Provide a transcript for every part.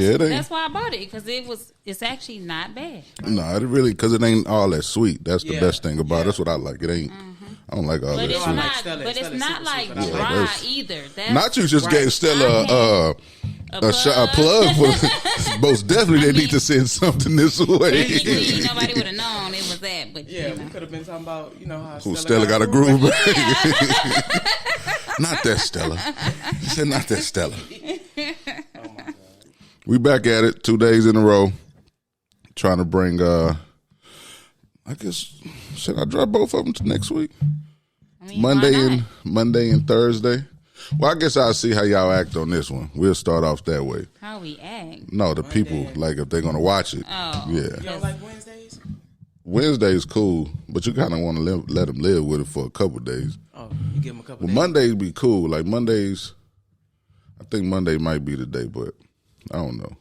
Yeah, it ain't. That's why I bought it because it's actually not bad. No, it really because it ain't all that sweet. That's the best thing about it. That's what I like. It ain't. I don't like all But that it's sweet. not. But it's not like sweet. dry That's- either. That's Not you just gave Stella a plug for. Most definitely, they need to send something this way. Technically, nobody would have known it was that. But Yeah, we could have been talking about how Stella got a groove. Not that Stella. She said not that Stella. Oh my God. We back at it 2 days in a row. Trying to bring I guess should I drop both of them to next week? I mean, Monday and Thursday. Well, I guess I'll see how y'all act on this one. We'll start off that way. How we act? No, the people, like if they're gonna watch it. Oh. Yeah. You don't like Wednesdays? Wednesday's cool, but you kind of want to let them live with it for a couple days. Oh, you give them a couple Well, days. Mondays be cool. Like Mondays, I think Monday might be the day, but I don't know.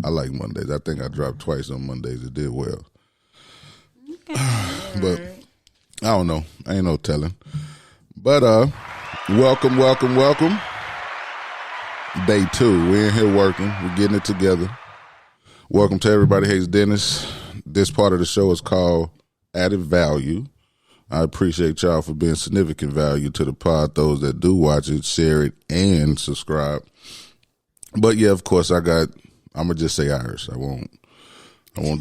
I like Mondays. I think I dropped twice on Mondays. It did well. But I don't know. Ain't no telling. But welcome. Day 2. We're in here working. We're getting it together. Welcome to Everybody Hates Dennis. This part of the show is called Added Value. I appreciate y'all for being significant value to the pod. Those that do watch it, share it, and subscribe. But yeah, of course, I'm gonna just say Iris. I won't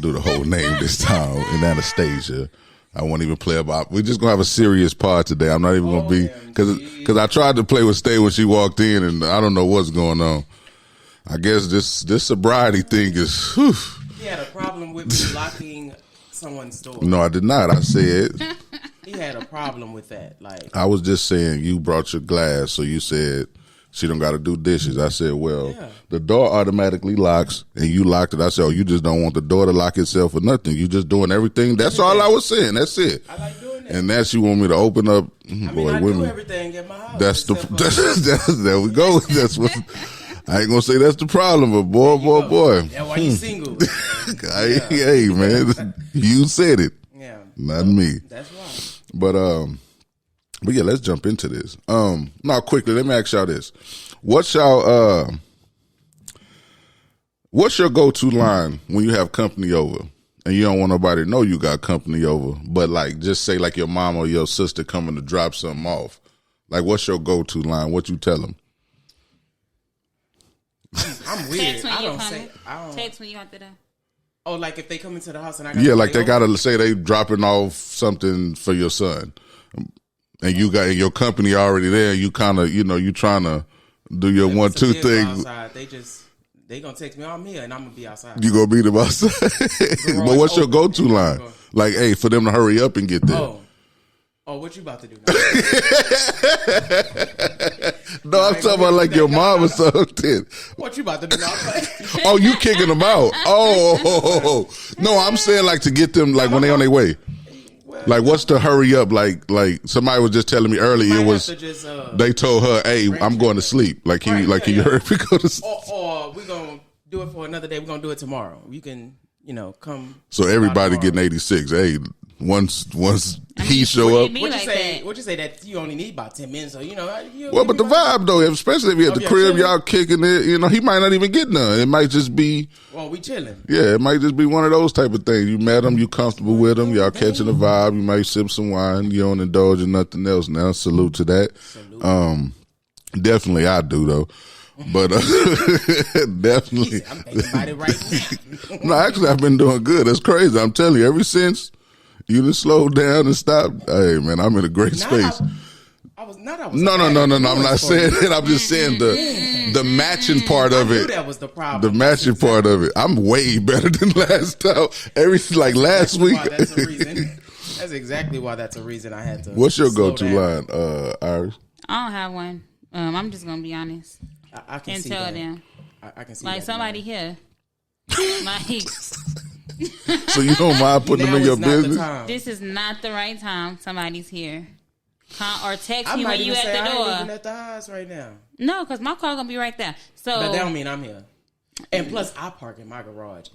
do the whole name this time in Anastasia. I won't even play about. We're just gonna have a serious part today. I'm not even gonna be because I tried to play with Stay when she walked in, and I don't know what's going on. I guess this sobriety thing is. Whew. He had a problem with me locking someone's door. No, I did not. I said He had a problem with that. Like I was just saying you brought your glass, so you said she don't got to do dishes. I said, well, the door automatically locks, and you locked it. I said, oh, you just don't want the door to lock itself or nothing. You just doing everything. That's all I was saying. That's it. I like doing that. And that's you want me to open up. I Boy, do women. everything at my house. That's there we go. That's what. I ain't gonna say that's the problem, but boy. That's why you single. Hey, man, you said it, Yeah. not me. That's why. But yeah, let's jump into this. Now quickly, let me ask y'all this: what's your go-to line when you have company over and you don't want nobody to know you got company over, but like just say like your mom or your sister coming to drop something off? Like, what's your go-to line? What you tell them? I'm weird. Text when I you don't coming. say. I don't. Text when you out there. Oh, like if they come into the house and I Yeah, like they gotta say they dropping off something for your son, and you got your company already there. You kind of you trying to do your 1-2 thing. Outside, they gonna text me. Oh, I'm here, and I'm gonna be outside. You gonna beat them outside. But what's your go-to line? Like, hey, for them to hurry up and get there. Oh, what you about to do now? No, I'm talking about like your mom or something. What you about to do now? Oh, you kicking them out? Oh, no, I'm saying like to get them like when they on their way. Like, what's the hurry up? Like somebody was just telling me earlier. It was they told her, "Hey, I'm going to sleep." Like, can you hurry up and go to sleep? Or we gonna do it for another day. We're gonna do it tomorrow. You can come. So everybody getting 86. Hey, once he show up. What you say that you only need about 10 minutes? So Well, but the vibe though, especially if he at the crib, y'all kicking it. He might not even get none. It might just be. Well, we chilling. Yeah, it might just be one of those type of things. You met him, you comfortable with him, y'all catching the vibe. You might sip some wine. You don't indulge in nothing else. Now, salute to that. Salute. Definitely, I do though. But definitely, I'm thinking about it right now. No, actually, I've been doing good. That's crazy. I'm telling you, ever since you just slowed down and stopped. Hey, man, I'm in a great space. No. I'm not saying that. I'm just saying the matching part of it. That was the problem. The matching part of it. I'm way better than last time. Last week. That's a reason. That's exactly why that's a reason I had to. What's your go-to line, Iris? I don't have one. I'm just gonna be honest. I can and see tell that. them. I can see like that, somebody here. Like. So you don't mind putting them in your business? This is not the right time. Somebody's here. Or text me when you at the door. I ain't even at the house right now. No, because my car gonna be right there. So but that don't mean I'm here. And plus, I park in my garage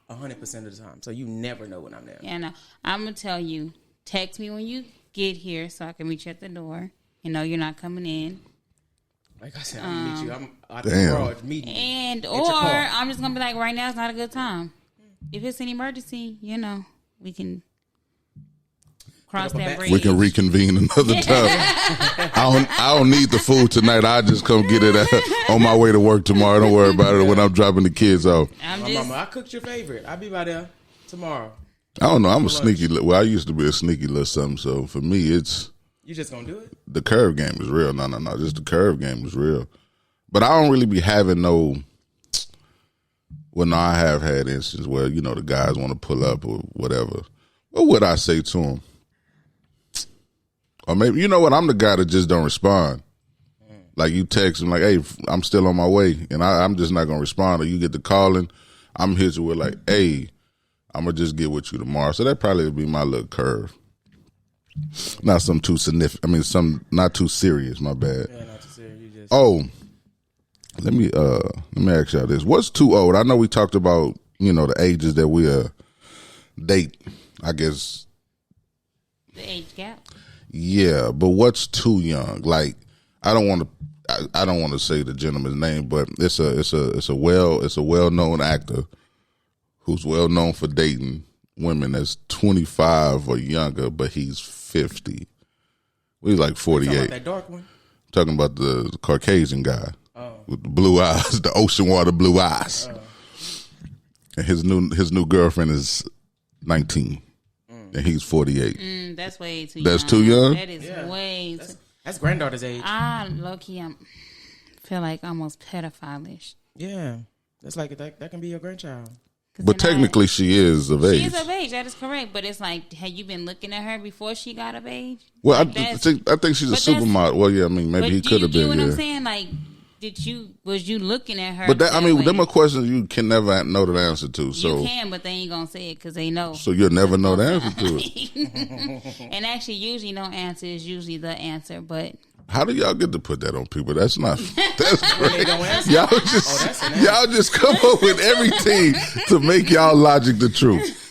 100% of the time, so you never know when I'm there. Yeah, no. I'm gonna tell you. Text me when you get here, so I can meet you at the door. You're not coming in. Like I said, I'm gonna meet you. I'm out the Damn. garage meeting you. And At or your car. I'm just gonna be like, right now is not a good time. If it's an emergency, we can cross Put up a that back- bridge. We can reconvene another time. I don't need the food tonight. I just come get it on my way to work tomorrow. Don't worry about it when I'm dropping the kids off. I'm My just mama, I cooked your favorite. I'll be by there tomorrow. I don't know. I'm a sneaky. Well, I used to be a sneaky little something. So for me, it's You just gonna do it? the curve game is real. No. Just the curve game is real. But I don't really be having no. Well, no, I have had instances where the guys want to pull up or whatever. What would I say to them? Or maybe what? I'm the guy that just don't respond. Like you text him like, "Hey, I'm still on my way," and I'm just not gonna respond. Or you get the calling, I'm hit you with like, "Hey, I'm gonna just get with you tomorrow." So that probably would be my little curve. Not some too significant. I mean, some not too serious. My bad. Yeah, not too serious. You just Oh, let me ask y'all this: what's too old? I know we talked about the ages that we date. I guess the age gap. yeah, but what's too young? Like I don't want to say the gentleman's name, but it's a well known actor who's well known for dating women that's 25 or younger, but he's 50. He's like 48. talking about that dark one. Talking about the Caucasian guy with the blue eyes, the ocean water blue eyes. And his new girlfriend is 19, and he's 48. That's way too. That's young. too young? That is way. That's granddaughter's age. Low key, feel like almost pedophile-ish. Yeah, that's like that can be your grandchild. 'Cause But then technically, she is of age. she is of age. That is correct. But it's like, have you been looking at her before she got of age? Well, Like, I that's- think she's a but that's- supermodel. Well, yeah, I mean, maybe but he do could you have get been. what I'm Yeah. saying? Like, was you looking at her? But that, I that mean, way? them are questions you can never know the answer to. So, you can, but they ain't gonna say it because they know. so you'll never know the answer to it. And actually, usually no answer is usually the answer. But How do y'all get to put that on people? That's not. That's They crazy. don't answer. Y'all that's just an answer. y'all just come up with everything to make y'all logic the truth.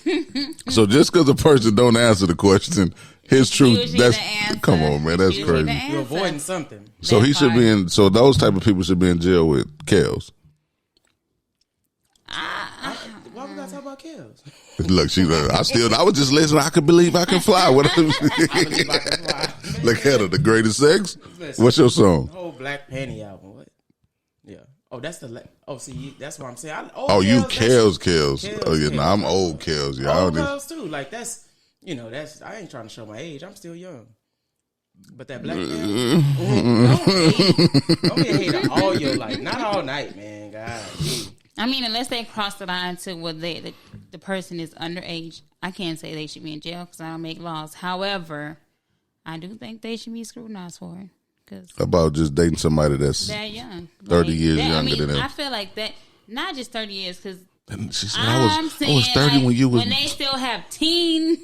So just because a person don't answer the question, his truth. usually That's the answer. come on, man. That's Usually the crazy. answer. You're avoiding something. So That he should part. be in. So those type of people should be in jail with Kels. Why we gotta talk about kills? Look, I was just listening. I can believe I can fly. What? I believe I can fly. Look at her, the greatest sex. Listen. What's your song? Whole Black Panty album. What? Yeah. Oh, that's the. See, that's what I'm saying. Oh, you Kels. Kels. Oh yeah, no, I'm old Kels. Yeah, I Old don't even. girls too. Like that's that's. I ain't trying to show my age. I'm still young. But that Black Panty. Don't be a hater all your life. Not all night, man. God. Gee. I mean, unless they cross the line to where the person is underage, I can't say they should be in jail because I don't make laws. However, I do think they should be scrutinized for it because About just dating somebody that's they're young, 30 years that- younger than them. I feel like that. Not just 30 years because And she said, I'm I saying was 30 like, when you was when they still have teen.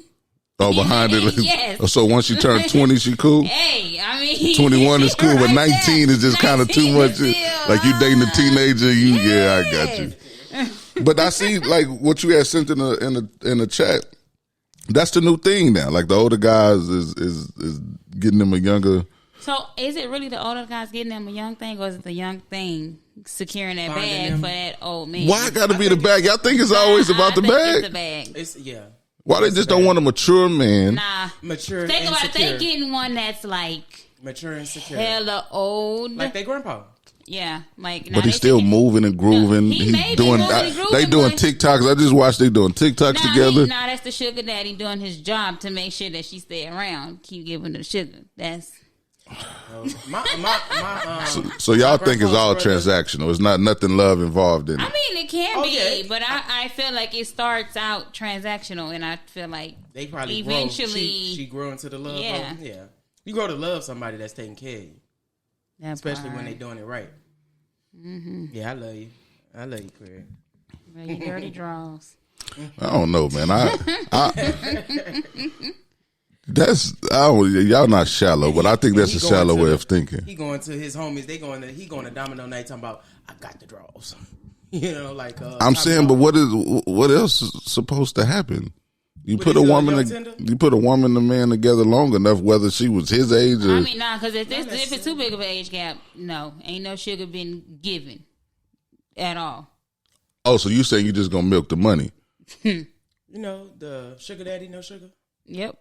oh behind it. Yes. So once she turned 20, she cool. Hey, I mean, 21 is cool, but right 19 there. is just kind of too 19 much. is still, Like you dating a teenager, yeah, I got you. But I see like what you had sent in the chat. That's the new thing now. Like the older guys is getting them a younger. So is it really the older guys getting them a young thing, or is it the young thing securing that Finding bag them. for that old man? Why got to be the bag? Y'all think it's always about the I think bag? It's the bag. It's Why they just don't want a mature man? Nah. mature. Think and about it. secure. They getting one that's like Mature and secure. hella old. Like they grandpa. Yeah, like. now But he's they still taking- moving and grooving. No, he may he's be doing. moving and grooving, They doing but- TikToks. I just watched they doing TikToks Nah, together. nah, that's the sugar daddy doing his job to make sure that she stay around. Keep giving her sugar. That's My So y'all my think it's all grandpa's brother- transactional? It's not nothing love involved in it. I mean, it can Oh, be, yeah. but I feel like it starts out transactional, and I feel like They probably eventually grow. She grew into the love. Yeah. Of, yeah. You grow to love somebody that's taking care of you, that especially part. when they doing it right. Mm-hmm. Yeah, I love you. I love you, Queer. Well, you dirty draws. I don't know, man. Y'all not shallow, but I think that's He a going shallow to way the- of thinking. He going to his homies. He going to Domino Night talking about I got the draws. Like I'm saying, but what else is supposed to happen? You What put is a it, woman, young tender? you put a woman and a man together long enough, whether she was his age or. I mean, nah, because if it's too big of an age gap, no, ain't no sugar been given at all. Oh, so you saying you just gonna milk the money? You know, the sugar daddy, no sugar. Yep.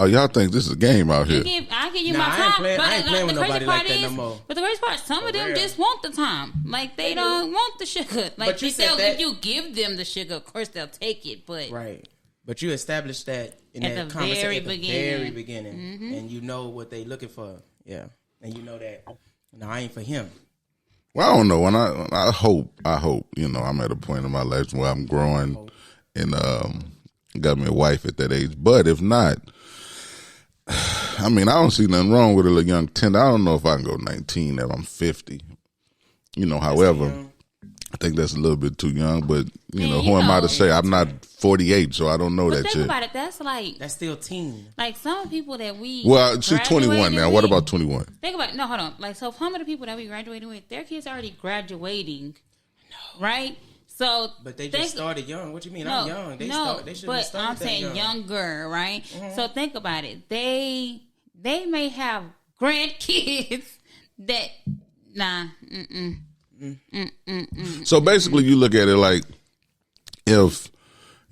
Oh, y'all think this is a game out here? I give you Nah, my I ain't time. playing- I ain't but playing with the crazy nobody part like that is, no more. But the crazy part, some of them real. just want the time. Like they don't want the sugar. Like But you said if that- you give them the sugar, of course they'll take it. But Right. But you established that in At that the conversation very at the beginning. very beginning. And you know what they looking for. Yeah. And you know that, no, I ain't for him. Well, I don't know. When I hope, you know, I'm at a point in my life where I'm growing and got me a wife at that age. But if not, I mean, I don't see nothing wrong with a young 10. I don't know if I can go 19 if I'm 50. You know, however, I think that's a little bit too young. But, you Man, know, you who am I know. to say? I'm not 48, so I don't know but that think shit. about it. That's like That's still teen. some people that we Well, she's 21 graduated now. What with- about 21? Think about it. No, hold on. Like, so some of the people that we graduated with, their kids are already graduating, right? So, But they just started young. What you mean? No, I'm young. They should have but started I'm that saying young. younger, right? So think about it. They may have grandkids that So basically, you look at it like if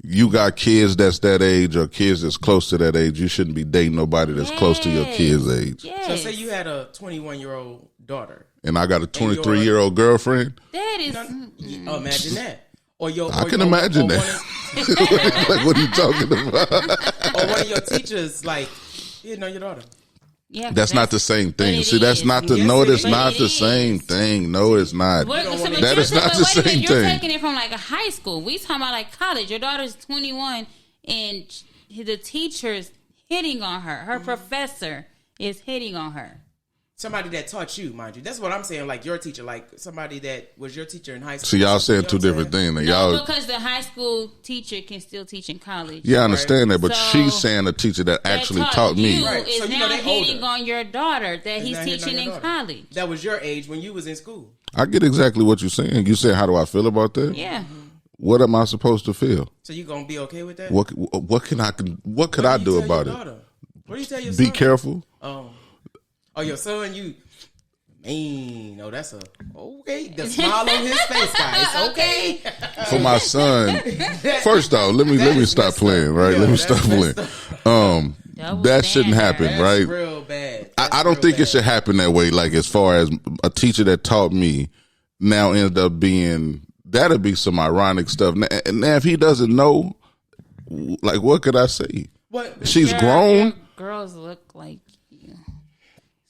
you got kids that's that age or kids that's close to that age, you shouldn't be dating nobody that's close to your kid's age. Yes. So say you had a 21-year-old daughter. And I got a 23-year-old girlfriend. That is Oh, imagine that. Or your, I can imagine that. Like, what are you talking about? Or one of your teachers, like, you know, your daughter. yeah. That's not the same thing. it See, that's is. not the. Yes, No, it that's is. not It the is. same thing. No, it's not. That is not the same You're thing. taking it from like a high school. We talking about like college. Your daughter's 21, and the teacher's hitting on her. Her professor is hitting on her. Somebody that taught you, mind you. That's what I'm saying. Like your teacher, like somebody that was your teacher in high school. See, y'all saying You know two what I'm different saying? things. And No, y'all, because the high school teacher can still teach in college. yeah, I understand that, but So- she's saying a teacher that That actually taught me. you Right. is So you now know they hitting older. on your daughter that he's now hitting on teaching your in daughter. college. That was your age when you was in school. I get exactly what you're saying. You saying, how do I feel about that? Yeah. What am I supposed to feel? So you gonna be okay with that? What could I do What do you tell about your it? daughter? What do you tell your Be son? careful. Oh, your son, you. Man, no, that's a okay. The smile on his face, guys. Okay. For my son, first off, let me is stop messed playing, up. right? Yeah, let me that's stop messed playing. That was That shouldn't bad. happen, That's right? real bad. I don't think it should happen that way. Like, as far as a teacher that taught me now ended up being, that'd be some ironic stuff. Now if he doesn't know, like, what could I say? What? She's Your grown. girls look like you.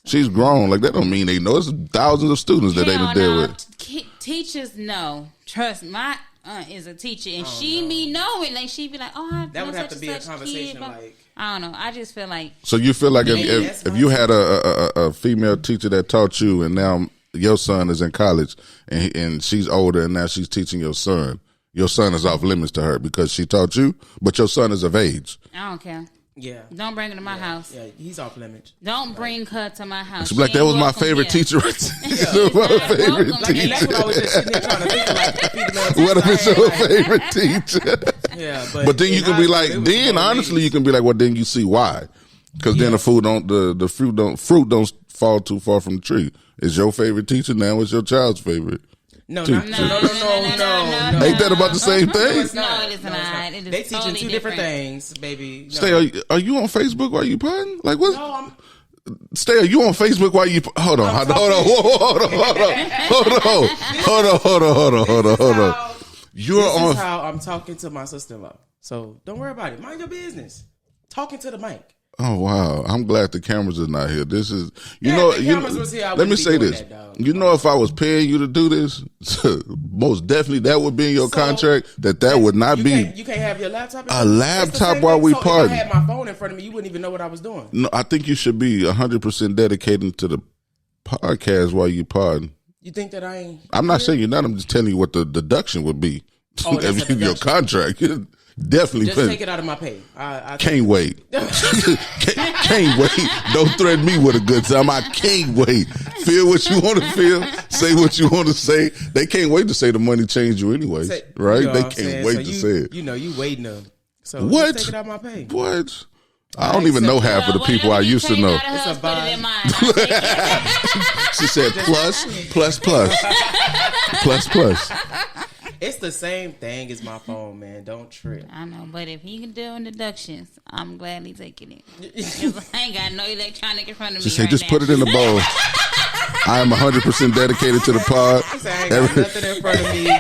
She's grown. Like, that don't mean they know. It's thousands of students that they Hell done deal no. with. Teachers know. Trust me, my aunt is a teacher, and she be knowing. Like she be like, "Oh, I That know would have such to and be a such conversation. kid, but Like, I don't know. I just feel like So you feel like that's if you had a female teacher that taught you, and now your son is in college, and she's older, and now she's teaching your son is off limits to her because she taught you, but your son is of age. I don't care. yeah, Don't bring her to my house. yeah, he's off limits. Don't bring her to my house. She's like, She that ain't was my welcome favorite here. teacher. Right there. My favorite welcome. And that's teacher. what I was just sitting there trying to think of, like, the female What if it's teacher. your Like, favorite teacher? yeah, But then you in can high be school, like, it was then more honestly, you ladies. can be like, well, then you see why, because then the fruit don't fall too far from the tree. Is your favorite teacher now? It's your child's favorite. No, Two- not, no. Ain't that about the same thing? It's not. No, it is No, not. it's It is They teaching totally two different different. things, baby. No. Stay, are you on Facebook while you potting? Like, what? No, I'm. Stay, are you on Facebook while you? Hold on, hold on, hold on. You're This on. is how I'm talking to my sister-in-law. So don't worry about it. Mind your business. Talking to the mic. Oh wow! I'm glad the cameras are not here. This is, Yeah, if the cameras was here, I let wouldn't me be say doing this. that, dog. You know, if I was paying you to do this, most definitely that would be in your So, contract. That would not be. You can't have your laptop. in A front of you? It's the laptop same while thing. we so party. If I had my phone in front of me, you wouldn't even know what I was doing. No, I think you should be 100% dedicated to the podcast while you pardon. You think that I ain't? I'm not saying you're not. I'm just telling you what the deduction would be. Oh, that's a If your deduction. contract. You're definitely Just take it out of my pay. I can't wait. can't wait. Don't threaten me with a good time. I can't wait. Feel what you want to feel. Say what you want to say. They can't wait to say the money changed you anyway, say- right? you know They what I'm can't saying? wait So to you, say it. You know, you waiting to So What? just take it out my pay. What? I don't even know half of the people I used to know. It's a vibe. She said plus. It's the same thing as my phone, man. Don't trip. I know, but if he can do deductions, I'm gladly taking it. 'Cause I ain't got no electronic in front of me. She said, right just now. put it in the bowl. I am 100% dedicated to the pod. I ain't got nothing in front of me.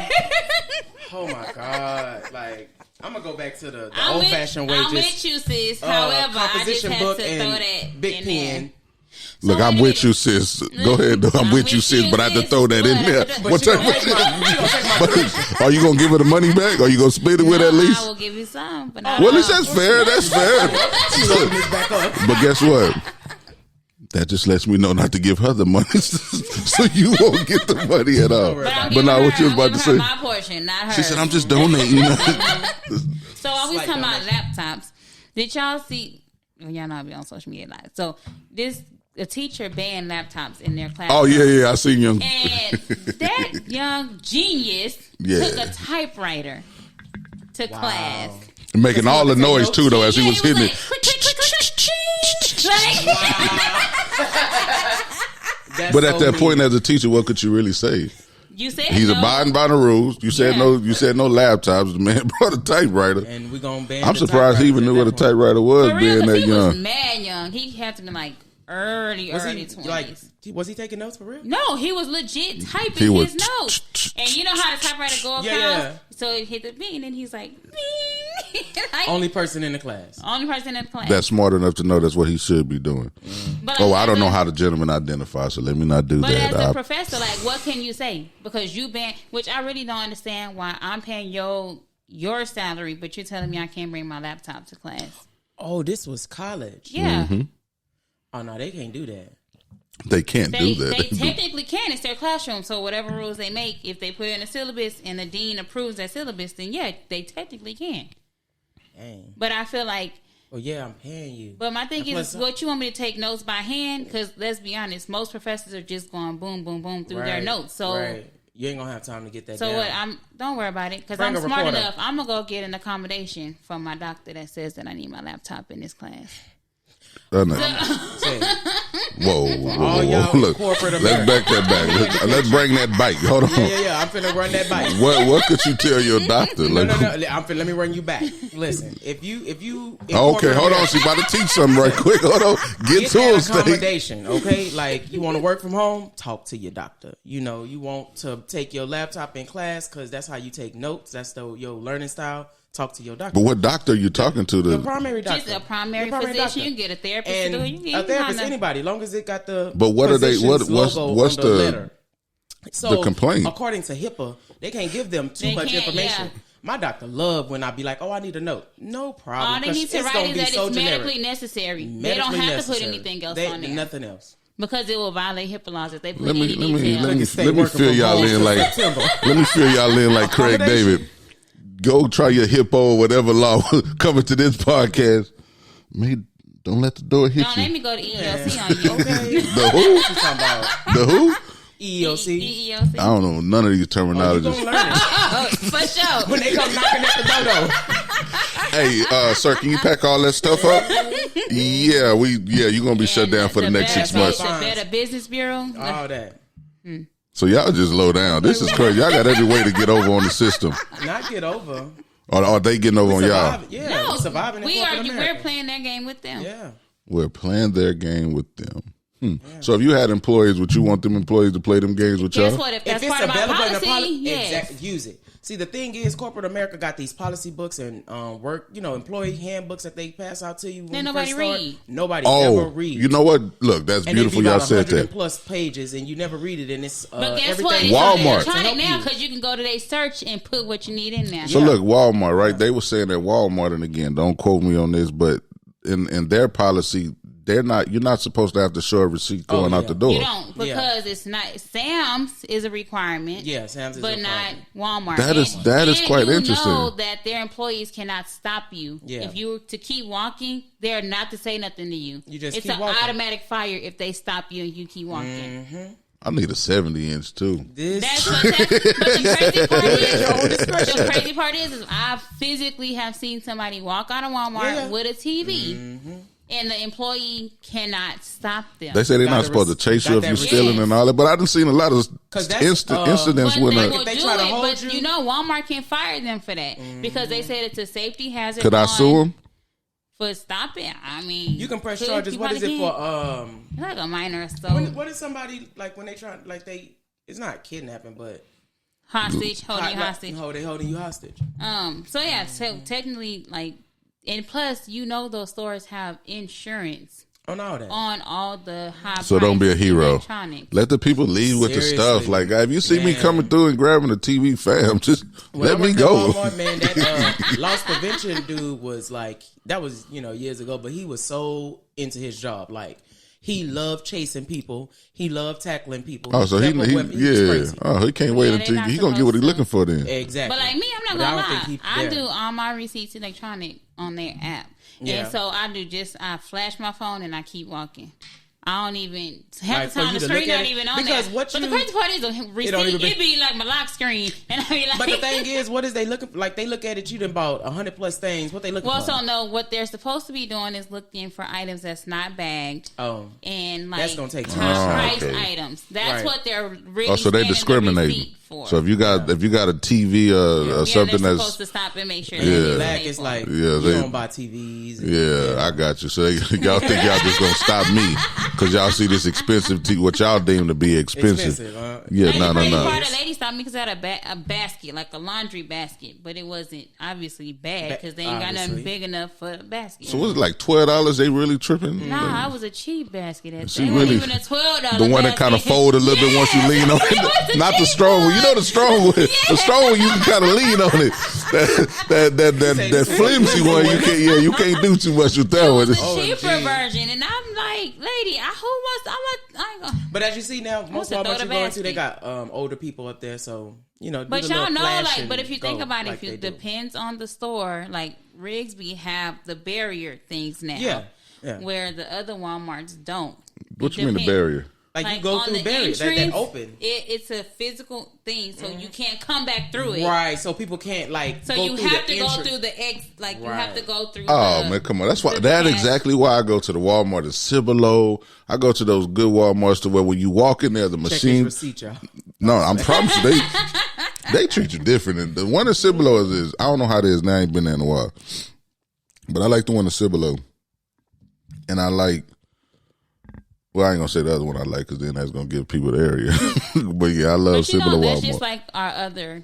Oh my God. Like, I'm going to go back to the old fashioned way. I'm with you, sis. However, I just composition had book to throw and that big in pen. there. Look, I'm with you, sis. Go ahead, though. I'm with you, sis, but I had to throw that in there. But she gonna take my Are you going to give her the money back? Are you going to split it with at I least? will give you some, but not Well, at all. least that's fair. That's fair. back up. But guess what? That just lets me know not to give her the money, so you won't get the money at all. But, But now, what you was about to say? My portion, not her. She said, "I'm just donating." So are we Slight talking about donation. laptops? Did y'all see? Well, y'all know I be on social media live. So a teacher banned laptops in their class. Oh yeah, I seen you. And that young genius Yeah. took a typewriter to class. Making all the noise too, though, as he was hitting like, it. click, click, click, click, click, click. That's But at so that mean. point, as a teacher, what could you really say? You said He's no. abiding by the rules. You said Yeah. no. You said no laptops. The man brought a typewriter. And we gonna ban I'm the surprised he even knew what a typewriters typewriter was, For real, being 'cause that he was young. mad young. He had to be like early at that point. 20s. Was he was he taking notes for real? No, he was legit typing He was his notes. And you know how the typewriter go across? Yeah. So it hit the bean, and he's like, bing. Like, Only person in the class. only person in the class. That's smart enough to know that's what he should be doing. But Oh, like, I don't as know a- how the gentleman identifies, so let me not do But that. as a professor, like, what can you say? Because you ban, which I really don't understand why I'm paying your salary, but you're telling me I can't bring my laptop to class. Oh, this was college. Yeah. Mm-hmm. Oh no, they can't do that. They can't They do that. technically can. It's their classroom. So whatever rules they make, if they put it in a syllabus and the dean approves that syllabus, then yeah, they technically can. Dang. But I feel like, Oh yeah, I'm paying you. but my thing And is, plus- what you want me to take notes by hand? Because let's be honest, most professors are just going boom, boom, boom through their Right, notes. So, right. You ain't gonna have time to get that so down. what? Don't worry about it because Bring I'm a smart recorder. enough. I'm gonna go get an accommodation from my doctor that says that I need my laptop in this class. No. Say, Whoa, all y'all look. corporate Let's America. back that back. Let's bring that bike. Hold on. yeah. I'm finna run that bike. What could you tell your doctor? No. Like, Let me run you back. Listen, if you okay, hold on. She about to teach something right quick. Hold on. Get to that him, State. accommodation, okay? Like, you want to work from home? Talk to your doctor. You know, you want to take your laptop in class because that's how you take notes. That's your learning style. Talk to your doctor. But what doctor are you talking to? The The, primary doctor. Just a primary Your physician. doctor. You can get a therapist And to do it. You can a therapist, kinda- anybody, long as it got the But what are they- physician's what's logo on the- letter. So, the complaint? According to HIPAA, they can't give them too They much can't, information. yeah. My doctor loved when I be like, "Oh, I need a note." No problem. All they 'cause need to it's write gonna is be that so it's generic. medically necessary. They don't Medically have to put necessary. anything else They- on there Nothing else. because it will violate HIPAA laws if they put let me any let me details. let me Stay let me working fill from y'all home in till like September. let me fill y'all in like Craig Accommodation. David. Go try your hippo or whatever law coming to this podcast. Don't let the door hit Don't let you. me go to EEOC on you. Okay. The who? What you talking about? The who? EEOC. EEOC. I don't know none of these Oh, you terminologies. gonna learn it Oh, for sure. when they come knocking at the door. Hey, sir, can you pack all that stuff up? Yeah, you're gonna be shut down for the next 6 months. The Better Business Bureau. All that. So y'all just low down. This is crazy. Y'all got every way to get over on the system. Not get over. Or are they getting over on y'all? Surviving. Yeah, No, we surviving in we are. corporate We're America. playing that game with them. Yeah. We're playing their game with them. So if you had employees, would you want them employees to play them games with Guess y'all? what? If If that's it's part of my available in the policy, policy, yes. exactly, use it. See, the thing is, corporate America got these policy books and employee handbooks that they pass out to you. When Then you nobody first start. read. Nobody ever Oh, reads. you know what? Look, that's and beautiful. It be Y'all about said 100 that. plus pages, and you never read it, and it's But guess everything. what? It's Walmart. electronic now you. because you can go to their search and put what you need in there. So Yeah. look, Walmart, right? They were saying that Walmart, and again, don't quote me on this, but in their policy, you're not supposed to have to show a receipt going out yeah. the door. You don't because it's not Sam's is a requirement. Yeah, Sam's is but a not requirement. Walmart. That is quite you interesting. know that their employees cannot stop you Yeah. if you were to keep walking. They're not to say nothing to you. You just it's keep an walking. automatic fire if they stop you and you keep walking. I need a 70-inch too. That's what but the crazy part is I physically have seen somebody walk out of Walmart with a TV. And the employee cannot stop them. They say they're not supposed to chase you if you're stealing and all that, but I done seen a lot of incidents when they try to hold you. You know, Walmart can fire them for that because they said it's a safety hazard. Could I sue them? For stopping, I mean, you can press charges. What is it for? Like a minor assault. What is somebody like when they try it's not kidnapping, but hostage, holding you hostage. They holding you hostage. So yeah, so technically, like, and plus, you know, those stores have insurance on all that, on all the high. So don't be a hero. Let the people leave with the stuff. Like, if you see me coming through and grabbing the TV, fam, just let me go. Walmart, man, that loss prevention dude was like, that was, you know, years ago, but he was so into his job, like. He loved chasing people. He loved tackling people. Oh, so he can't wait until he gonna get what he's looking for then. Exactly. But like me, I'm not gonna lie. I do all my receipts electronic on their app, and so I flash my phone and I keep walking. I don't even half the time the screen not even on there. But the crazy part is the receipt, it be like my lock screen, and I be like. But the thing is, what is they looking like? They look at it. You done bought 100+ things. What they looking for? Well, so no, what they're supposed to be doing is looking for items that's not bagged. Oh, and like that's gonna take price items. That's what they're really. Oh, so they discriminate. So if you got a TV or something they're that's supposed to stop and make sure. Black is like you don't buy TVs. I got you. So y'all think y'all just gonna stop me because y'all see this expensive what y'all deem to be expensive. Yeah, no. The lady stopped me because I had a basket, like a laundry basket, but it wasn't obviously bad because they ain't got nothing big enough for a basket. So was it like $12? They really tripping? Nah, it was a cheap basket. It wasn't even a $12. The one that kind of fold a little bit once you lean on it. Not the strong one. You know the strong one. The strong one you can kind of lean on it. That flimsy one you can't do too much with that one. It was a cheaper version, and I'm like, lady, But as you see now, most Walmart you go into, they got older people up there, so you know. But y'all know, like, but if you think about it, it depends on the store. Like Rigsby have the barrier things now, where the other Walmarts don't. What you mean the barrier? Like you go through barriers that open. It's a physical thing, so you can't come back through it. Right, so people can't like. So you have to go through the you have to go through. Oh man, come on! That's why. That's exactly why I go to the Walmart in Cibolo. I go to those good Walmarts to where when you walk in there, the machine. Receipt, y'all. No, I'm promise you, they treat you different. And the one in Cibolo is I don't know how it is now. I ain't been there in a while, but I like the one in Cibolo, and I like. Well, I ain't gonna say the other one I like because then that's gonna give people the area. But yeah, I love Cibolo Walmart. That's just like our other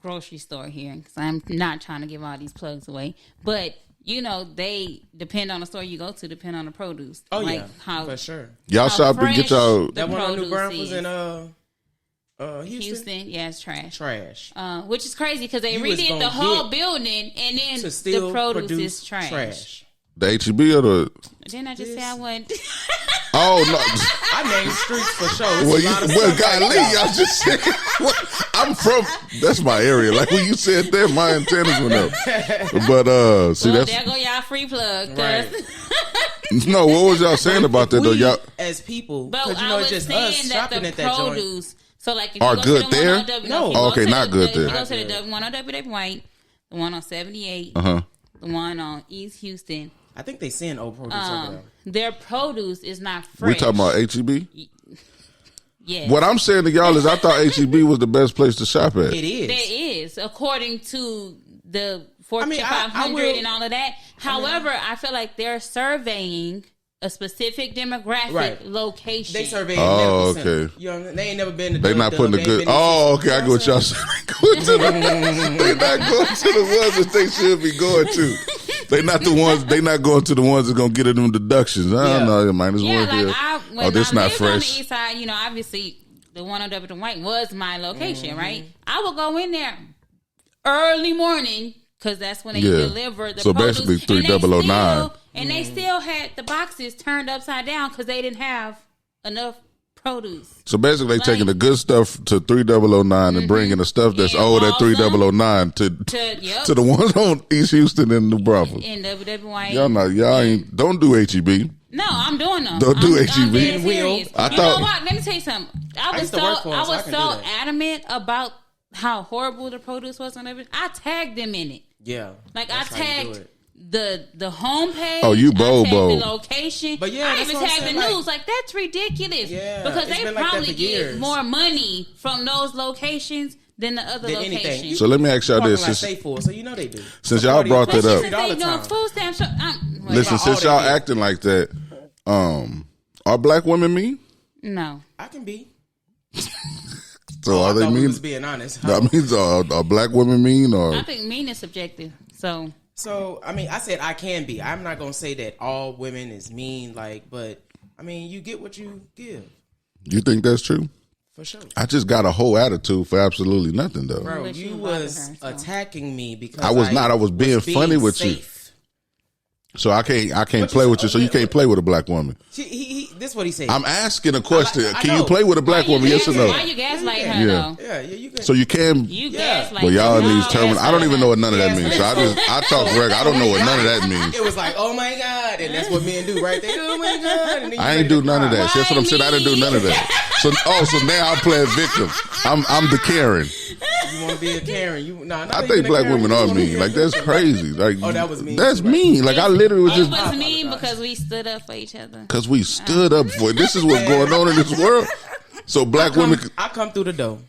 grocery store here. Because I'm not trying to give all these plugs away, but you know they depend on the store you go to, depend on the produce. Oh like how, for sure. Y'all shop and get y'all. That one on New Braunfels in Houston, yeah, it's trash. Which is crazy because they redid the whole building and then the produce is trash. The H-E-B or the? Didn't I just say I went? Oh no! I named streets for sure. Golly, I just said. I'm from. That's my area. Like when you said that, my antennas went up. But see, that's there go y'all free plug. Right. No, what was y'all saying about that though? Y'all as people, but you know, I was just saying us that shopping the at that produce. joint. So like, if are you go good to the there? One on No, okay, not good there. If you go to the one on W White, the one on 78, the one on East Houston. I think they send old produce over there. Their produce is not fresh. We talking about H-E-B? Yeah. What I'm saying to y'all is I thought H-E-B was the best place to shop at. It is. It is, according to the Fortune 500 and all of that. However, I feel like they're surveying a specific demographic location. They survey. Okay. You know, they ain't never been to. They not putting the good. Oh, okay. I get what y'all saying. They not going to the ones that they should be going to. They not the ones. They not going to the ones that gonna get them deductions. I don't know, man. This one here. This not fresh. On the east side, you know, obviously the one on W White was my location, right? I will go in there early morning because that's when they deliver the produce. So basically 3009. And they still had the boxes turned upside down because they didn't have enough produce. So basically, they taking the good stuff to 3009 and bringing the stuff that's old at 3009 to the ones on East Houston and New Braunfels. In WW White. Y'all ain't don't do H-E-B. No, I'm doing them. Don't do HEB. I thought. You know what? Let me tell you something. I was so adamant about how horrible the produce was and everything. I tagged them in it. Yeah. Like I tagged the homepage. Oh, you bold. The location. But yeah, I even tagged the news. Like that's ridiculous. Yeah. Because they probably get more money from those locations than the other locations. Anything. So let me ask y'all this. So you know they do. Since y'all brought that up. Listen, since y'all acting like that, are black women mean? No. I can be. So are they mean? Being honest. That means are black women mean or? I think mean is subjective. So I mean, I said I can be. I'm not gonna say that all women is mean, but I mean, you get what you give. You think that's true? For sure. I just got a whole attitude for absolutely nothing, though. Bro, you was attacking me because I was not. I was being funny with you. So I can't play with you. So you can't play with a black woman. This is what he said. I'm asking a question. Can you play with a black woman? Yes or no? Why you gaslight her though? Yeah, you can. So you can. You gaslight. Well, y'all in these terms. I don't even know what none of that means. So I talk regular. I don't know what none of that means. It was like, oh my god, and that's what men do right there. Oh my god. And then I ain't do none of that. That's what I'm saying. I didn't do none of that. So now I'm playing victim. I'm the Karen. You want to be a Karen? I think black women are mean. Like that's crazy. Like that was mean. That's mean. Like I literally was just. It was mean because we stood up for each other. Because we stood up for it. This is what's going on in this world. So black women. I come through the door.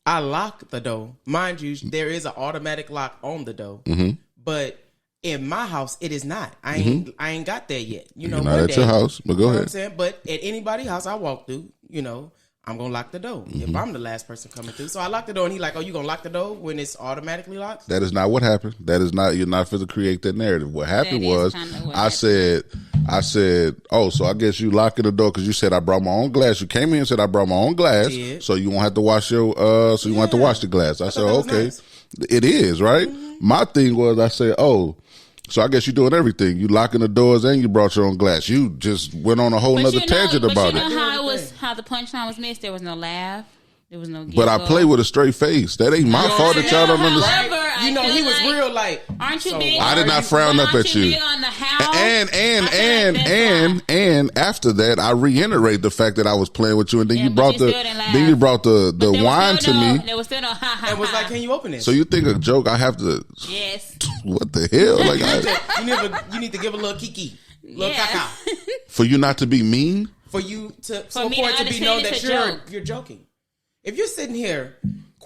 I lock the door. Mind you, there is an automatic lock on the door. Mm-hmm. But in my house, it is not. I ain't got there yet. You're not at your house, but go ahead. What I'm saying? But at anybody's house I walk through, I'm going to lock the door if I'm the last person coming through. So I lock the door and he's like, oh, you going to lock the door when it's automatically locked? That is not what happened. That is not, you're not supposed to create that narrative. What happened was I said, oh, so I guess you locking the door because you said I brought my own glass. You came in and said I brought my own glass. So you won't have to wash you won't have to wash the glass. I said, okay, nice. It is, right? Mm-hmm. My thing was I said, oh, so I guess you're doing everything. You locking the doors and you brought your own glass. You just went on a whole nother tangent about it. How the punchline was missed. There was no laugh. There was no giggle. But I play with a straight face. That ain't my fault that y'all don't understand. He was real like. Aren't you big? I did not frown up at you. And after that, I reiterate the fact that I was playing with you, and then you brought the wine to me. There was still no ha ha. And was like, can you open it? So you think a joke? I have to? Yes. What the hell? Like you need to give a little kiki, little caca. For you not to be mean. For you to be known that you're joking. If you're sitting here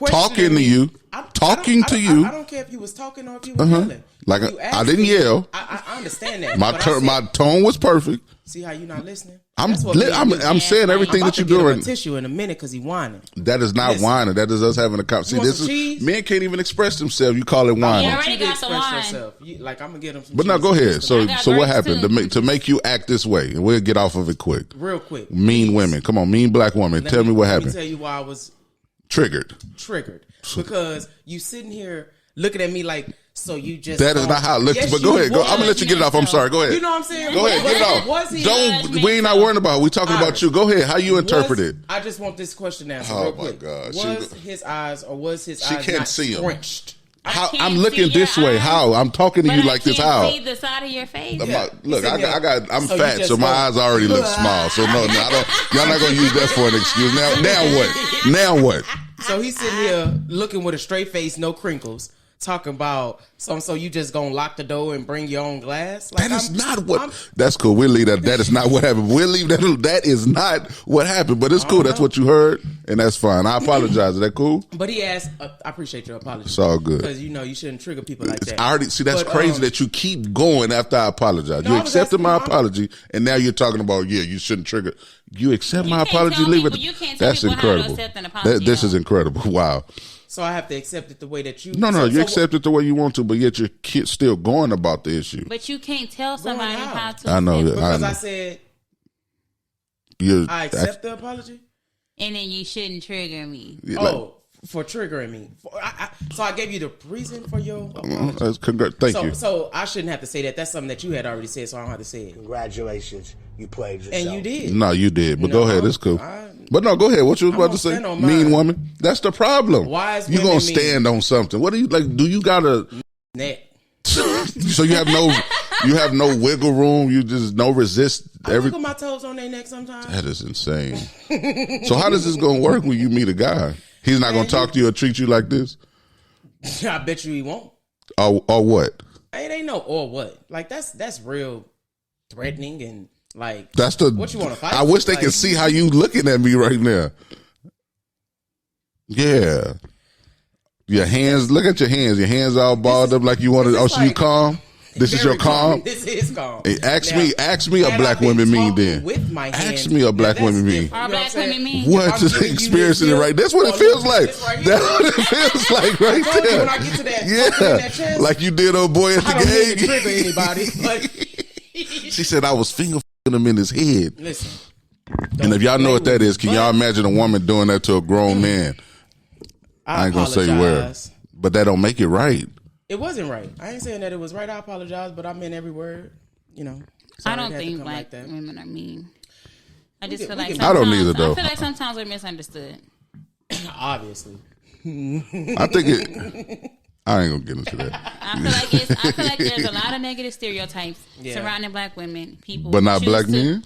talking to you, I don't care if you was talking or if you were yelling. Like I didn't yell. I understand that. My tone was perfect. See how you not listening? I'm saying everything that you're doing. Tissue in a minute because he whining. That is not whining. That is us having a conversation. See, men can't even express themselves. You call it whining. You already got some wine. Like I'm gonna get them. But no, go ahead. So what happened to make you act this way? And we'll get off of it real quick. Mean women. Come on, mean black woman. Tell me what happened. Let me tell you why I was triggered because you sitting here looking at me like. So you just that is not how it looks. Yes, but go ahead. I'm gonna let you get it off. I'm sorry. Go ahead. You know what I'm saying? Go ahead. Get it off. We ain't not worrying about it. We talking about you. Go ahead. How you interpret it? I just want this question answered real quick. Oh my God. Was his eyes not scrunched? I'm looking this way. How? I'm talking to you like this. How? See the side of your face. Look, I'm fat, so my eyes already look small. So no, I don't. Y'all not gonna use that for an excuse. Now what? So he's sitting here looking with a straight face, no crinkles. Talking about so you just gonna lock the door and bring your own glass? Like, that is not what. That's cool. We'll leave that. That is not what happened. We'll leave that. That is not what happened. But it's cool. That's what you heard, and that's fine. I apologize. Is that cool? But he asked. I appreciate your apology. It's all good because you shouldn't trigger people like that. I already see. That's crazy that you keep going after I apologize. You accepted my apology, and now you're talking about you shouldn't trigger. You accept my apology. Leave it. That's incredible. This is incredible. Wow. So I have to accept it the way that you... No, you accept it the way you want to, but yet you're still going about the issue. But you can't tell somebody how to... I know. Because I said... I accept the apology? And then you shouldn't trigger me. For triggering me. So I gave you the reason for your apology. Thank you. So I shouldn't have to say that. That's something that you had already said, so I don't have to say it. Congratulations. You played yourself. And you did. No, you did. But go ahead. It's cool. But no, go ahead. What you was about to say? Mean woman. That's the problem. Wise you gonna stand on something. What do you like? Do you got a net? So you have no You have no wiggle room. You just no resist. I wiggle my toes on their neck sometimes. That is insane. So how does this gonna work when you meet a guy? He's not gonna talk to you or treat you like this? I bet you he won't. Or what? It ain't no or what. Like that's real threatening and like that's the what you want to fight. I wish they could see how you looking at me right now. Yeah. Your hands, look at your hands. Your hands all balled up like you want to. Oh, so you calm? This is your calm? This is calm. Hey, ask me a black woman mean then. With my hands, ask me a black woman mean. Are black women mean? What? Just experiencing it right. That's what it feels like. That's what it feels like right there. When I get to that, yeah. Like you did, old boy at the game. I don't mean to trigger anybody, but she said I was finger him in his head. Listen. And if y'all know what that is, can y'all imagine a woman doing that to a grown man? I ain't gonna say where, but that don't make it right. It wasn't right. I ain't saying that it was right. I apologize, but I meant every word. You know, I don't think black women are mean. I just feel like I don't either though. I feel like sometimes we're misunderstood. Obviously, I think it. I ain't gonna get into that. I feel like there's a lot of negative stereotypes surrounding black women. People, but not black men.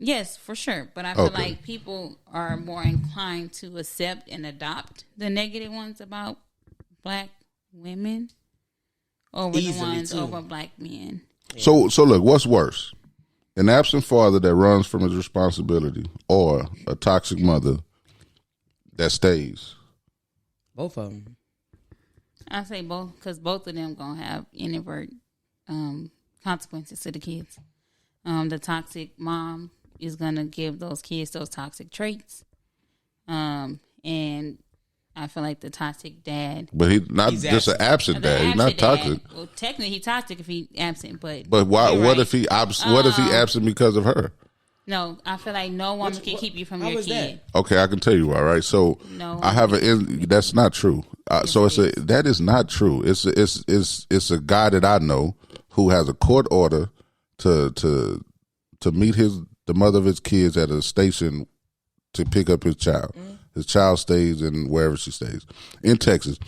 Yes, for sure. But I feel like people are more inclined to accept and adopt the negative ones about black women over the ones over black men. Yeah. So look, what's worse? An absent father that runs from his responsibility or a toxic mother that stays? Both of them. I say both because both of them going to have inadvertent consequences to the kids. The toxic mom is going to give those kids those toxic traits. And I feel like the toxic dad. But he's just an absent dad. He's not toxic. Dad. Well, technically he's toxic if he's absent, but why? What if he absent because of her? No, I feel like no woman can keep you from your kid. That? Okay, I can tell you all right. So I have that's not true. That is not true. It's a guy that I know who has a court order to meet the mother of his kids at a station to pick up his child. His child stays in wherever she stays in Texas.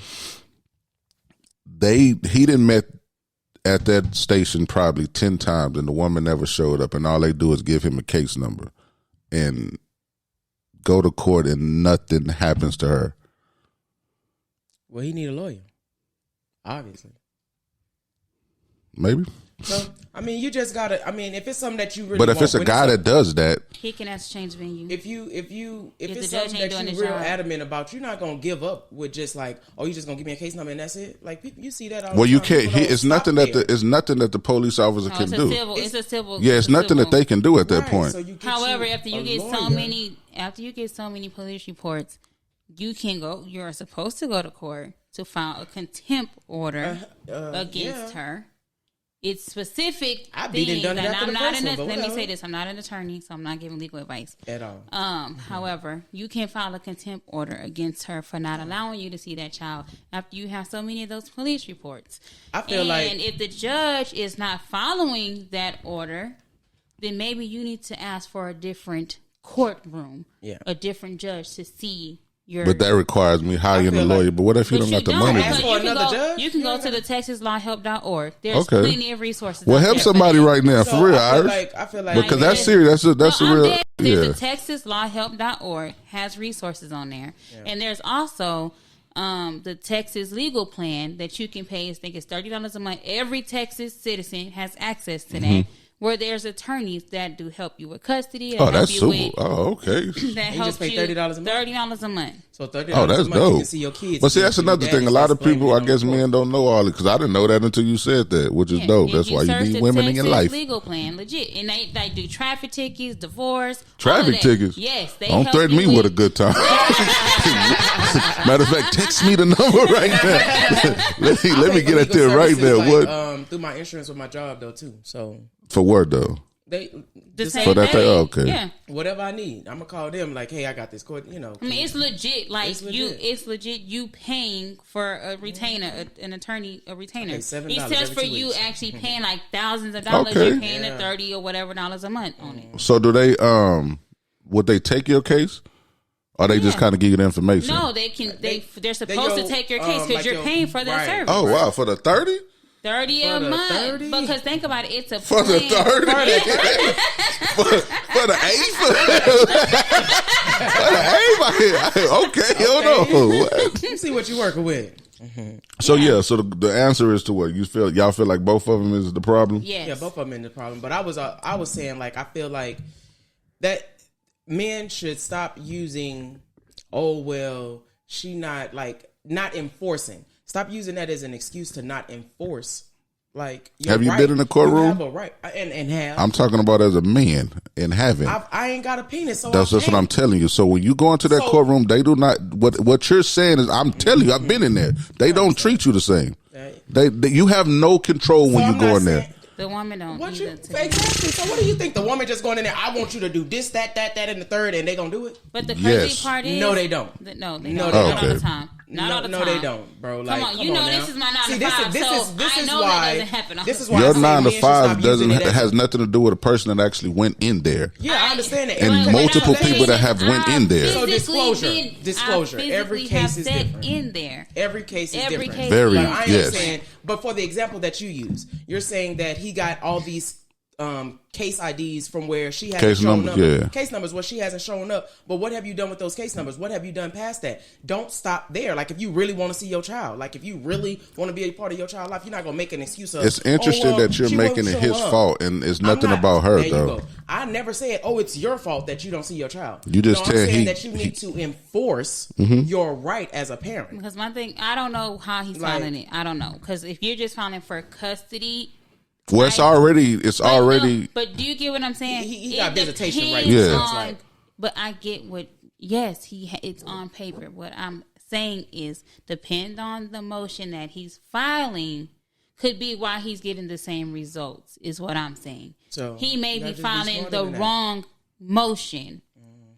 He didn't met at that station probably 10 times, and the woman never showed up. And all they do is give him a case number and go to court, and nothing happens to her. Well, he need a lawyer, obviously. Maybe. So, I mean, you just gotta. I mean, if it's something that you really, but if it's a guy that does that, he can ask to change venue. If it's something that you're real adamant about, you're not gonna give up with just like, oh, you just gonna give me a case number and that's it. Like you see that all the time. You can't. It's nothing that the police officer can do. It's a civil. Yeah, it's nothing that they can do at that point. So however, after you get so many police reports, you can go. You're supposed to go to court to file a contempt order against her. It's specific things, and I'm not let me say this: I'm not an attorney, so I'm not giving legal advice at all. However, you can file a contempt order against her for not allowing you to see that child after you have so many of those police reports. I feel and if the judge is not following that order, then maybe you need to ask for a different courtroom, a different judge to see. But that requires me hiring a lawyer. But what if you don't got the money? You can go to the TexasLawHelp.org. There's plenty of resources. Well, help somebody right now, for real, Irish. I feel like because that's serious. That's a real. The TexasLawHelp.org has resources on there, and there's also the Texas Legal Plan that you can pay. I think it's $30 a month. Every Texas citizen has access to that. Where there's attorneys that do help you with custody. That's super. Okay. That helps you. $30 a month. $30 a month. So $30 a month dope. you can see your kids. But see, that's another thing. A lot of people, I guess, men don't know all it because I didn't know that until you said that, which is dope. That's why you need women in your life. Legal Plan, legit, and they do traffic tickets, divorce, traffic tickets. Yes, they don't threaten me with a good time. Matter of fact, text me the number right now. let me get it there right now. What? Through my insurance with my job though too. So. For what though? Okay. Yeah. Whatever I need, I'm gonna call them. Like, hey, I got this court. You know, I mean, it's legit. Like it's legit. You paying for a retainer, an attorney, a retainer. $7 It's just for you actually paying like thousands of dollars. You're paying the $30 or whatever dollars a month on it. So do they? Would they take your case? Or they just kind of give you the information? No, they can. They're supposed to take your case because you're paying for that service. Oh wow, for the $30. $30 a month. 30? Because think about it, it's a for plan. The 30. for the 8. Okay, hold on. Let's see what you working with. Mm-hmm. So so the answer is to what y'all feel like both of them is the problem. Yes. Yeah, both of them is the problem. But I was saying like I feel like that men should stop using she not enforcing. Stop using that as an excuse to not enforce. Like, have you been in the courtroom? You have a right, and have. I'm talking about as a man and having. I ain't got a penis, so that's what I'm telling you. So when you go into that courtroom, they do not. What you're saying is, I'm telling you, I've been in there. They don't treat you the same. They you have no control when you go in there. The woman don't either. Exactly. So what do you think? The woman just going in there, I want you to do this, that, and the third, and they gonna do it? But the crazy part is... No, they don't. No, they don't. Not all the time. Not all the time. No, they don't, bro. Like, come on, you know this is my 9 to 5, this I is know why, that doesn't happen all the time. Your 9 to 5 has nothing to do with a person that actually went in there. Yeah, I understand that. And multiple people that have went in there. So disclosure. Every case is different. In there. Every case is different. Very, but I understand. But for the example that you use, you're saying that he got all these case IDs from where she hasn't shown up. Yeah. Case numbers where she hasn't shown up. But what have you done with those case numbers? What have you done past that? Don't stop there. Like, if you really want to see your child, like if you really want to be a part of your child's life, you're not gonna make an excuse of. It's interesting that you're making it his fault, and it's nothing about her though. I never said, it's your fault that you don't see your child. You just I'm saying that you need to enforce your right as a parent. Because my thing, I don't know how he's filing it. I don't know, because if you're just filing for custody. Well, it's already. But do you get what I'm saying? He got visitation right. Yeah. But I get what. Yes, it's on paper. What I'm saying is, depend on the motion that he's filing, could be why he's getting the same results. Is what I'm saying. So he may be filing the wrong motion.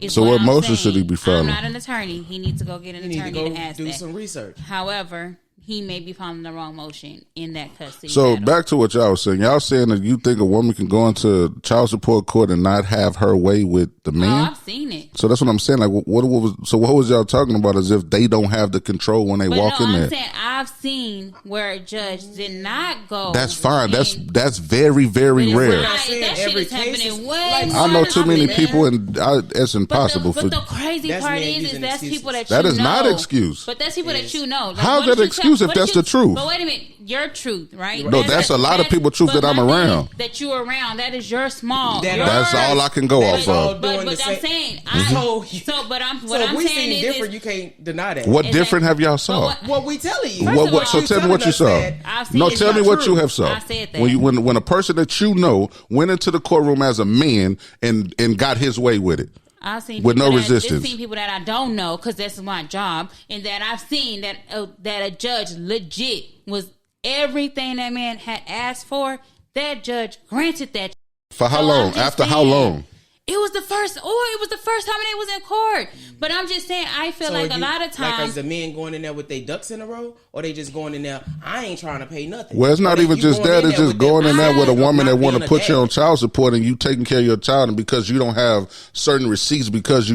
So what motion should he be filing? I'm not an attorney. He needs to go get an attorney to ask do some research. However, he may be filing the wrong motion in that custody. So back to what y'all was saying. Y'all saying that you think a woman can go into child support court and not have her way with the man? Oh, I've seen it. So that's what I'm saying. Like, what was y'all talking about? As if they don't have the control when they walk in there? I'm saying I've seen where a judge did not go. That's fine. That's very, very rare. That shit is happening way more. I know too many people, and it's impossible. But the crazy part is that's people that you know. That is not an excuse. But that's people that you know. Like, how's that an excuse if that's the truth? But wait a minute, your truth, right? No, that's a lot of people's truth that I'm around. That you're around. That is your small. That's all I can go off of. But I'm saying, what I'm we saying is different. You can't deny that. What different have y'all saw? What we telling you? So tell me what you saw. No, tell me what you have saw. I said that. When a person that you know went into the courtroom as a man and got his way with it. I've seen with no resistance. I've seen people that I don't know because this is my job, and that I've seen that a judge legit was everything that man had asked for. That judge granted that. For how long? After how long? It was the first time they was in court. But I'm just saying, I feel like a lot of times, like, is the men going in there with their ducks in a row, or they just going in there? I ain't trying to pay nothing. Well, it's not even just that. It's just going in there with a woman that want to put you on child support, and you taking care of your child, and because you don't have certain receipts, because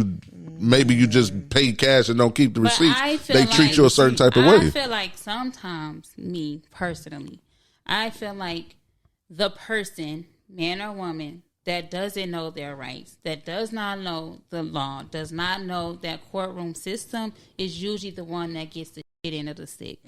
maybe you just pay cash and don't keep the receipts, they treat you a certain type of way. I feel like sometimes, me personally, I feel like the person, man or woman, that doesn't know their rights, that does not know the law, does not know that courtroom system, is usually the one that gets the shit end of the stick.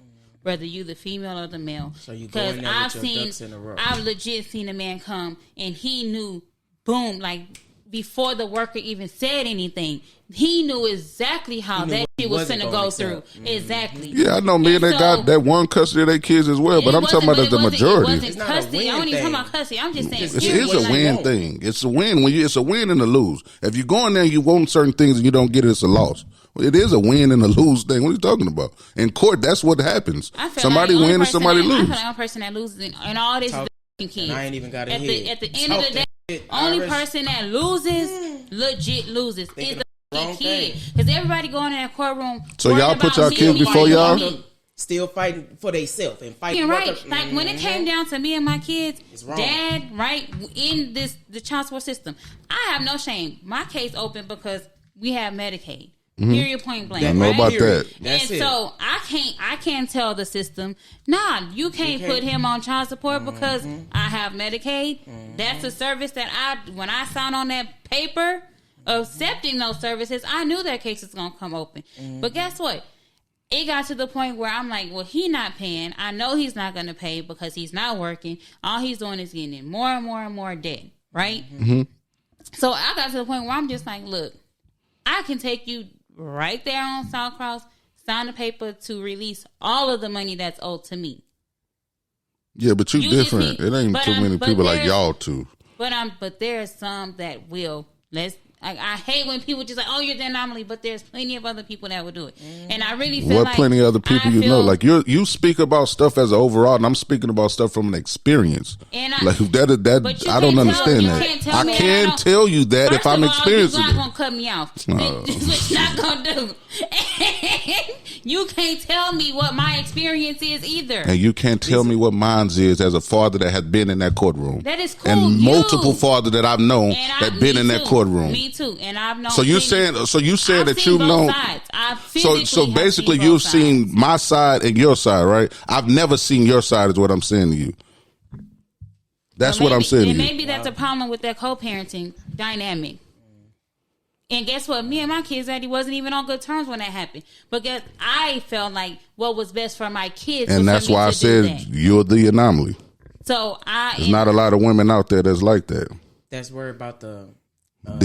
Whether you the female or the male. So you go in there with your ducks in a row. I've legit seen a man come and he knew, boom, like before the worker even said anything, he knew exactly how that shit was finna go through. Mm-hmm. Exactly. Yeah, I know men that got that one custody of their kids as well, but I'm talking about as the majority. It wasn't custody. I don't even talking about custody. I'm just saying. It is a win thing. It's a win it's a win and a lose. If you go in there and you want certain things and you don't get it, it's a loss. It is a win and a lose thing. What are you talking about? In court, that's what happens. Somebody wins and somebody loses. I feel like the only person that loses in all this is the kids. I ain't even got it. At the end of the day, only person that loses, legit loses, is the kid. Because everybody going in that courtroom. So y'all put y'all kids before y'all? Still fighting for themselves and fighting. Right. Like when it came down to me and my kids, dad, right, in the child support system, I have no shame. My case open because we have Medicaid. Period, point blank. I know about that. And so I can't tell the system, nah, you can't put him on child support because I have Medicaid. That's a service that when I signed on that paper accepting those services, I knew that case was gonna come open. But guess what? It got to the point where I'm like, well, he not paying. I know he's not gonna pay because he's not working. All he's doing is getting in more and more and more debt, right? So I got to the point where I'm just like, look, I can take you right there on South Cross, sign the paper to release all of the money that's owed to me. Yeah, but you different. It ain't too many people like y'all two. But there's some that will. I hate when people just like, oh, you're the anomaly, but there's plenty of other people that will do it. And I really feel like plenty of other people know? Like you speak about stuff as an overall, and I'm speaking about stuff from an experience. And I don't understand that. I can tell you that if I'm experiencing it. You're not gonna cut me off. It's not gonna do. You can't tell me what my experience is either. And you can't tell me what mine is as a father that has been in that courtroom. That is cool. And multiple fathers that I've known that been in that courtroom. Me too. And I've known. So you saying that you've known. So basically you've seen my side and your side, right? I've never seen your side is what I'm saying to you. That's what I'm saying to you. Maybe that's a problem with that co-parenting dynamic. And guess what? Me and my kids' daddy wasn't even on good terms when that happened. But I felt like what was best for my kids. And that's why I said you're the anomaly. So there's not a lot of women out there that's like that. That's worried about the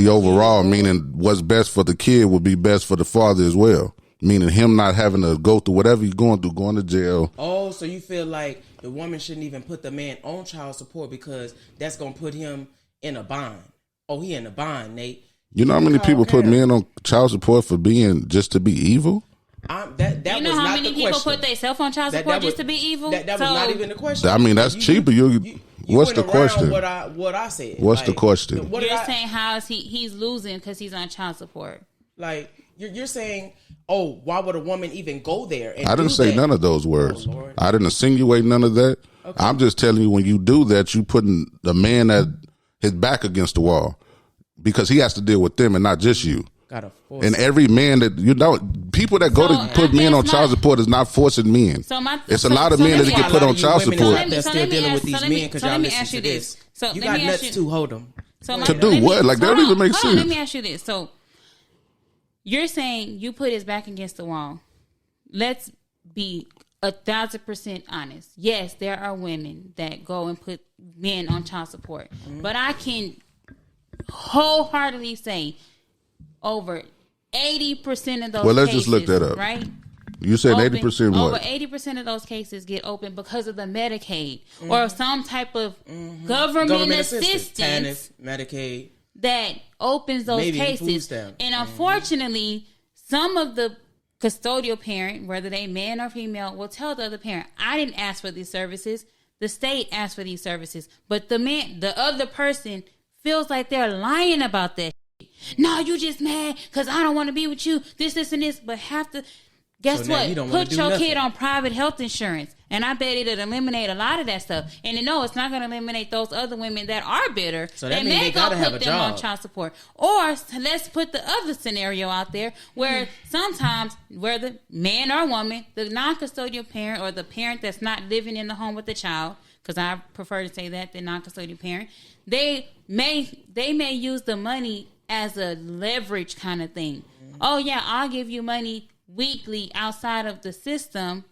overall, meaning what's best for the kid would be best for the father as well. Meaning him not having to go through whatever he's going through, going to jail. Oh, so you feel like the woman shouldn't even put the man on child support because that's going to put him in a bind. Oh, he in a bind, Nate. You know how many people put men on child support for being just to be evil? That you know how many people put themselves on child support just to be evil? That was not even the question. I mean, that's cheaper. What's the question? What I said. What's the question? You're saying how is he's losing because he's on child support? Like you're saying, oh, why would a woman even go there? And I didn't say none of those words. Oh, I didn't insinuate none of that. Okay. I'm just telling you, when you do that, you putting the man at his back against the wall. Because he has to deal with them and not just you. And every man that people that go to put men on child support is not forcing men. It's a lot of men that get put on child support. They're still dealing with these men because y'all listen to this. So you got nuts too. Hold them. To do what? Like that don't even make sense. Let me ask you this. So you're saying you put his back against the wall. Let's be 1,000% honest. Yes, there are women that go and put men on child support, but I can wholeheartedly say over 80% of those. Well, let's just look that up. Right? You said 80% what? Over 80% of those cases get open because of the Medicaid or some type of government assistance, TANF, Medicaid, that opens those cases. And unfortunately, some of the custodial parent, whether they man or female, will tell the other parent, "I didn't ask for these services. The state asked for these services." But the other person feels like they're lying about that. No, you just mad because I don't want to be with you. This, and this. But guess what? Put your kid on private health insurance. And I bet it'll eliminate a lot of that stuff. And it's not going to eliminate those other women that are bitter. So that means they got to have a job. On child support. Or let's put the other scenario out there where sometimes, where the man or woman, the non-custodial parent or the parent that's not living in the home with the child, because I prefer to say that, the non-custodial parent, they may use the money as a leverage kind of thing. Oh yeah, I'll give you money weekly outside of the system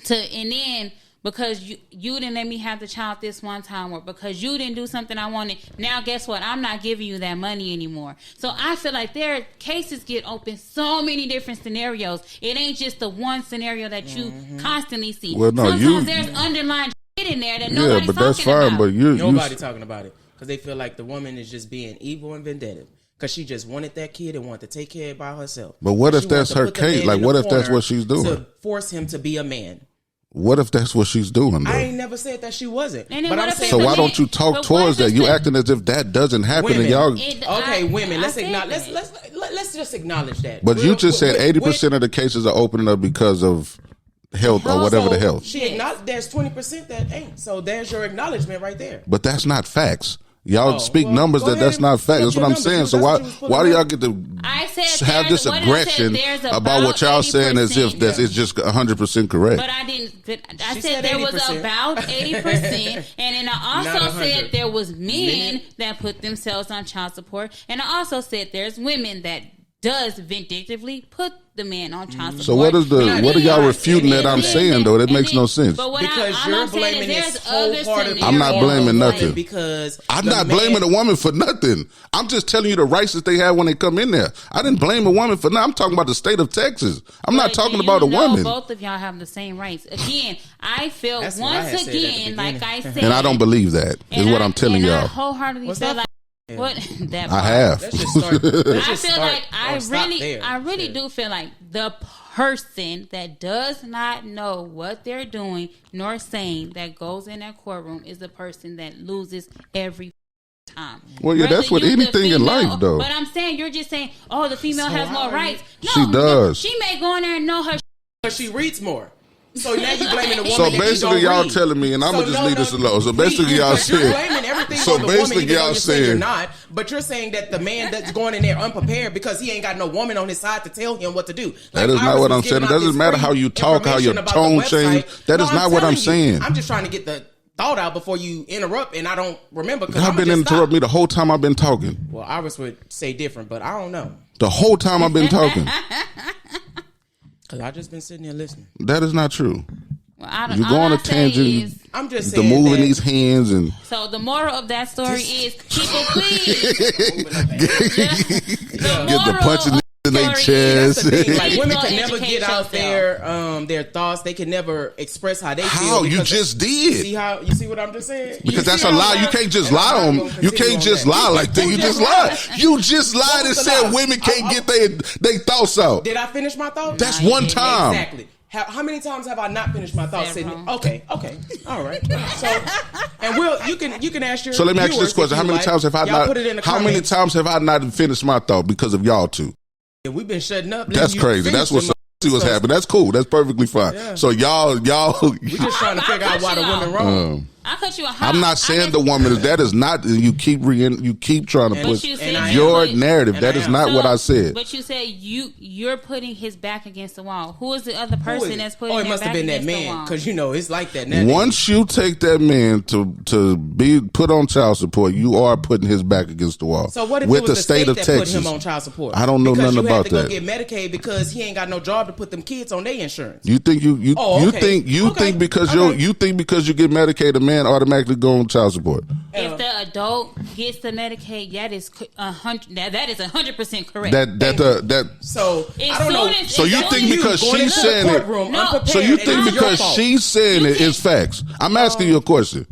and then because you didn't let me have the child this one time, or because you didn't do something I wanted, now guess what? I'm not giving you that money anymore. So I feel like cases get open so many different scenarios. It ain't just the one scenario that you constantly see. Well, no, sometimes there's underlying shit in there that nobody's talking about. But nobody talking about it. Because they feel like the woman is just being evil and vindictive. Because she just wanted that kid and wanted to take care of it by herself. But what if that's her case? Like, what if that's what she's doing? To force him to be a man. What if that's what she's doing, though? I ain't never said that she wasn't. But I'm saying, so why don't you talk towards that? You acting as if that doesn't happen, women. And y'all. Women. Let's acknowledge. Let's just acknowledge that. But you just said 80% of the cases are opening up because of health or whatever the health. She acknowledged there's 20% that ain't. So there's your acknowledgement right there. But that's not facts. Y'all speak numbers that's not fact. That's what I'm saying. So why do y'all get to have this aggression about what y'all saying as if it's just 100% correct? But I didn't. I said there was about 80%, and then I also said there was men that put themselves on child support, and I also said there's women that does vindictively put the man on child support. So what are y'all refuting that I'm saying though? That makes no sense. But because you're blaming this wholeheartedly. I'm not blaming nothing. Because I'm not blaming a woman for nothing. I'm just telling you the rights that they have when they come in there. I didn't blame a woman for nothing. I'm talking about the state of Texas. I'm not talking about a woman. Both of y'all have the same rights. Again, I feel once again, like I said, and I don't believe that is what I'm telling y'all. I wholeheartedly feel like. Yeah. What that I have. I feel like I really do feel like the person that does not know what they're doing nor saying that goes in that courtroom is the person that loses every time. Well, yeah, that's with anything in life, though. But I'm saying you're just saying, oh, the female has more rights. No, she does. She may go in there and know her. But she reads more. So now you blaming the woman. So basically, y'all telling me, and I'm gonna just leave this alone. So basically, y'all saying, you're blaming everything on the woman. Even though you're saying you're not, but you're saying that the man that's going in there unprepared because he ain't got no woman on his side to tell him what to do. That is not what I'm saying. It doesn't matter how you talk, how your tone changes. That is not what I'm saying. I'm just trying to get the thought out before you interrupt, and I don't remember. Y'all been interrupting me the whole time I've been talking. Well, Iris would say different, but I don't know. The whole time I've been talking. Because I just been sitting here listening. That is not true. Well, you go on a tangent. I'm just saying the moving these hands and. So the moral of that story is people please. Get the punching in their chest. Like women can never get out their thoughts. They can never express how they feel. How you just did? You see what I'm just saying? Because that's a lie. You can't just lie on. You can't just lie like that. You just lied. You just lied and said women can't get their thoughts out. Did I finish my thoughts? That's one time. Exactly. How many times have I not finished my thoughts? Okay, all right. So, and you can ask your. So let me ask you this question: How many times have I not? How many times have I not finished my thought because of y'all two? Yeah, we've been shutting up. That's crazy. That's what. See what's happening. That's cool. That's perfectly fine. Yeah. So y'all. We just trying to figure out why the women wrong. I cut you. I'm not saying the woman is. That is not. You keep trying to put your narrative. That is not what I said. But you said you're putting his back against the wall. Who is the other person that's putting? Oh, it must have been that man because it's like that. Once you take that man to be put on child support, you are putting his back against the wall. So what if it was the state that put him on child support? I don't know nothing about that. You have to go get Medicaid because he ain't got no job to put them kids on their insurance. You think you think because you get Medicaid, the man automatically go on child support. If the adult gets the Medicaid, that is 100%. That is 100% correct. So I don't know. So you think because she's saying it? So you think because she's saying it is facts? I'm asking you a question.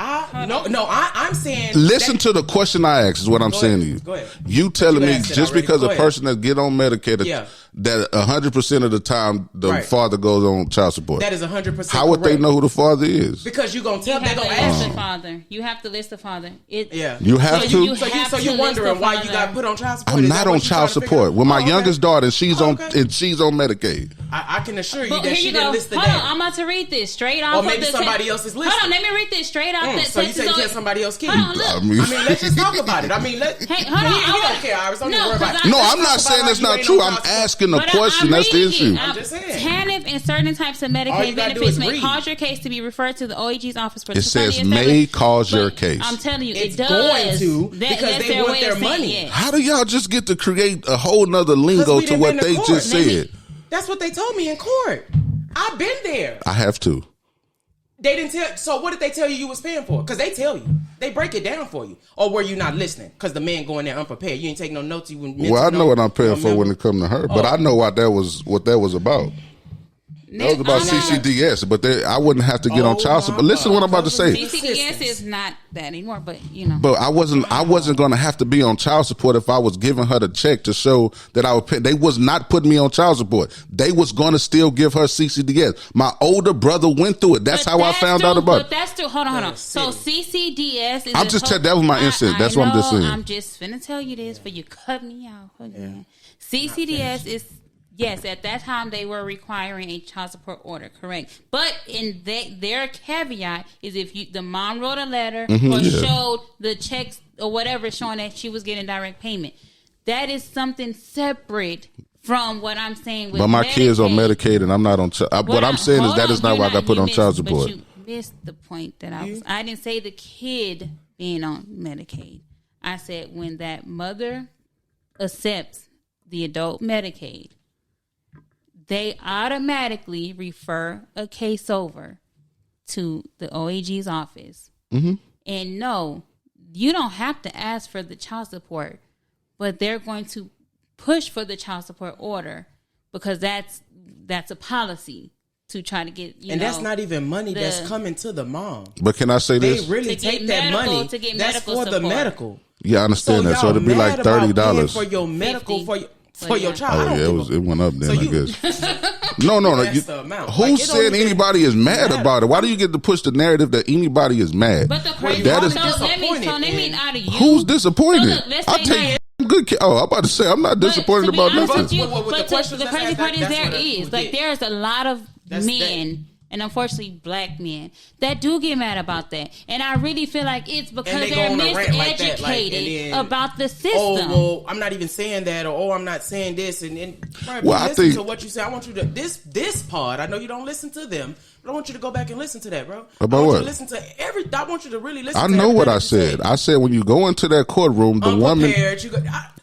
I'm saying. Listen to the question I asked. Is what I'm saying to you. Go ahead. You telling me just because a person that get on Medicaid, that 100% of the time the father goes on child support. That is 100%. How would they know who the father is? Because you gonna tell. They gonna ask the father. You have to list the father. You have to. So you're wondering why you got put on child support? I'm not on child support. With my youngest daughter, she's on Medicaid. I can assure you that she didn't list the name. Hold on, I'm about to read this straight off. Or maybe somebody else is listening. Hold on, let me read this straight off. So you say you tell somebody else kid? I mean, let's just talk about it. I mean, he don't care, Iris. Don't worry about it. No, I'm not saying that's not true. I'm asking a question. That's the issue. I'm just saying. TANF and certain types of Medicaid benefits may cause your case to be referred to the OAG's office for. It says may cause your case. I'm telling you, it's it does. Going to because they want their money. How do y'all just get to create a whole nother lingo to what they just said? That's what they told me in court. I've been there. I have to. They didn't tell. So what did they tell you was paying for? Because they tell you. They break it down for you. Or were you not listening? Because the man going there unprepared. You ain't take no notes. Well, I know what I'm paying for when it comes to her, but I know what that was about. That was about CCDS, but I wouldn't have to get on child support. Listen to what I'm about to say. CCDS is not that anymore, but But I wasn't going to have to be on child support if I was giving her the check to show that I would pay. They was not putting me on child support. They was going to still give her CCDS. My older brother went through it. That's how I found out about it. But that's still, hold on. So CCDS is. I'm just telling that was my instinct. That's what I'm just saying. I'm just finna tell you this for you cut me out again. CCDS is Yes, at that time they were requiring a child support order, correct. But in their caveat is if the mom wrote a letter or showed the checks or whatever showing that she was getting direct payment. That is something separate from what I'm saying with But my Medicaid. kids are Medicaid and I'm not on what I'm saying is that is not why I got put on child support. But you missed the point that I didn't say the kid being on Medicaid. I said when that mother accepts the adult Medicaid, they automatically refer a case over to the OAG's office. Mm-hmm. And no, you don't have to ask for the child support, but they're going to push for the child support order because that's a policy to try to get, and that's not even money that's coming to the mom. But can I say this? They really take that money. That's for the medical. Yeah, I understand that. So it'd be like $30 for your medical for your child. Oh yeah, it went up then. I guess. No. That's the amount. Who said anybody is mad about it? Why do you get to push the narrative that anybody is mad? But the crazy let me out of you. Who's disappointed? So I take good care. I'm about to say I'm not disappointed about nothing. The crazy part is there's a lot of men. And unfortunately, black men that do get mad about that, and I really feel like it's because they're miseducated about the system. Oh, well, I'm not even saying that, or I'm not saying this, and I think to what you say. I want you to this part. I know you don't listen to them, but I want you to go back and listen to that, bro. About what? You to listen to I want you to really listen. I know what I said. I said when you go into that courtroom, the woman.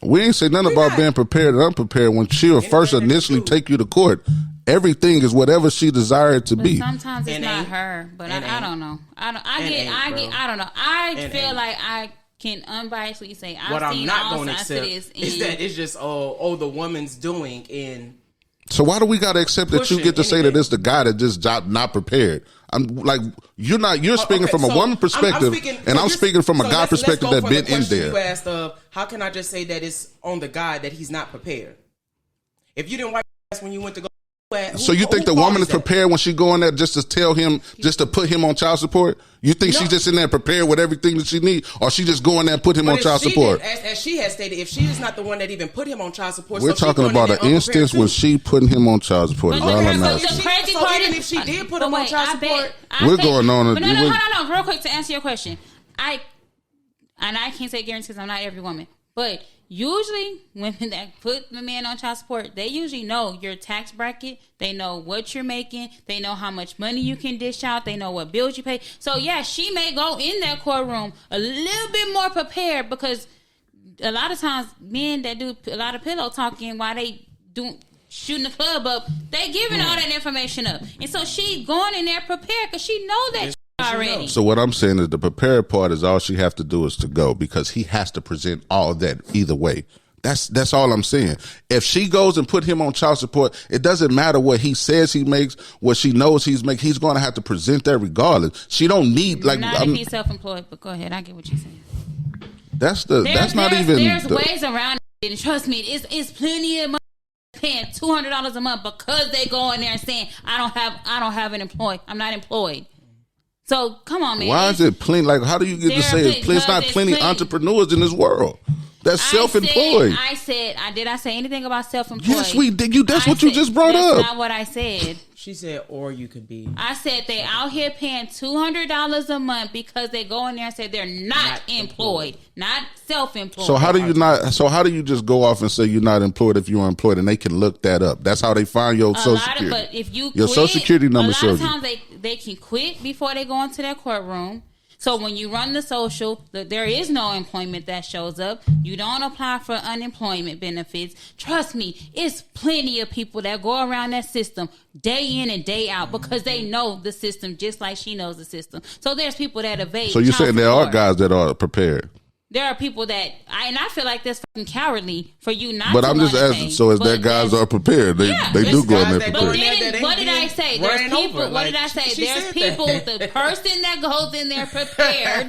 We ain't say nothing about being prepared and unprepared. When she'll first initially take you to court. Everything is whatever she desired to be. Sometimes it's not her, but I don't know. I don't know. I feel like I can unbiasedly say what I'm not going to accept is that it's just the woman's doing in. So why do we got to accept that you get to say that it's the guy that just not prepared? I'm like you're speaking from a woman perspective, I'm speaking from a guy perspective that been in there. You asked how can I just say that it's on the guy that he's not prepared? If you didn't wipe your ass when you went to go. So you think the woman is prepared when she go in there just to tell him, just to put him on child support? You think she's just in there prepared with everything that she needs, or she just go in there and put him on child support? As she has stated, if she is not the one that even put him on child support, we're talking about an instance where she putting him on child support. So even if she did put him on child support, we're going on. But no, real quick to answer your question, I can't say guarantee because I'm not every woman, but. Usually, women that put the man on child support, they usually know your tax bracket. They know what you're making. They know how much money you can dish out. They know what bills you pay. So, yeah, she may go in that courtroom a little bit more prepared because a lot of times men that do a lot of pillow talking while they shooting the club up, they giving all that information up. And so she going in there prepared because she know that already. So what I'm saying is the prepared part is all she have to do is to go because he has to present all of that either way. That's all I'm saying. If she goes and put him on child support, it doesn't matter what he says he makes, what she knows he's making. He's going to have to present that regardless. She don't need not if he's self-employed. But go ahead, I get what you're saying. There's ways around it. And trust me, it's plenty of money paying $200 a month because they go in there and saying I don't have an employee. I'm not employed. So come on, man. Why is it plenty? Like, how do you get to say it's not plenty entrepreneurs in this world? That's self-employed. Did I say anything about self-employed? Yes, we did. That's what you just brought up. That's not what I said. She said, or you could be. I said they out here paying $200 a month because they go in there and say they're not employed, not self-employed. So how do you just go off and say you're not employed if you're employed and they can look that up? That's how they find your social security. But if you your social security number shows you. A lot of times they can quit before they go into their courtroom. So when you run the social, there is no employment that shows up. You don't apply for unemployment benefits. Trust me, it's plenty of people that go around that system day in and day out because they know the system just like she knows the system. So there's people that evade. So you're saying there are guys that are prepared? There are people that I feel like that's fucking cowardly for you not. But I'm just asking. So is that guys are prepared? They do go in there prepared. But what did I say? There's people. What did I say? There's people. The person that goes in there prepared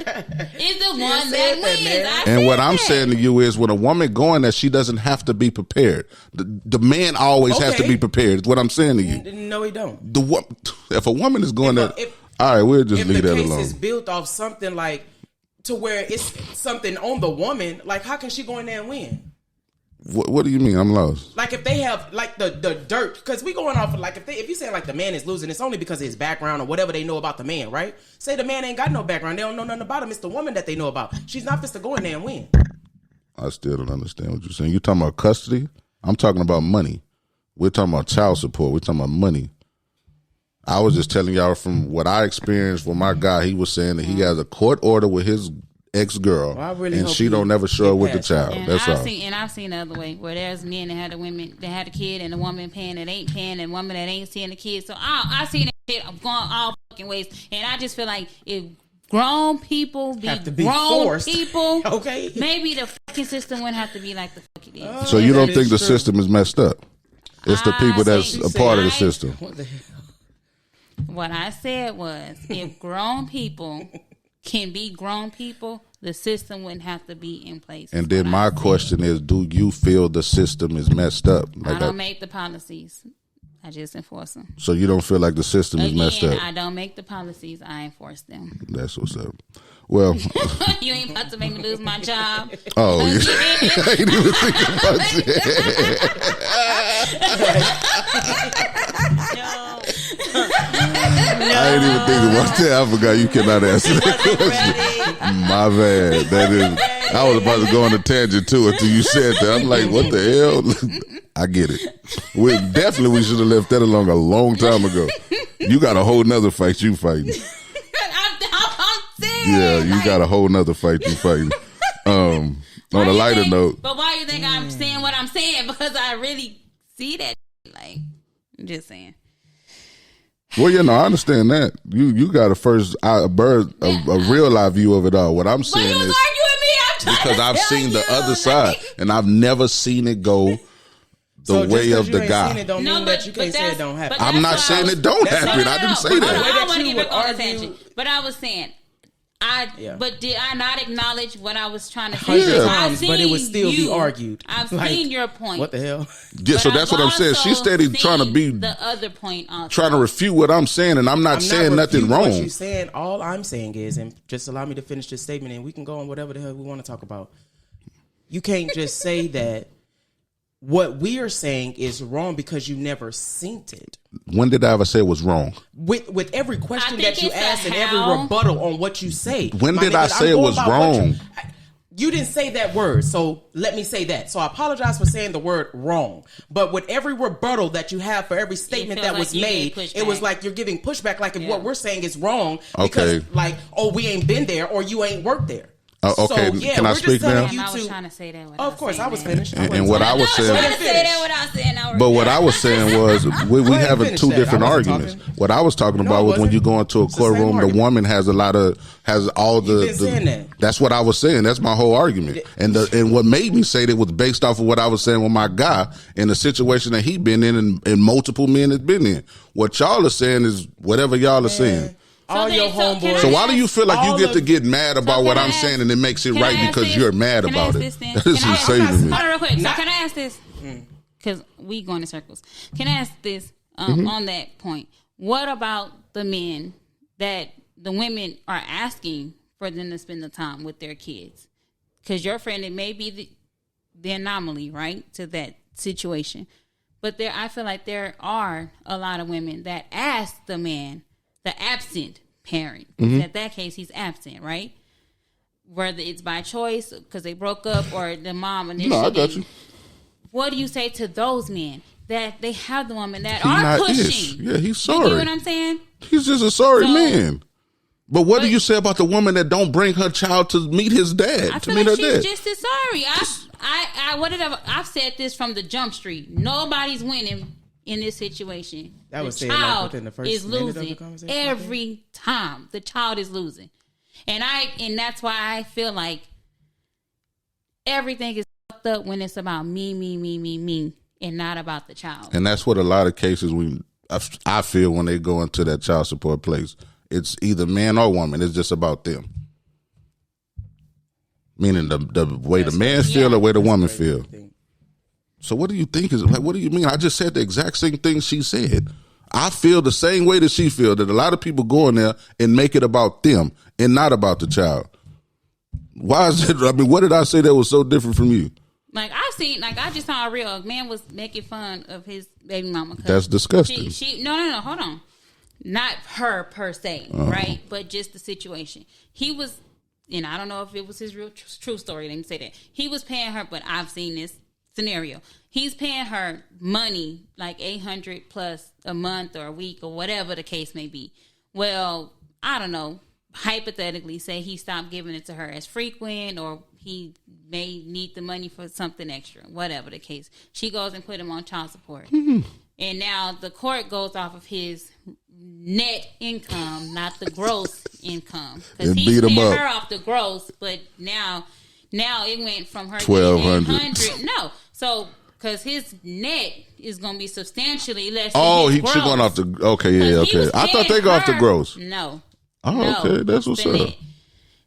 is the one that wins. And what I'm saying to you is, when a woman going there, she doesn't have to be prepared. The man always has to be prepared. Is what I'm saying to you. No, he don't. If a woman is going there, all right, we'll just leave that alone. If the case is built off something like. To where it's something on the woman, like how can she go in there and win? What do you mean? I'm lost. Like if they have like the dirt, because we going off of like if you say like the man is losing, it's only because of his background or whatever they know about the man, right? Say the man ain't got no background, they don't know nothing about him. It's the woman that they know about. She's not supposed to go in there and win. I still don't understand what you're saying. You talking about custody? I'm talking about money. We're talking about child support. We're talking about money. I was just telling y'all from what I experienced with my guy. He was saying that he has a court order with his ex-girl, and she don't never show up with the child. And that's all. I've seen the other way, where there's men that had the women that had a kid, and the woman paying that ain't paying, and woman that ain't seeing the kid. So I've seen that shit going all fucking ways, and I just feel like if grown people have to be grown forced. People, okay, maybe the fucking system wouldn't have to be like the fuck it is. So you don't think the system is messed up? It's the people that's a part of the system. What the hell? What I said was, if grown people can be grown people, the system wouldn't have to be in place. And then my question is, do you feel the system is messed up? Like I don't make the policies. I just enforce them. So you don't feel like the system is messed up? I don't make the policies. I enforce them. That's what's up. Well, you ain't about to make me lose my job. Oh, yeah. I ain't even thinking about I ain't even thinking about that. I forgot you cannot answer that question. My bad. That is. I was about to go on a tangent too until you said that. I'm like, what the hell? I get it. We should have left that alone a long time ago. You got a whole nother fight you fighting. Yeah, you got a whole nother fight you fighting. On a lighter note. But why do you think I'm saying what I'm saying? Because I really see that. Like, I'm just saying. Well, I understand that. You got a real live view of it all. What I'm saying is, because I've seen the other side, and I've never seen it go the way of the guy. Don't mean that you can't say it don't happen. I'm not saying it don't happen. I didn't say that. I wasn't even on a tangent. But I was saying, but did I not acknowledge what I was trying to say? Times, but it would still be argued. I've seen your point. What the hell? Yeah, so that's what I'm saying. She's steady trying to be the other point, also. Trying to refute what I'm saying, and I'm not saying nothing wrong. What you're saying, all I'm saying is, and just allow me to finish this statement, and we can go on whatever the hell we want to talk about. You can't just say that what we are saying is wrong because you never seen it. When did I ever say it was wrong? With every question that you ask and every rebuttal on what you say. When did I say it was wrong? You didn't say that word, so let me say that. So I apologize for saying the word wrong. But with every rebuttal that you have for every statement that was made, it was like you're giving pushback, like if what we're saying is wrong because, like, oh, we ain't been there or you ain't worked there. Okay, so, can I speak now? I was trying to say that. Of course, I was finished. And what I was saying, but what I was saying was, we having two different arguments. What I was talking about was when you go into a courtroom, the woman has all the. That's what I was saying. That's my whole argument. And what made me say that was based off of what I was saying with my guy in the situation that he been in and multiple men has been in. What y'all are saying is whatever y'all are saying. All your homeboys. So why do you feel like you get mad about what I'm saying and it makes it right because you're mad about it? That is insane to me. Hold on real quick. So can I ask this? Because we going in circles. Can I ask this on that point? What about the men that the women are asking for them to spend the time with their kids? Because your friend, it may be the anomaly, right, to that situation. But I feel like there are a lot of women that ask the man, the absent parent. In that case, he's absent, right? Whether it's by choice because they broke up or the mom initially. No, I got you. What do you say to those men that they have the woman that are pushing? Yeah, he's sorry. You know what I'm saying? He's just a sorry man. But what do you say about the woman that don't bring her child to meet his dad? I feel like she's just as sorry. I've said this from the jump street. Nobody's winning in this situation. That was the child is losing every time. The child is losing, and that's why I feel like everything is fucked up when it's about me, and not about the child. And that's what a lot of cases I feel when they go into that child support place. It's either man or woman. It's just about them. Meaning the way the man feel or the way the woman feel. So what do you think what do you mean? I just said the exact same thing she said. I feel the same way that she feels, that a lot of people go in there and make it about them and not about the child. Why is it? I mean, what did I say that was so different from you? Like I just saw a reel. A man was making fun of his baby mama. That's disgusting. No, hold on. Not her per se, right? But just the situation. He was, and I don't know if it was his real true story. Let me say that. He was paying her, but I've seen this scenario. He's paying her money, like $800 plus a month or a week or whatever the case may be. Well, I don't know. Hypothetically, say he stopped giving it to her as frequent, or he may need the money for something extra, whatever the case. She goes and put him on child support. And now the court goes off of his net income, not the gross income. Because he's paying her off the gross, but now it went from her $1,200. No. So, because his net is going to be substantially less than his gross. She's going off the... Okay, yeah, okay. I thought they go off the gross. No. Oh, okay. That's what's up.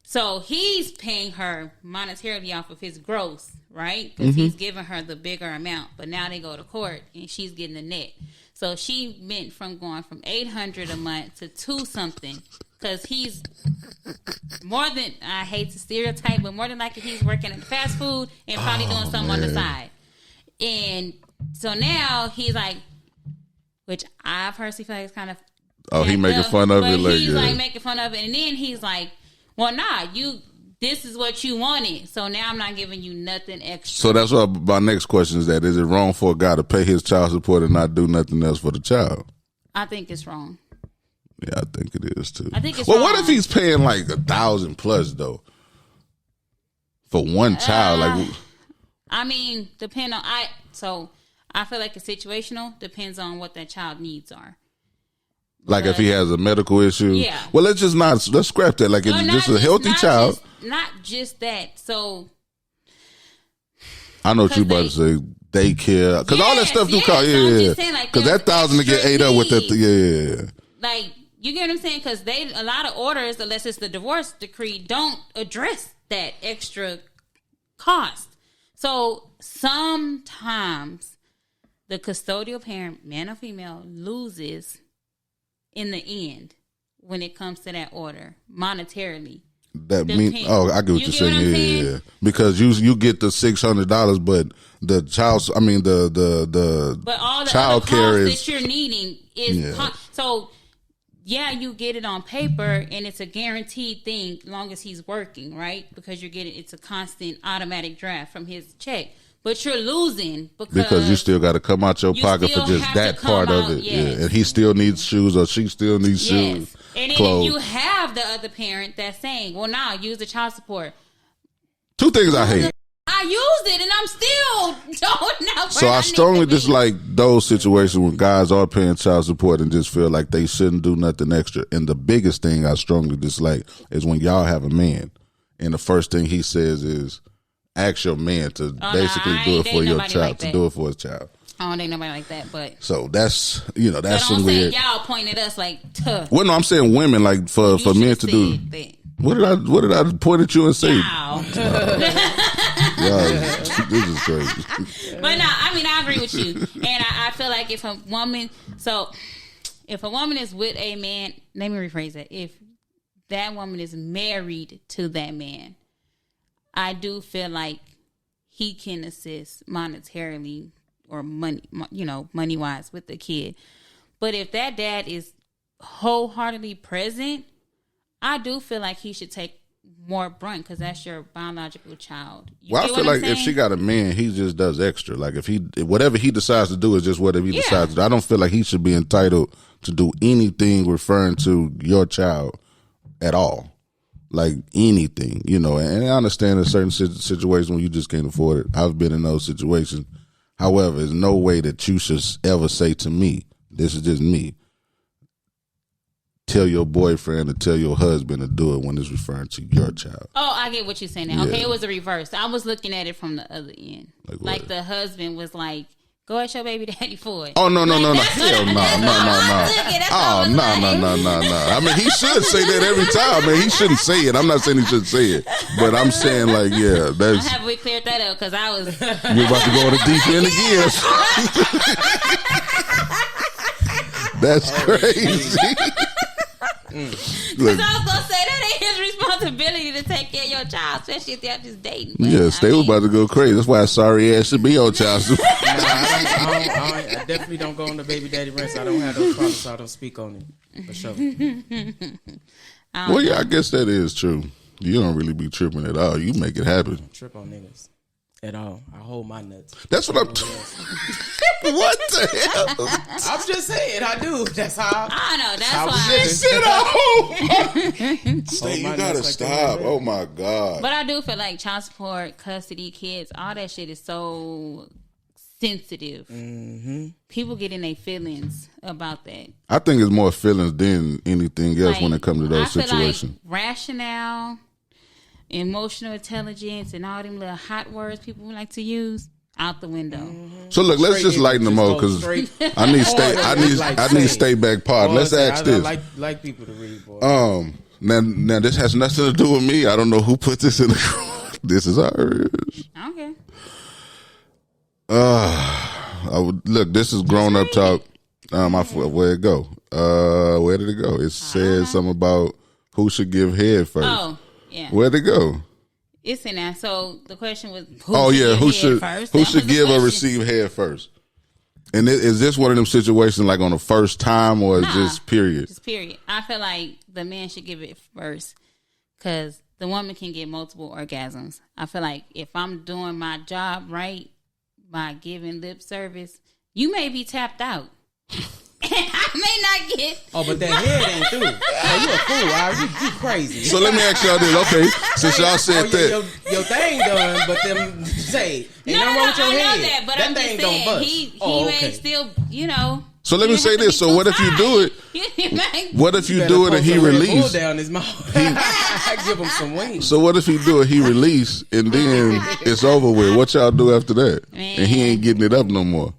So he's paying her monetarily off of his gross, right? Because he's giving her the bigger amount. But now they go to court and she's getting the net. So she went from going from $800 a month to $2 something. Because he's more than, I hate to stereotype, but more than likely he's working at fast food and probably doing something on the side. And so now he's like, which I personally feel like it's kind of... Oh, he making fun of it. He's like making fun of it. And then he's like, well, nah, this is what you wanted. So now I'm not giving you nothing extra. So that's what my next question is is it wrong for a guy to pay his child support and not do nothing else for the child? I think it's wrong. Yeah, I think it is too. I think it's wrong. What if he's paying like $1,000 plus though? For one child? Like, I mean, I feel like it's situational, depends on what that child needs are. Like if he has a medical issue. Yeah. Well, let's scrap that. Like if it's just a healthy child. Not just that. So. I know what you about to say. Daycare. Because all that stuff do cost. Yeah. Because that $1,000 to get ate up with that. Yeah. Like, you get what I'm saying? Because a lot of orders, unless it's the divorce decree, don't address that extra cost. So sometimes the custodial parent, man or female, loses in the end when it comes to that order monetarily. That means I get what you're saying. Yeah. Because you get the $600, but the child, I mean but all the child care that you're needing is so. Yeah, you get it on paper and it's a guaranteed thing as long as he's working, right? Because it's a constant automatic draft from his check. But you're losing because you still got to come out your pocket for just that part of it. Yes. Yeah. And he still needs shoes or she still needs shoes. And then clothes. If you have the other parent that's saying, well, nah, use the child support. Two things I hate. I used it and I'm still don't know. So I strongly dislike those situations when guys are paying child support and just feel like they shouldn't do nothing extra. And the biggest thing I strongly dislike is when y'all have a man and the first thing he says is, ask your man to basically do it for your child, to do it for his child. I don't think nobody like that, but so that's some weird. Y'all pointed us like tough. Well, no, I'm saying women like for men to do. That. What did I point at you and say? Wow. This is crazy. But no, I mean I agree with you, and I feel like if a woman is with a man, let me rephrase that. If that woman is married to that man, I do feel like he can assist monetarily or money wise with the kid. But if that dad is wholeheartedly present, I do feel like he should take more brunt because that's your biological child. I feel like if she got a man, he just does extra. Like if whatever he decides to do is just whatever he decides to do. I don't feel like he should be entitled to do anything referring to your child at all. Like anything, and I understand in certain situations when you just can't afford it. I've been in those situations. However, there's no way that you should ever say to me, this is just me, tell your boyfriend or tell your husband to do it when it's referring to your child. Oh, I get what you're saying now. Yeah. Okay, it was a reverse. I was looking at it from the other end. Like the husband was like, go ask your baby daddy for it. Oh, no. Hell no. Oh, no. I mean, he should say that every time, man. He shouldn't say it. I'm not saying he shouldn't say it. But I'm saying, like, yeah. That's... Have we cleared that up? Because I was... You're about to go on the deep end again. That's crazy. Because I was gonna say that ain't his responsibility to take care of your child, especially if they're just dating. But, yes, they was about to go crazy. That's why sorry ass should be on child support. I definitely don't go on the baby daddy rent. I don't have those problems, so I don't speak on it for sure. Well, yeah, I guess that is true. You don't really be tripping at all. You make it happen. I don't trip on niggas at all. I hold my nuts. That's what I'm. What the hell? I'm just saying, I do. That's how. I know. That's why. Stay, you gotta stop. Oh my god. But I do feel like child support, custody, kids, all that shit is so sensitive. Mm-hmm. People get in their feelings about that. I think it's more feelings than anything else when it comes to those situations. Like rationale, emotional intelligence, and all them little hot words people like to use out the window. Mm-hmm. So look, let's just lighten them up because I need stay back part. Let's ask this. I like people to read, boy. Now this has nothing to do with me. I don't know who put this in the group. This is ours. Okay. Look, this is grown up talk. Where'd it go? Where did it go? It said something about who should give head first. Oh, yeah. Where'd it go? It's in there. So the question was, who should give or receive head first? And is this one of them situations like on the first time or is this period? Just period. I feel like the man should give it first because the woman can get multiple orgasms. I feel like if I'm doing my job right by giving lip service, you may be tapped out. I may not get. Oh, but that head ain't through. Oh, you a fool, Ari. You crazy. So let me ask y'all this. Okay, since y'all said that. Your thing done, but them say, ain't nothing wrong with your head. That, but I'm just saying, he may still, So let me say this. So what if you do it? What if you do it and he release? Down his mouth. I give him some wings. So what if he do it? He release and then it's over with. What y'all do after that? Man. And he ain't getting it up no more.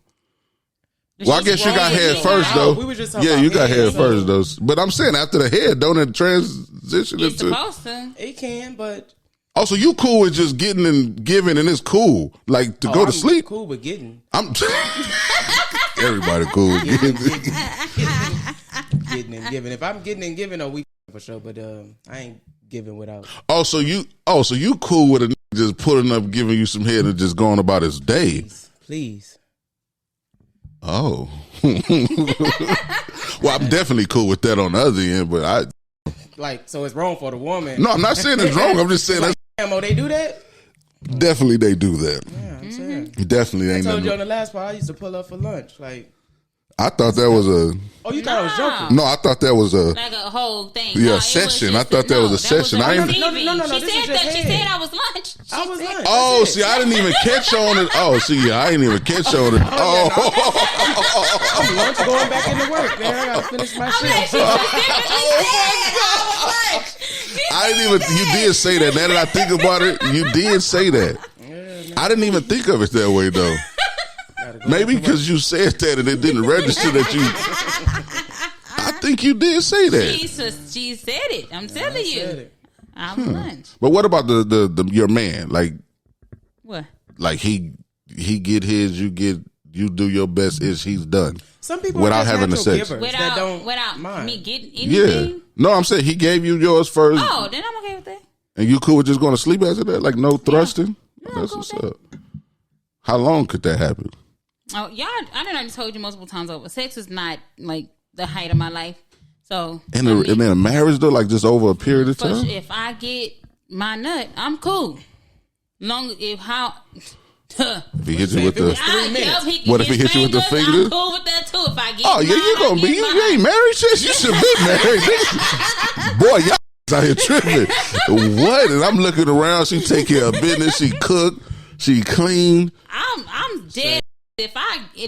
Well, I guess you got head first, though. You got head first, though. But I'm saying after the head, don't it transition into? It's supposed to. It can, but. Also, you cool with just getting and giving, and it's cool. Like to go to sleep. Cool with getting. Everybody cool with getting. Getting and giving. If I'm getting and giving, we for sure. But I ain't giving without. So you cool with a just putting up, giving you some head, and just going about his day. Please. Oh. Well, I'm definitely cool with that on the other end, but so it's wrong for the woman. No, I'm not saying it's wrong. I'm just saying they do that? Definitely they do that. Yeah, I'm saying. Definitely ain't. I told you on the last part, I used to pull up for lunch. I thought that was a. Oh, you thought I was joking? No, I thought that was a. Like a whole thing. Yeah, session. I thought that was a session. No. She said I was lunch. I was lunch. Oh, see, I didn't even catch on it. Oh, see, I didn't even catch on it. I'm lunch going back into work, man. I gotta finish my shift. I didn't even. You did say that. Now that I think about it, you did say that. I didn't even think of it that way, though. Maybe because you said that and it didn't register that you. I think you did say that. She said it. I'm telling you. I'm lunch. But what about the your man? Like what? Like he get his, you do your best is he's done. Some people without having the sex. Without me getting anything. Yeah. No, I'm saying he gave you yours first. Oh, then I'm okay with that. And you cool with just going to sleep after that? Like no thrusting? Yeah. No, that's what's up. How long could that happen? Oh, y'all, I done already told you multiple times over. Sex is not like the height of my life. So and then a marriage though, like just over a period of time? If I get my nut, I'm cool. If he hit you with the what if he hit you with the finger? I'm cool with that too. If I get you gonna be you ain't married, shit. You should be married. Boy, y'all out here tripping. What? And I'm looking around. She take care of business. She cook. She clean. I'm dead. As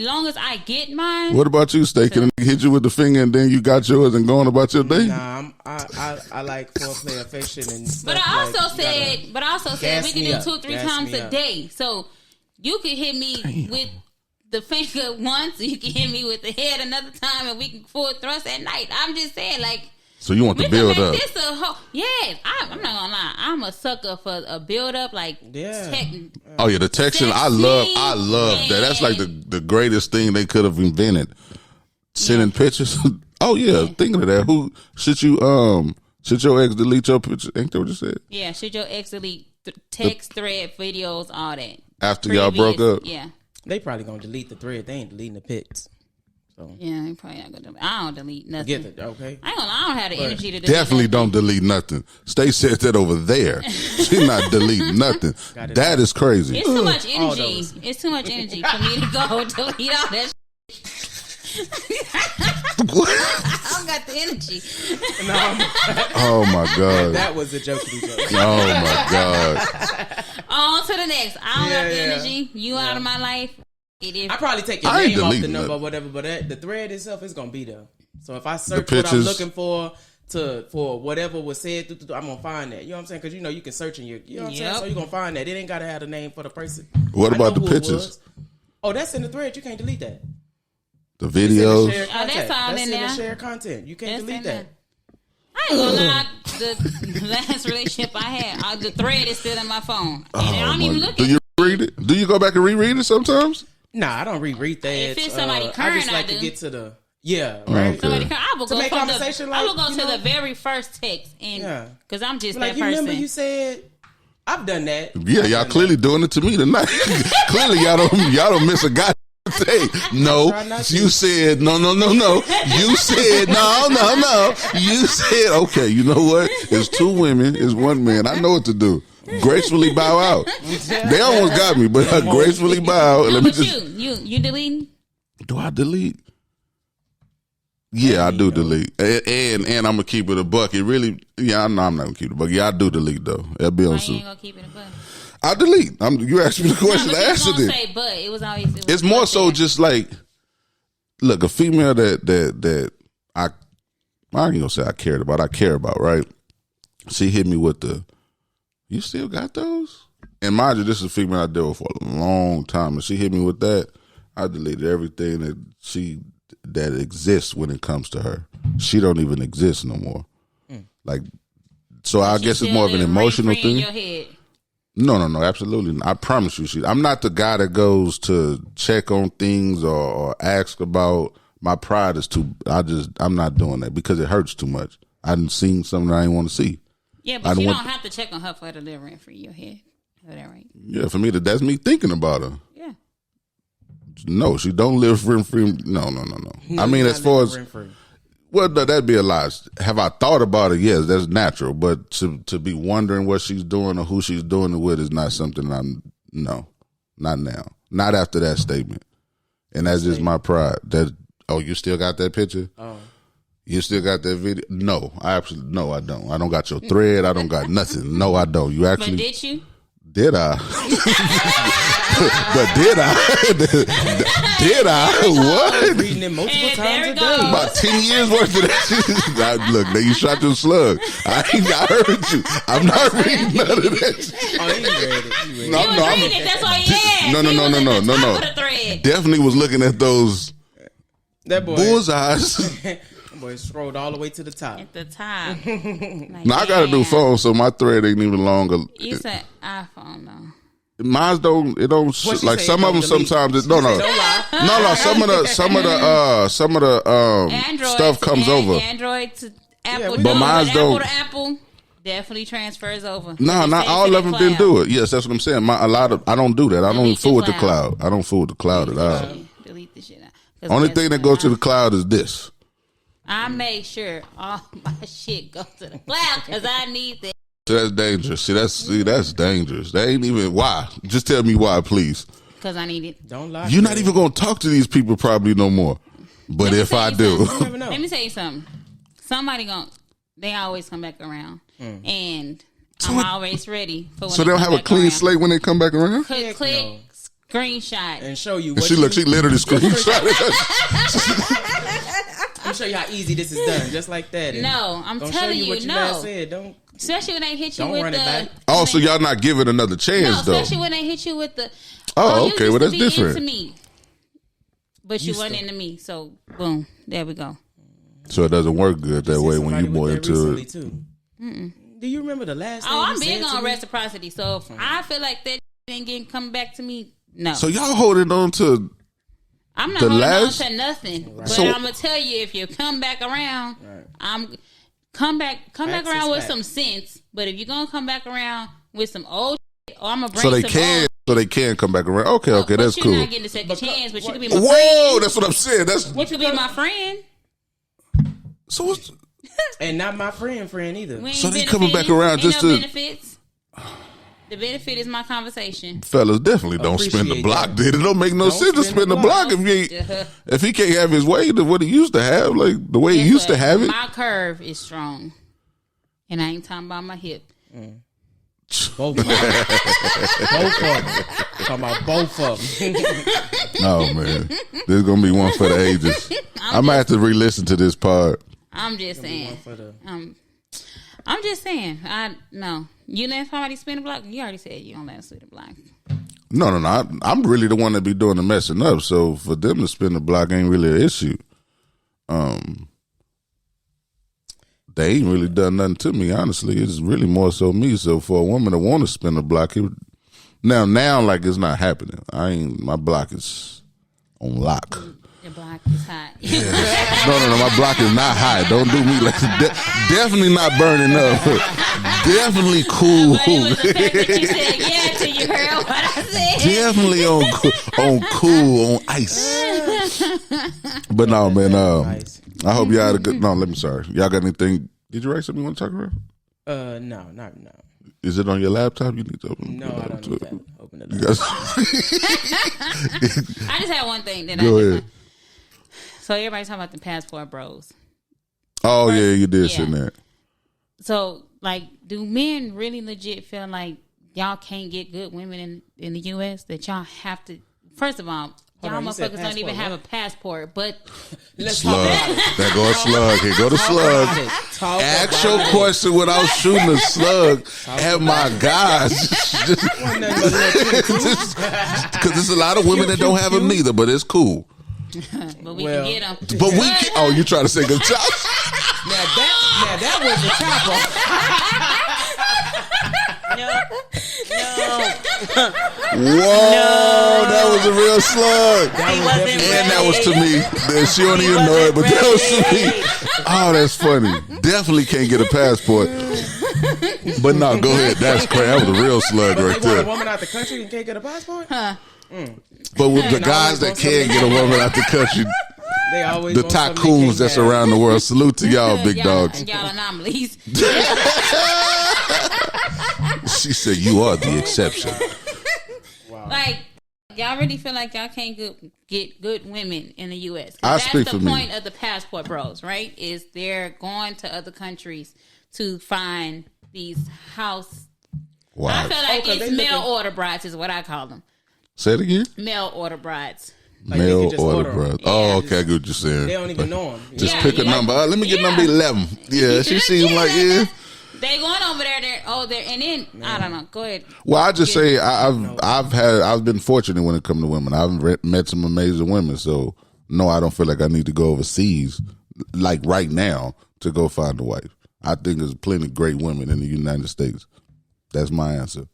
long as I get mine. What about you, Steak? Can hit you with the finger and then you got yours and going about your day? Nah, I like foreplay, affection, and stuff. But I also said we can do 2-3 times a day. So you can hit me with the finger once, you can hit me with the head another time, and we can full thrust at night. I'm just saying, like. So you want to build up? I'm not gonna lie. I'm a sucker for a build up, like the texting. I love that. That's like the greatest thing they could have invented. Sending pictures. Thinking of that. Who should you Should your ex delete your picture? Ain't that what you said? Yeah, should your ex delete text, thread, videos, all that. After y'all broke up? Yeah. They probably gonna delete the thread. They ain't deleting the pics. So. Yeah, they probably not gonna delete. I don't delete nothing. Okay. I don't have the energy to delete definitely nothing. Don't delete nothing. Stay said that over there. She not deleting nothing. That is crazy. It's too much energy. It's too much energy for me to go delete all that I don't got the energy. Oh my God. That was a jokey joke. Oh my God. On to the next. I don't got the energy. You out of my life. I probably take your name off the number or whatever, but the thread itself is gonna be there. So if I search what I'm looking for whatever was said, I'm gonna find that. You know what I'm saying? Because you can search in your, you know what I'm saying? So you're gonna find that. It ain't gotta have the name for the person. What about the pictures? Oh, that's in the thread. You can't delete that. The videos. That's all in there. Share content. You can't delete that. I ain't gonna lie. The last relationship I had, the thread is still in my phone, and I don't even look at it. Do you read it? Do you go back and reread it sometimes? Nah, I don't reread that. If it's somebody current, I just like to get to the right. Somebody current. I will go to the very first text, and because I'm just that person. Remember you said I've done that. Yeah, y'all clearly doing it to me tonight. Clearly, y'all don't miss a guy. Hey, no, you said no. You said no. You said okay. You know what? It's two women. It's one man. I know what to do. Gracefully bow out. They almost got me, but I gracefully bow. No, but you deleting? Do I delete? Yeah, I do delete, and I'm gonna keep it a buck. It really, yeah, I'm not gonna keep it a buck. Yeah, I do delete though. That'll be on you ain't gonna keep it a buck? I delete. You asked me the question. I answered it. Say, but it was always. It's more so just like, look, a female that I ain't gonna say I cared about. I care about, right? She hit me with the, you still got those? And mind you, this is a female I dealt with for a long time, and she hit me with that. I deleted everything that exists when it comes to her. She don't even exist no more. Like, so I guess it's more of an emotional thing. In your head. No, absolutely not. I promise you, I'm not the guy that goes to check on things or ask about. My pride is too. I'm not doing that because it hurts too much. I done seen something I didn't want to see. Yeah, but you don't have to check on her for her to live rent free in your head. Is that right? Yeah, for me, that's me thinking about her. Yeah. No, she don't live rent free. No. I mean, as far as. Well, that'd be a lie. Have I thought about it? Yes, that's natural. But to be wondering what she's doing or who she's doing it with is not something not now. Not after that statement. And that's just my pride. You still got that picture? Oh. You still got that video? No, I don't. I don't got your thread. I don't got nothing. No, I don't. You actually. But did you? Did I? But did I? Did I? What? Reading it multiple times a day. About 10 years worth of that. Look, now you shot your slug. I heard you. I'm not reading none of that. Oh, you read it. You was reading it. That's why he asked. No. Definitely was looking at those bullseyes. That boy scrolled all the way to the top. At the top. Now I got a new phone, so my thread ain't even longer. You said iPhone though. Mine don't. It don't. Like some of them. Sometimes. No. Some of the Android stuff comes over. Android to Apple. But mine don't. Apple definitely transfers over. No, not all of them didn't do it. Yes, that's what I'm saying. I don't do that. I don't fool with the cloud. I don't fool with the cloud at all. Delete the shit out. Only thing that goes to the cloud is this. I make sure all my shit goes to the cloud because I need that. That's dangerous. See, that's dangerous. That ain't even why. Just tell me why, please. Because I need it. Don't lie. You're not even gonna talk to these people probably no more. But if I do, let me tell you something. They always come back around, and I'm always ready for. So they don't have a clean slate when they come back around. Click, screenshot, and show you. She literally screenshot. I'm show you how easy this is done, just like that. No, I'm telling you, no. Don't. Especially when they hit you with the. Oh, so y'all not giving another chance, though. Especially when they hit you with the. Oh, okay. Well, that's different. Into me, but you weren't into me, so boom, there we go. So it doesn't work good that way when you more into it. Do you remember the last? I'm big on reciprocity, so if I feel like that ain't come back to me, no. So y'all holding on to. I'm not holding on to nothing, but I'm gonna tell you if you come back around, come back around with some sense. But if you're gonna come back around with some old shit, or I'm gonna bring so they can come back around. Okay, that's cool. You're not getting a second chance, but you could be my friend. Whoa, that's what I'm saying. You could be my friend. So what's and not my friend either. So they coming back around just to benefits. The benefit is my conversation. Fellas, definitely don't spin the block. It don't make no sense to spin the block if he can't have his way to what he used to have, like the way he used to have it. My curve is strong, and I ain't talking about my hip. Both of them. Talking about both of them. Oh man, there's gonna be one for the ages. I might have to re-listen to this part. I'm just saying. I'm just saying. No. You let somebody spin the block? You already said you don't let them spin the block. No. I'm really the one that be doing the messing up. So for them to spin the block ain't really an issue. They ain't really done nothing to me, honestly. It's really more so me. So for a woman to want to spin the block, now like it's not happening. My block is on lock. Your block is hot. No, my block is not hot. Don't do me like definitely not burning up. Definitely cool. But it was the fact that you said yeah till you heard what I said. Definitely on cool, on ice. But no, man, I hope y'all had a good. No, y'all got anything? Did you write something you want to talk about? No. Is it on your laptop? You need to open. No, I don't need to open it. I just had one thing that Go ahead. So everybody's talking about the passport bros. Oh yeah, you did say that. So like, do men really legit feel like y'all can't get good women in the U.S. that y'all have to? First of all, y'all motherfuckers don't even have a passport. But let's slug. There go a slug. Here go the slug. Ask your question without shooting a slug at my guys. Because there's a lot of women that don't have them neither, but it's cool. But we can get them. But we can. Oh, you trying to say good job? Now that was the chopper. No. Whoa, that was a real slug. That was to me. She don't even know it, but that was to me. Oh, that's funny. Definitely can't get a passport. But no, go ahead. That's crazy. That was a real slug right there. A woman out the country and can't get a passport? Huh. But with the guys that can't get a woman out the country, they always the tycoons that's around the world. Salute to y'all, big dogs. Y'all anomalies. She said, "You are the exception." Wow. Like, y'all really feel like y'all can't get good women in the U.S. That's the point of the passport bros, right? Is they're going to other countries to find these house. Wow. I feel like it's mail order brides is what I call them. Say it again. Mail order brides. Like mail order brides. Yeah. Oh, okay, I get what you're saying. They don't even know them. Just pick a number. Let me get number 11. Yeah, she seems like They going over there. And then I don't know. Go ahead. Well, I just say I've been fortunate when it comes to women. I've met some amazing women. So no, I don't feel like I need to go overseas like right now to go find a wife. I think there's plenty of great women in the United States. That's my answer.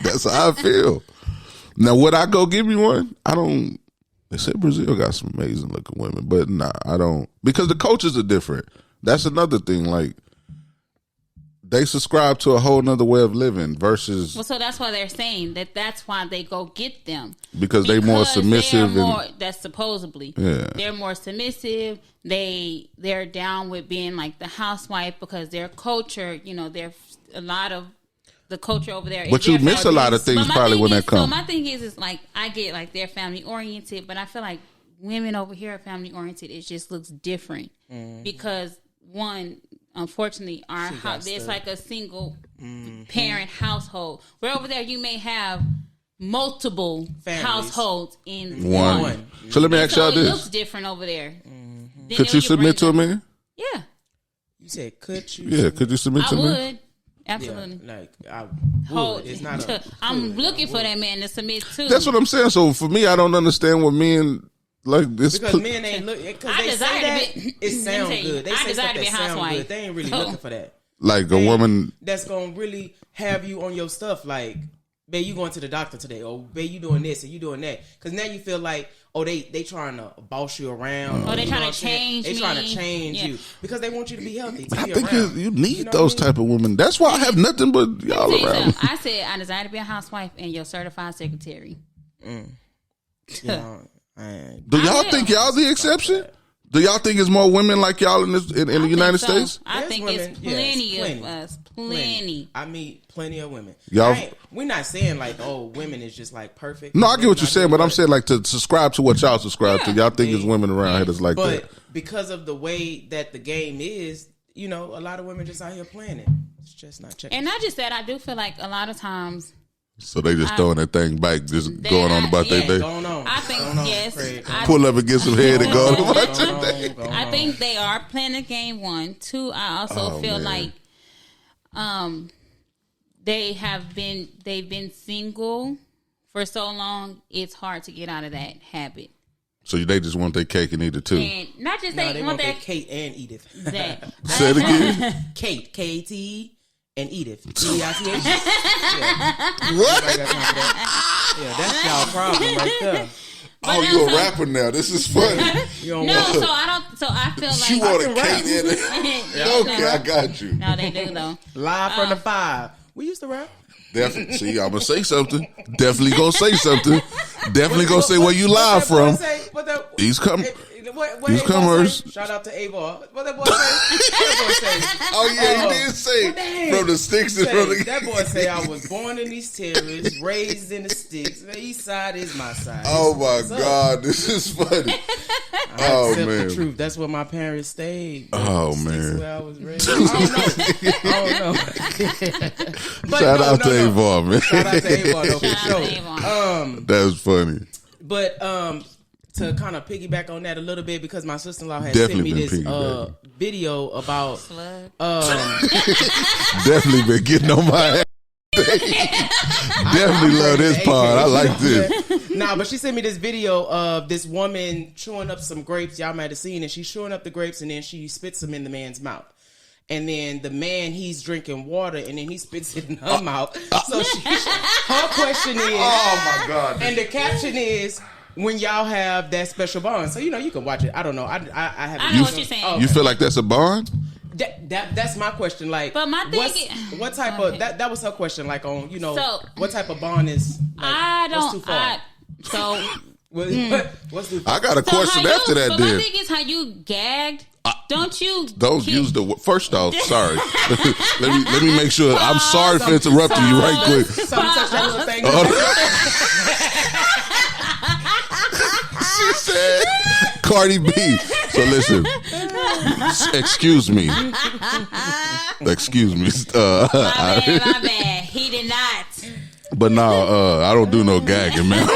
That's how I feel. Now, would I go give you one? I don't. They say Brazil got some amazing looking women, but nah, I don't. Because the coaches are different. That's another thing. Like, they subscribe to a whole nother way of living versus. Well, so that's why they're saying that's why they go get them. Because they're more submissive. That's supposedly. Yeah. They're more submissive. They're down with being like the housewife because their culture, there's a lot of the culture over there. But you miss a lot of things probably when that comes. So my thing is like, I get like they're family oriented, but I feel like women over here are family oriented. It just looks different because one, unfortunately, our house, there's like a single parent household. Where over there you may have multiple households in one. So let me ask y'all this. It looks different over there. Could you submit to a man? Yeah. You said could you? Yeah, could you submit to a man? I would. Absolutely. Yeah, like I would. It's not I'm looking for that man to submit to. That's what I'm saying. So for me, I don't understand what men like this. Because men ain't looking. Because they say that it sounds good. They say stuff that sound good. They ain't really looking for that. Like a woman that's gonna really have you on your stuff. Like babe, you going to the doctor today, or babe, you doing this and you doing that, because now you feel like, oh, they trying to boss you around. Oh, they trying to change They trying to change you because they want you to be healthy. I think you need those type of women. That's why I have nothing but y'all around. I said I desire to be a housewife and your certified secretary. Do y'all think y'all the exception? Do y'all think it's more women like y'all in the United States? I think it's plenty of us. Plenty. I meet plenty of women. We're not saying like, oh, women is just like perfect. No, I get what you're saying, but I'm saying like to subscribe to what y'all subscribe to. Y'all think it's women around here that's like that. But because of the way that the game is, a lot of women just out here playing it. It's just not checking. And I just said I do feel like a lot of times. So they just throwing that thing back, just going on about their day. I think yes. Pull up and get some head and go on about your day. I think they are playing the game. 1, 2. I also feel like they've been single for so long. It's hard to get out of that habit. So they just want their cake and eat it too. And not just they want their Kate and Edith. That. Say it again. Kate, K-A-T-E. And Edith. What? Yeah, that's y'all problem right there. But you a rapper now. This is funny. So I feel like you want a Kate in it. Okay, I got you. No, they do though. Live from the 5. We used to rap. Definitely. See, I'm gonna say something. Definitely gonna say something. Definitely gonna say where you live from. He's coming. He's comers. Shout out to Avon. What that boy say? Oh yeah, he did say from the sticks and from the. That boy say I was born in these terraces, raised in the sticks. The east side is my side. Oh my God, this is funny. Oh man, the truth. That's where my parents stayed. Oh man, where I was raised. I don't know. Shout out to Avon, man. Shout out to Avon, though, for sure. That was funny. But to kind of piggyback on that a little bit, because my sister-in-law had sent me this video about definitely been getting on my ass. Definitely love this part. I like this. But she sent me this video of this woman chewing up some grapes. Y'all might have seen it. She's chewing up the grapes and then she spits them in the man's mouth. And then the man, he's drinking water, and then he spits it in her mouth. So her question is, oh my God. And the caption is, when y'all have that special bond. So, you can watch it. I don't know. I haven't. I know what you're saying. You feel like that's a bond? That's my question. Like, but my thing what type of that was her question. Like, on what type of bond is? Like, I don't. What's too far? What's too far? I got a question after that. But my thing is how you gagged. Don't use the first off. Sorry, let me make sure. I'm sorry for interrupting you right quick. She said Cardi B. So listen, excuse me. My bad. He did not. But I don't do no gagging, man.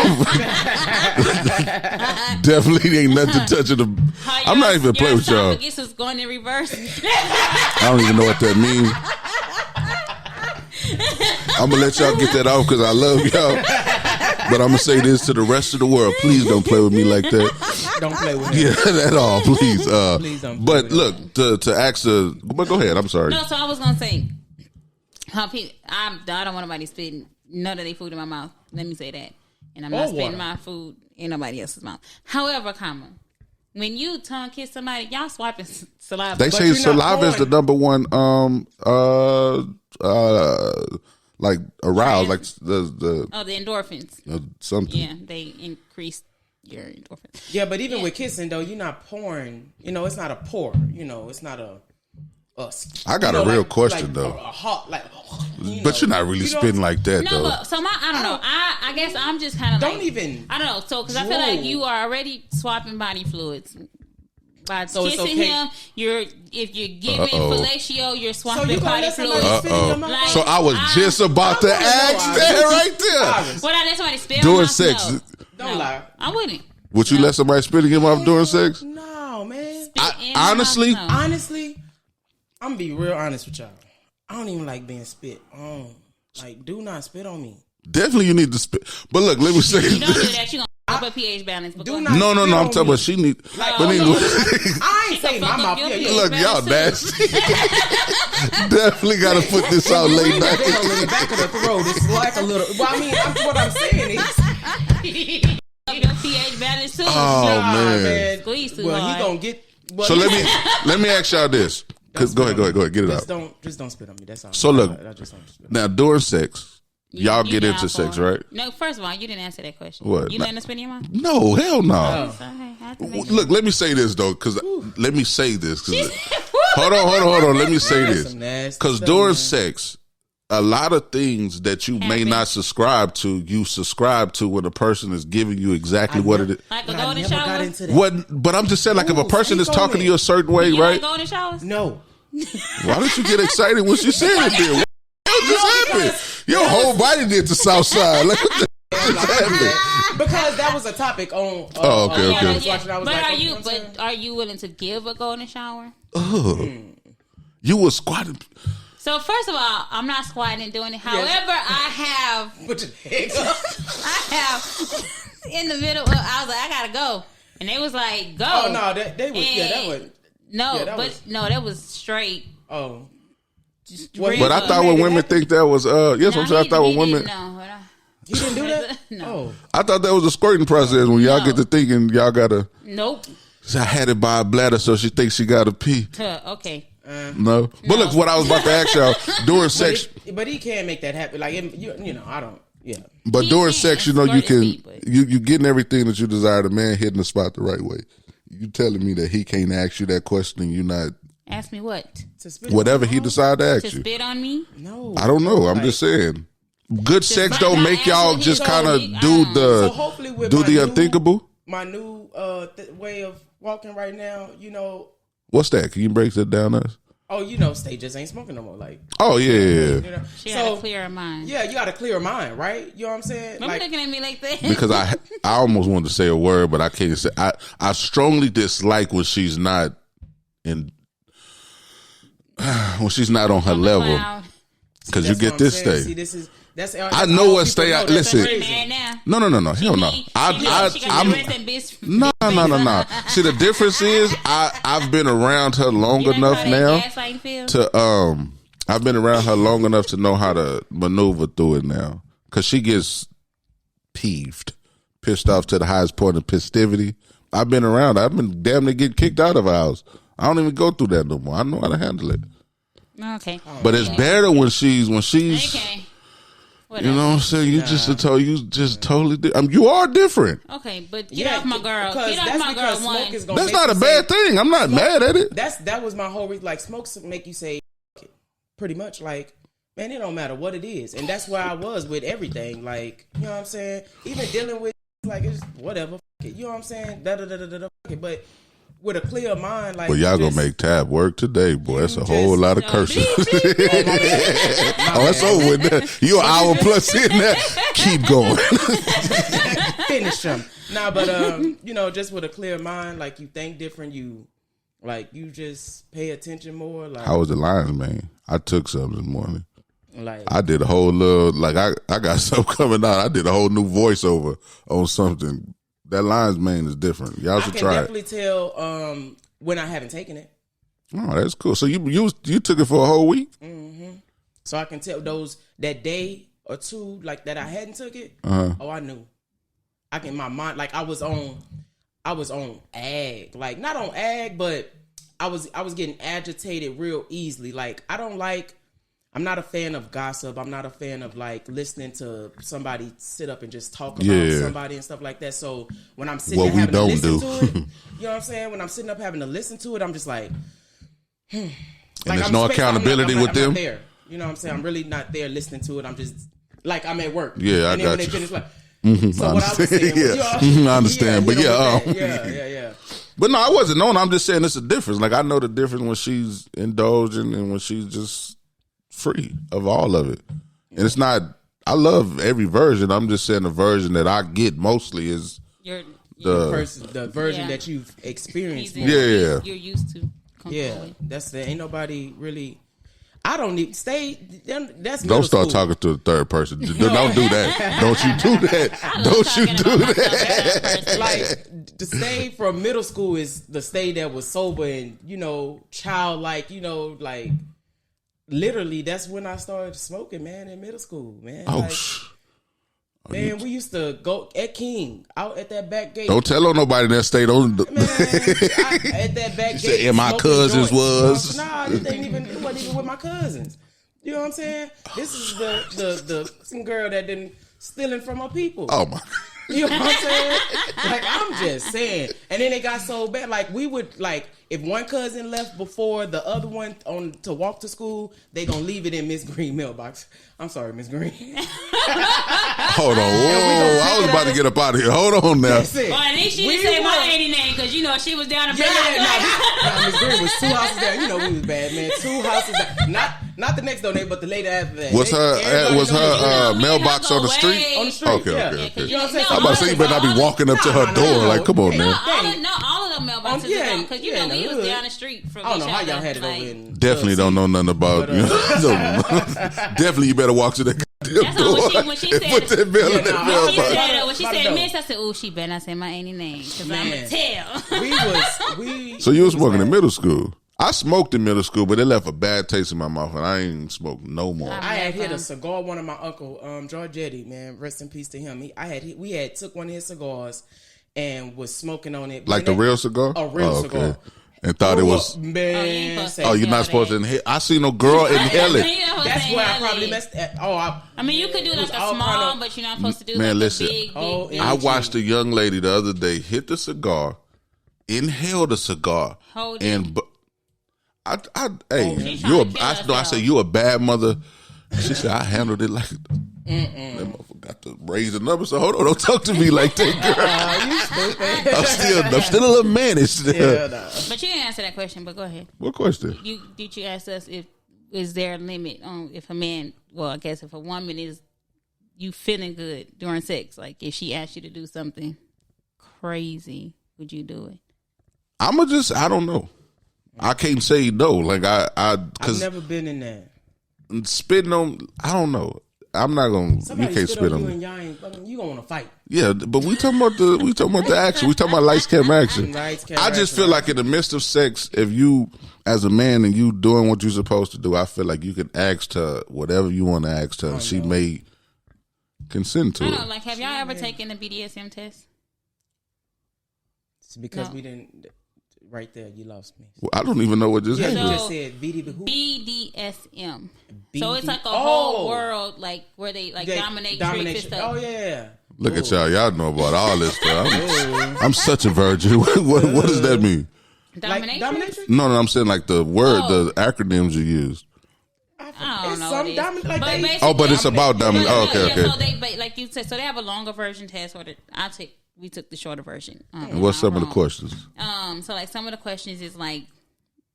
Definitely ain't nothing touching the. I'm not even playing with y'all. This is going in reverse. I don't even know what that means. I'm gonna let y'all get that off because I love y'all. But I'm gonna say this to the rest of the world: please don't play with me like that. Don't play with me. Yeah, at all, please. Please don't. But look, to ask but go ahead. I'm sorry. No, so I was gonna say, I don't want nobody spitting none of their food in my mouth. Let me say that, and I'm not spitting my food in nobody else's mouth. However, when you tongue kiss somebody, y'all swiping saliva. They say saliva is the number one. Like aroused, like the endorphins. Something. Yeah, they increase your endorphins. Yeah, but even with kissing though, you're not pouring. It's not a pour. It's not a. I got a real question though. But you're not really spitting like that though. No, but I don't know. I guess I'm just kind of don't even. I don't know. So because I feel like you are already swapping body fluids. By kissing him, if you're giving fellatio, you're swapping body fluids. So I was just about to ask that right there. Would I let somebody spit during sex? No. Don't lie. I wouldn't. Would you let somebody spit in your mouth during sex? No, man. Honestly, I'm gonna be real honest with y'all. I don't even like being spit on. Like, do not spit on me. Definitely, you need to spit. But look, let me say you don't do that, you gonna a pH balance. No. I'm talking about she need. But anyway, I ain't saying my mouth. Look, y'all nasty. Definitely got to put this out late back. In the back of the throat. It's like a little. Well, I mean, what I'm saying is. Your pH balance too. Oh man. Squeeze too hard. He gonna get. Well, so let me ask y'all this. Go ahead, get it out. Just don't spit on me. That's all. So look, now during sex, y'all get into sex, right? No, first of all, you didn't answer that question. What? You letting her spit in your mouth? No, hell no. Oh. Look, let me say this though, because let me say this. Hold on. Let me say this, because during sex, a lot of things that you may not subscribe to, you subscribe to when a person is giving you exactly what it is. Like a golden shower? But I'm just saying, like, if a person is talking to you a certain way, right? Like golden showers? No. Why did you get excited when she said it then? What just happened? Your whole body did the south side. Like, what just happened? Because that was a topic on. Okay. But are you willing to give a golden shower? You were squatting. So first of all, I'm not squatting and doing it. However, I have. Put your head up. I have in the middle. I was like, I gotta go, and they was like, go. Oh no, they was. That was. No, that was straight. Oh. But I thought when women think that was yes, I'm saying I thought when women. You didn't do that? No. Oh. I thought that was a squirting process when y'all get to thinking y'all gotta. Nope. I had it by a bladder, so she thinks she gotta pee. Okay. No. But look, what I was about to ask y'all during sex. But he can't make that happen. Like you know, I don't. Yeah. But during sex, you know, you can you getting everything that you desire. The man hitting the spot the right way. You telling me that he can't ask you that question and you not. Ask me what? Whatever he decide to ask you. To spit on me? No. I don't know. I'm just saying. Good sex don't make y'all just kind of do the unthinkable. My new way of walking right now, you know. What's that? Can you break that down to us? Oh, you know, Stay just ain't smoking no more. Like, oh yeah. You know? She had a clearer mind. Yeah, you got a clear mind, right? You know what I'm saying? Don't be looking at me like that. Because I almost wanted to say a word, but I can't say. I strongly dislike when she's not on her level. Because you get this stay. See, I know what stay. Listen, no. Hell no. I'm no. See, the difference is I've been around her long enough now to I've been around her long enough to know how to maneuver through it now. Because she gets pissed off to the highest point of festivity. I've been around. I've been damn near getting kicked out of her house. I don't even go through that no more. I know how to handle it. Okay, but it's better when she's. Okay. Whatever. You know what I'm saying? You just totally. You are different. Okay, but get off my girl. Get off my girl. One. That's not a bad thing. I'm not mad at it. That was my whole reason. Like, smokes make you say, pretty much. Like, man, it don't matter what it is, and that's where I was with everything. Like, you know what I'm saying? Even dealing with like it's whatever. You know what I'm saying? But with a clear mind, like, well, y'all gonna make Tab work today, boy. That's a whole lot of cursing. Oh, it's over with that. You an hour plus in there. Keep going. Finish them. Nah, but you know, just with a clear mind, like, you think different. You just pay attention more. Like, how was the lines, man? I took some this morning. Like, I did a whole little I got something coming out. I did a whole new voiceover on something. That lion's mane is different. Y'all should try it. I can definitely tell when I haven't taken it. Oh, that's cool. So you took it for a whole week? Mm-hmm. So I can tell that day or two, like, that I hadn't took it. Oh, I knew. My mind, like, I was on ag. Like, not on ag, but I was getting agitated real easily. Like, I'm not a fan of gossip. I'm not a fan of, like, listening to somebody sit up and just talk about somebody and stuff like that. So when I'm sitting having to listen to it, you know what I'm saying? When I'm sitting up having to listen to it, I'm just like, And like, there's no accountability with them? I'm not there. You know what I'm saying? I'm really not there listening to it. I'm just, like, I'm at work. Yeah, and I got you. Finish, like, so what I was saying I understand. But yeah. But no, I wasn't knowing. I'm just saying it's a difference. Like, I know the difference when she's indulging and when she's just free of all of it. And it's not, I love every version. I'm just saying the version that I get mostly is the version that you've experienced. You're used to. Yeah, ain't nobody really. I don't need stay. That's don't start talking to the third person. Don't do that. Don't you do that. Don't you do that. Like to stay from middle school is the stay that was sober and childlike. Like literally, that's when I started smoking, man. In middle school, man. Oh. Man, we used to go at King out at that back gate. Don't tell on nobody that stayed on. Man, at that back gate. And my cousins was. Nah, it wasn't even with my cousins. You know what I'm saying? This is the some girl that didn't stealing from her people. Oh my. You know what I'm saying? Like I'm just saying. And then it got so bad. Like we would if one cousin left before the other one to walk to school, they gonna leave it in Miss Green mailbox. I'm sorry, Miss Green. Hold on. Whoa, I was about to get up out of here. Hold on now. Well, at least she didn't say my lady name because she was down in Miss Green was 2 houses down. We was bad, man. 2 houses down. Not the next door neighbor, but the lady after that. Was her mailbox on the street? On the street. Okay. You know what I'm saying? I'm about to say you better not be walking up to her door. Like, come on, man. All of them mailboxes because we was down the street from each other. I don't know how y'all had it over in. Definitely don't know nothing about. Definitely, you better walk to that goddamn door. When she said, put that bill in that mailbox. When she said Miss, I said, "Oh, she better not say my auntie name because I'm gonna tell." So you was smoking in middle school? I smoked in middle school, but it left a bad taste in my mouth, and I ain't smoked no more. I had hit a cigar. One of my uncle, Georgetti, man, rest in peace to him. We had took one of his cigars and was smoking on it. Like the real cigar? A real cigar. And thought it was. Man, you're not supposed to inhale. I seen no girl inhale it. That's where I probably messed. I mean, you could do like a small, but you're not supposed to do man, like listen, a big. I watched a young lady the other day hit the cigar, inhale the cigar, and I said you a bad mother. She said I handled it like. That motherfucker got to raise the number. So hold on, don't talk to me like that, girl. You stupid. I'm still a little mannish. Yeah, no. But you didn't answer that question. But go ahead. What question? Did you ask us is there a limit on if a man? Well, I guess if a woman is you feeling good during sex, like if she asked you to do something crazy, would you do it? I don't know. I can't say no. Like I've never been in that. Spitting on, I don't know. I'm not gonna. Somebody you can't spit on you me. And you gonna want to fight. Yeah, but we talking about the action. We talking about lights, camera, action. I just feel like in the midst of sex, if you as a man and you doing what you're supposed to do, I feel like you can ask her whatever you want to ask her, and she may consent to it. Like, have y'all ever taken the BDSM test? It's because we didn't. Right there, you lost me. Well, I don't even know what this is. You just said BDSM. So it's like a whole world, like where they dominate tricks and stuff. Oh yeah. Look at y'all. Y'all know about all this stuff. I'm such a virgin. What does that mean? Domination? No, I'm saying like the word, the acronyms you use. I don't know. But it's about domination. Oh, okay. So they, like you said, so they have a longer version test, or we took the shorter version. And what's some of the questions? So like some of the questions is like,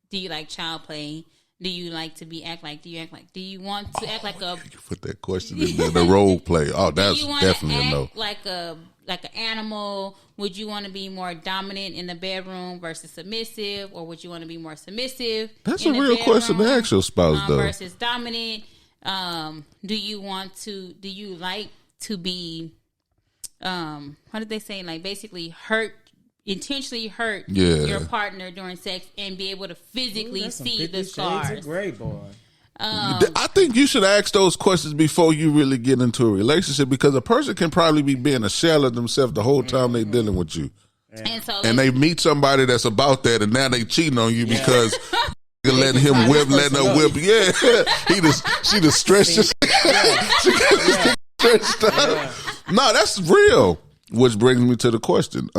do you like child play? Do you like to be act like? Do you want to act like a? You put that question in there, the role play. Oh, that's definitely a no. Like an animal. Would you want to be more dominant in the bedroom versus submissive, or would you want to be more submissive? That's a real question to ask your spouse, though. Versus dominant. Do you like to be? What did they say? Like basically intentionally hurt your partner during sex and be able to physically see the scars. Shades of Grey, boy. I think you should ask those questions before you really get into a relationship, because a person can probably be being a shell of themselves the whole time they dealing with you. And they meet somebody that's about that, and now they cheating on you because letting him whip, letting her whip. Yeah, she just stretched us. She stretched up. No, that's real. Which brings me to the question.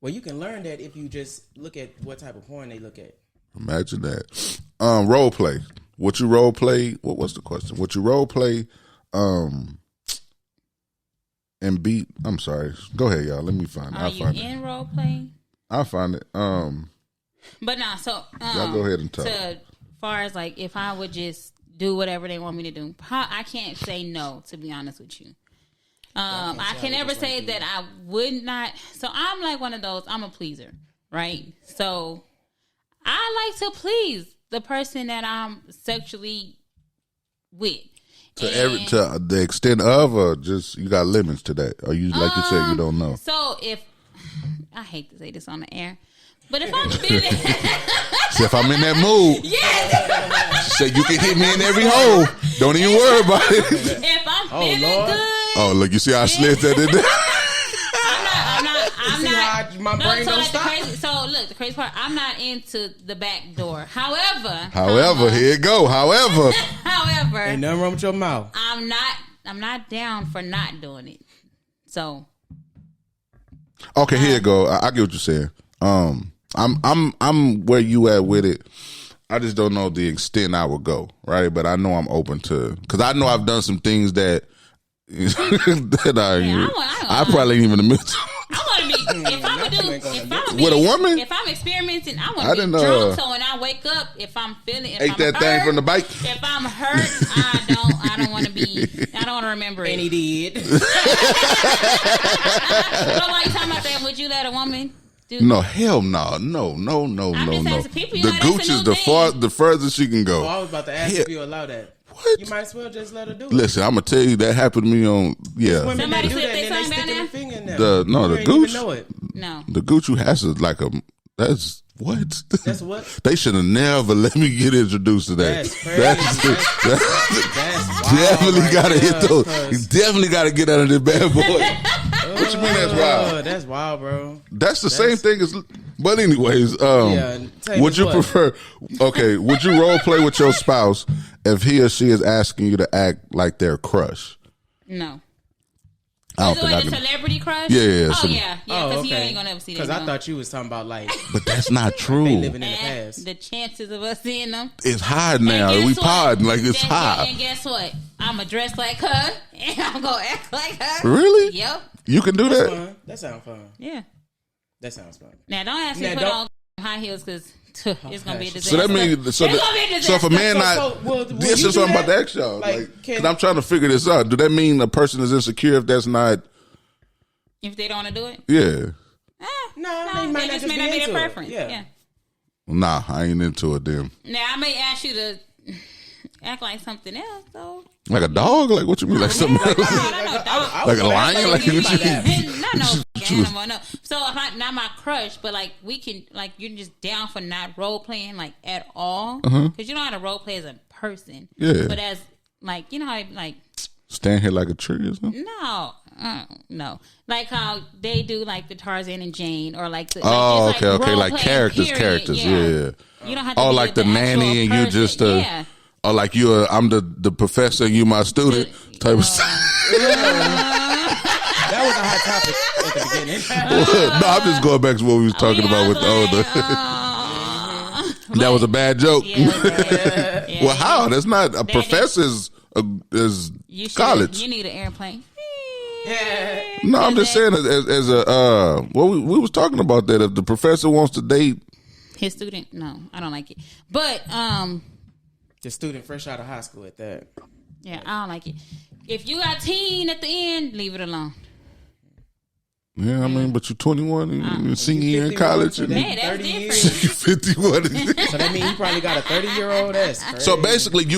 Well, you can learn that if you just look at what type of porn they look at. Imagine that. Role play. Would you role play? What's the question? Would you role play? And beat? I'm sorry. Go ahead, y'all. Let me find it. Are you in role play? I'll find it. But nah. So y'all go ahead and talk. As far as like, if I would just do whatever they want me to do, I can't say no. To be honest with you. I can never say that I would not. So I'm like one of those, I'm a pleaser, right? So I like to please the person that I'm sexually with. To the extent of, or just you got limits to that, or you like you said you don't know. So if I hate to say this on the air, but if I'm feeling, so if I'm in that mood, so you can hit me in every hole. Don't even worry about it. If I'm feeling good, oh look, you see how I slid that in there. I'm not. My brain don't stop. The crazy part, I'm not into the back door. However, here it go. However, ain't nothing wrong with your mouth. I'm not down for not doing it. So, okay, here you go. I get what you're saying. I'm where you at with it. I just don't know the extent I would go, right? But I know I'm open to, because I know I've done some things that I probably ain't even admit to. I want to be, if I'm with a woman, if I'm experimenting, I want to be drunk. So when I wake up, if I'm feeling, if ate I'm that hurt, thing from the bike. If I'm hurt, I don't want to be. I don't want to remember it. And he did. Nobody talking about that. Would you let a woman? No, hell no. The gooch is the furthest she can go. Oh, I was about to ask if you allow that. What? You might as well just let her do it. Listen, I'm gonna tell you that happened to me on Somebody slipped their tongue down there. The gooch. No, the gooch you has to that's what? That's what? They should have never let me get introduced to that. That's crazy. That's definitely gotta hit those. You definitely gotta get out of this bad boy. What you mean that's wild? That's wild, bro. That's the same thing as. But anyways, would you prefer? Okay, would you role play with your spouse if he or she is asking you to act like their crush? No. I don't think I can. Celebrity crush? Yeah. Oh yeah. Because you ain't gonna ever see that. Because I thought you was talking about like. But that's not true. They living in the past. The chances of us seeing them. It's high now. We podding like it's high. And guess what? I'ma dress like her and I'm gonna act like her. Really? Yep. You can do that. Fun. That sounds fun. Yeah. That sounds fun. Now don't ask me to put on high heels because it's gonna be a disaster. So that means so if a man this is what I'm about to ask y'all. Because I'm trying to figure this out. Do that mean a person is insecure if that's not? If they don't want to do it? Yeah. No, they might just may not be their preference. Yeah. Nah, I ain't into it then. Now I may ask you to act like something else though. Like a dog? Like what you mean? Like something else? Like a lion? Like what you mean? No animal, no. So if not my crush, but like we can, like you're just down for not role playing like at all because you know how to role play as a person. Yeah. But as like you know how like stand here like a tree or something? No. Like how they do like the Tarzan and Jane or like the okay, like characters, yeah. You don't have to like the nanny and you just or like I'm the professor and you my student type of stuff. That was a hot topic at the beginning. No, I'm just going back to what we was talking about with the older. That was a bad joke. Yeah, well, how? That's not a professor's is college. You need an airplane. Yeah. No, I'm just saying as a we was talking about that. If the professor wants to date his student, no, I don't like it. But the student fresh out of high school at that. Yeah, I don't like it. If you got teen at the end, leave it alone. Yeah, I mean, but you're 21 and you're senior year in college. So that's different. 51. So that means you probably got a 30-year-old. That's crazy. So basically, we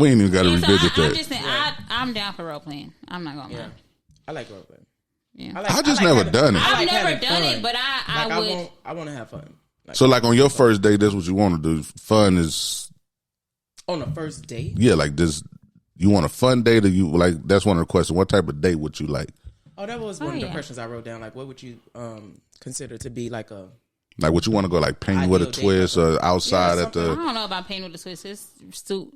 ain't even got to revisit that. I'm just saying, I'm down for role playing. I'm not gonna lie. I like role playing. Yeah. I just never done it. I've never done it, but I would. I want to have fun. So like on your first date, that's what you want to do. Fun is on a first date. Yeah, like this. You want a fun date, or you like? That's one of the questions. What type of date would you like? Oh, that was one of the questions I wrote down. Like, what would you consider to be like a what you want to go like paint with a twist or outside at the? I don't know about paint with a twist.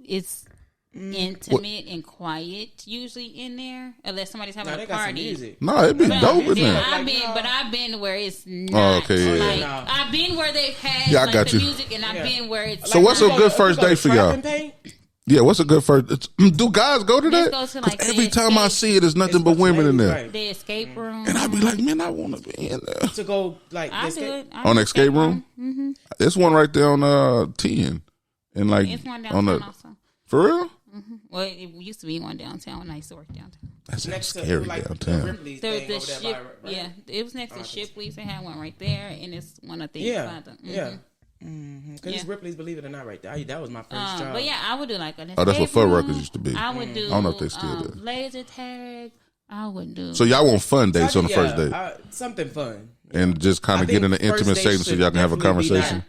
It's intimate and quiet usually in there, unless somebody's having a party. No, it'd be dope in there. I've been where it's not. Oh, okay, yeah. Like, I've been where they've had I got the you. music, and I've been where it's. So what's a good first date for y'all? Yeah, what's a good first? Do guys go to that? Go to like every time I see it, there's nothing but women in there. Right. The escape room, and I be like, man, I want to be in there. To go like I do it. On escape room. Mm-hmm. There's one right there on 10, and like it's one downtown also. For real? Mm-hmm. Well, it used to be one downtown when I used to work downtown. That's next scary to, like, downtown. The ship, right? Yeah, it was next to Shipley's. They had one right there, and it's one of the yeah. Because Ripley's Believe It or Not right there. That was my first job. But yeah, I would do like an that's what Fuddruckers used to be. I would do. I don't know if they still do. Laser tag. I would do. So y'all want fun dates on the first date? Something fun. And just kind of get in an intimate setting so y'all can have a conversation.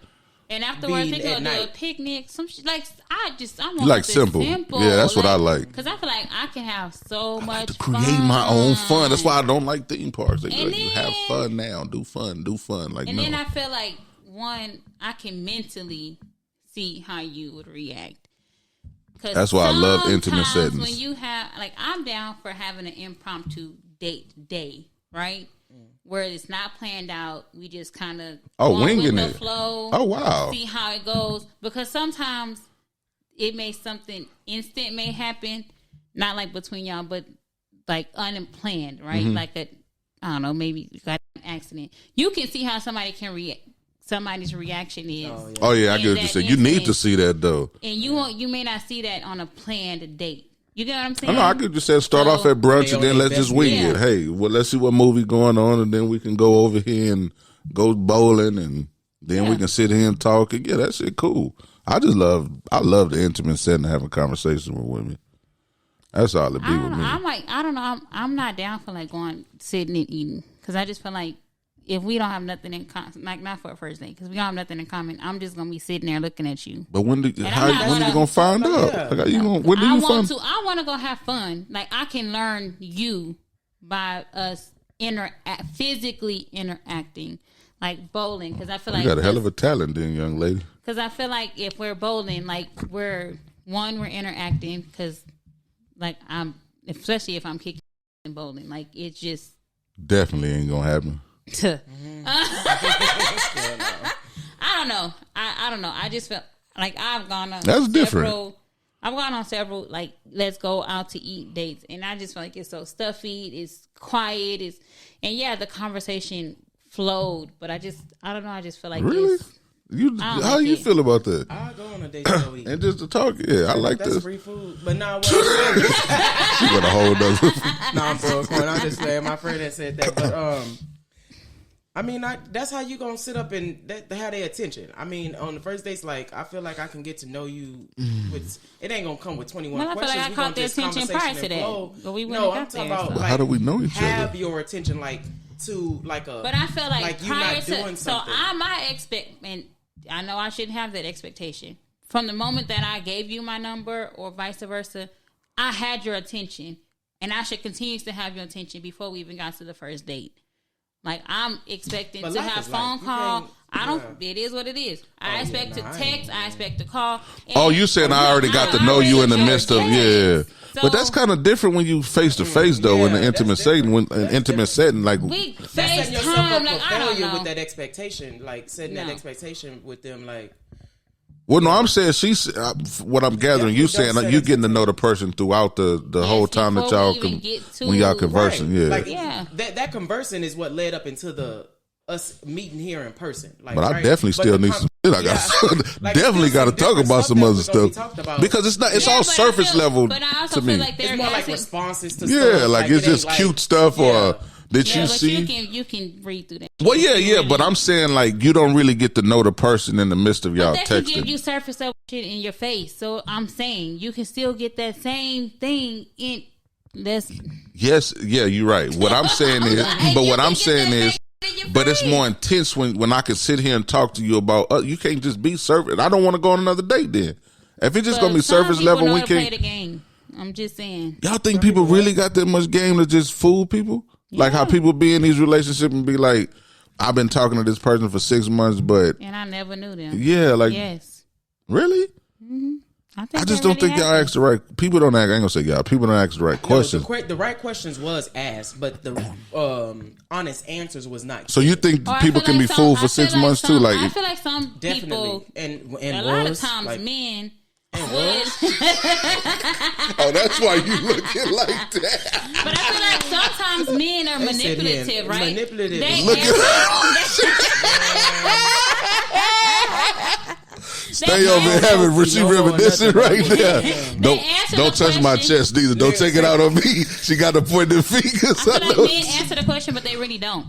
And afterwards, we go do a picnic. Some shit like I want you like simple. Yeah, that's what I like. Because I feel like I can have so much fun. Create my own fun. That's why I don't like theme parks. They like, you have fun now. Do fun. Like, and then I feel like I can mentally see how you would react. That's why I love intimate settings. When you have, like, I'm down for having an impromptu date day, right? Where it's not planned out. We just kind of winging with the flow. Oh, wow. See how it goes. Because sometimes something instant may happen, not like between y'all, but like unplanned, right? Like I don't know, maybe you got an accident. You can see how somebody can react. Somebody's reaction is. Oh yeah, I get what you're saying. You need to see that though. And you may not see that on a planned date. You get what I'm saying? I know. I could just say start off at brunch and then let's just wing it. Hey, well, let's see what movie going on, and then we can go over here and go bowling, and then we can sit here and talk. And that shit cool. I love the intimate setting, having conversations with women. That's all it be with me. I don't know. I'm not down for like going sitting and eating because I just feel like if we don't have nothing in common, like not for a first date, because we don't have nothing in common, I'm just gonna be sitting there looking at you. But when are you gonna find out? I want to go have fun. Like I can learn you by us physically interacting, like bowling. Because I feel like you got a hell of a talent, then, young lady. Because I feel like if we're bowling, like we're interacting. Because like especially if I'm kicking and bowling, like it's just definitely ain't gonna happen. I don't know. I don't know. I just felt like I've gone on several like let's go out to eat dates, and I just feel like it's so stuffy, it's quiet, the conversation flowed, but I don't know. I just feel like really. How you feel about that? I'll go on a date to eat. And just to talk, I like that's this. Free food, but now she got a whole other. I'm broke. I'm just saying. My friend had said that, but I mean, that's how you gonna sit up and have their attention. I mean, on the first dates, like I feel like I can get to know you. It ain't gonna come with 21 questions. I feel like I caught their attention prior to that. But we wouldn't I'm talking about like, how do we know each other? Have your attention like to like a. But I feel like you're not doing something. So and I know I shouldn't have that expectation from the moment that I gave you my number or vice versa. I had your attention, and I should continue to have your attention before we even got to the first date. Like I'm expecting to have phone call. It is what it is. I expect to text. I expect to call. You saying I already got to know you in the midst of So, but that's kind of different when you face to face though in the intimate setting. Like we setting yourself up for failure with that expectation. Like setting that expectation with them. Like. Well, no, I'm saying what I'm gathering. You saying you getting to know the person throughout the whole time that y'all when y'all conversing. Right. That conversing is what led up into us meeting here in person. Like, but I definitely still need some shit. I got definitely got to talk about some other stuff because it's all surface level. But I also feel like it's more like responses to stuff. Like it's just cute stuff or. Did you see? You can read through that. Well, but I'm saying like you don't really get to know the person in the midst of y'all texting. They give you surface level shit in your face, so I'm saying you can still get that same thing in this. Yes, you're right. What I'm saying is, but it's more intense when I can sit here and talk to you about. You can't just be surface. I don't want to go on another date then. If it's just gonna be surface level, we can't. Play the game. I'm just saying. Y'all think people really got that much game to just fool people? Like how people be in these relationships and be like, I've been talking to this person for 6 months, and I never knew them. Yeah, like yes, really. Mm-hmm. I just don't think y'all ask the right. People don't ask. I ain't gonna say y'all. People don't ask the right questions. The right questions was asked, but the honest answers was not. So you think people can be fooled for 6 months too? Like I feel like some people, and a lot of times men. Oh, that's why you looking like that. But I feel like sometimes men are manipulative, right? Manipulative. Stay over and have it. She reminiscing right there. Don't touch my chest either. Don't take it out on me. She got to point the fingers. I feel like men answer the question, but they really don't.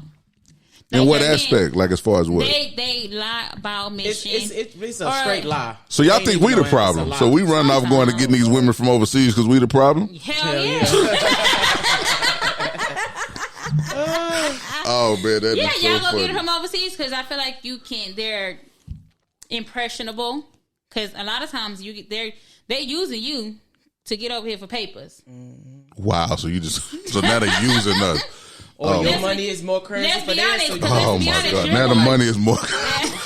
In what aspect? Like as far as what? They lie about mission. It's a straight lie. So y'all think we the problem? So we running off going to getting these women from overseas because we the problem? Hell yeah. Oh man, that is so y'all funny. go get them from overseas because I feel like they're impressionable. Because a lot of times they're using you to get over here for papers. Wow, so now they're using us. Or your money is more currency for that. So oh my God! Now the money is more.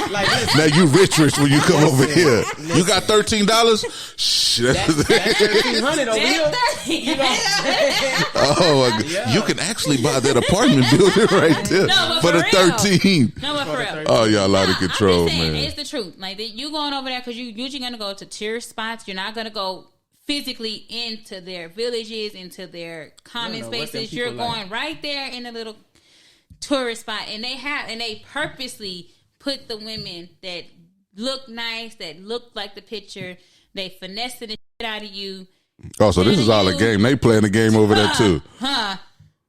Like now you rich when you come over here. Listen. You got $13. Shit, that's $1,300 over here. Oh my God! Yeah. You can actually buy that apartment building right there for the 13. No, but for real. Oh, y'all out of control, man. It's the truth. Like you going over there because you usually gonna go to tourist spots. You're not gonna go physically into their villages, into their common spaces. You're going right there in a little tourist spot, and they purposely put the women that look nice, that look like the picture. They finesse the shit out of you. Oh, so this is all a game. They playing the game over there too.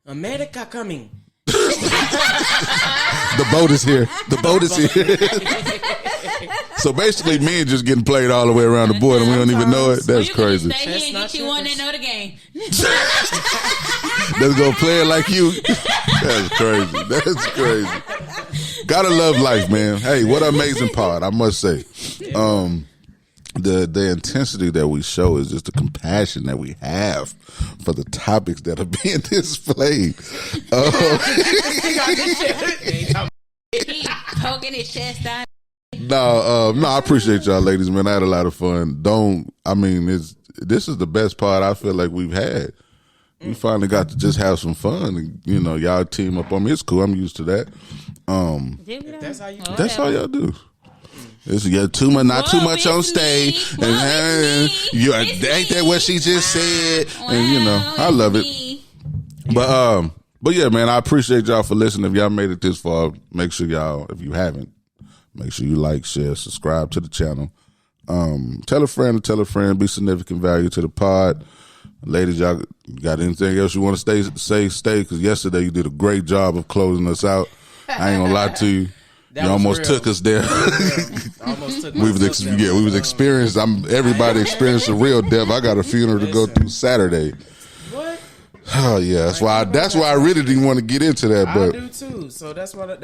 America coming. The boat is here. The boat is here. So basically, men just getting played all the way around the board, and we don't even know it. That's crazy. Stay here and get you one that know the game. Let's go play it like you. That's crazy. That's crazy. Gotta love life, man. Hey, what an amazing pod, I must say. The intensity that we show is just the compassion that we have for the topics that are being displayed. He poking his chest out. No, I appreciate y'all, ladies, man. I had a lot of fun. This is the best part I feel like we've had. We finally got to just have some fun, and y'all team up on me. It's cool. I'm used to that. That's how that's how y'all do. It's not too much on stage, and ain't that what she just said? And I love it. But yeah, man, I appreciate y'all for listening. If y'all made it this far, make sure y'all, if you haven't, make sure you like, share, subscribe to the channel. Tell a friend to tell a friend. Be significant value to the pod. Ladies, y'all got anything else you want to stay? Because yesterday you did a great job of closing us out. I ain't gonna lie to you. You almost took us there. We was experienced. Everybody experienced a real death. I got a funeral to go through Saturday. What? Oh yeah, that's why I really didn't want to get into that. But I do too. So that's what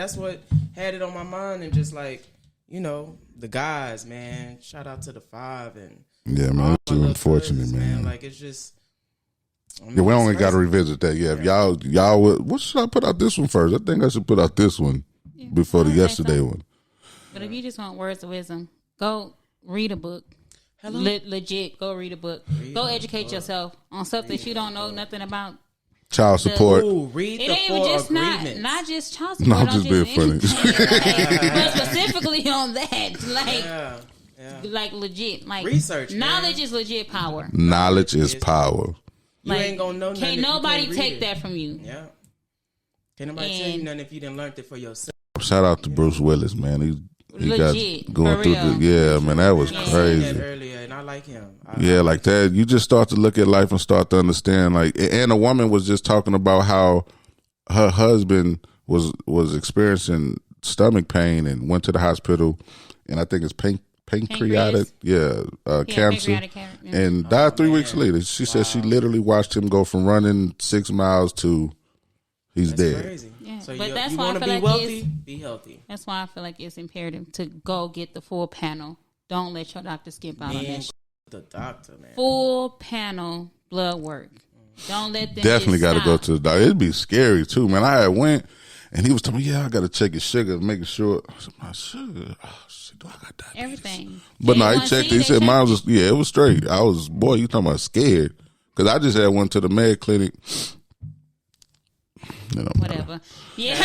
had it on my mind, and just like the guys, man. Shout out to the 5 and yeah, man. It's too unfortunate, man. Like it's just. Yeah, we only got to revisit that. Yeah, if y'all would, what should I put out this one first? I think I should put out this one before the yesterday one. But if you just want words of wisdom, go read a book. Legit, go read a book. Go educate yourself on something that you don't know nothing about. Child support. Read the 4 agreements. Not just child support. No, I'm just being funny. But specifically on that, like legit, like research. Knowledge is legit power. Knowledge is power. You ain't gonna know nothing. Can't nobody take that from you. Yeah. Can't nobody tell you nothing if you didn't learn it for yourself. Shout out to Bruce Willis, man. He legit, got going through man, that was crazy. I said that earlier, and I like him. Like that. You just start to look at life and start to understand. Like, and a woman was just talking about how her husband was experiencing stomach pain and went to the hospital, and I think it's pancreatic cancer, and died 3 weeks later. She said she literally watched him go from running 6 miles to he's dead. Crazy. Yeah. So but that's you why want to be wealthy, be healthy. That's why I feel like it's imperative to go get the full panel. Don't let your doctor skip out on that shit. The doctor, man. Full panel blood work. Don't let them definitely got to go to the doctor. It'd be scary too, man. I had went and he was telling me, I got to check his sugar, making sure. I said, my sugar. Oh shit, do I got diabetes? Everything. But no, he checked it. He said mine was it was straight. I was you talking about scared because I just had one to the med clinic. Whatever. Yeah.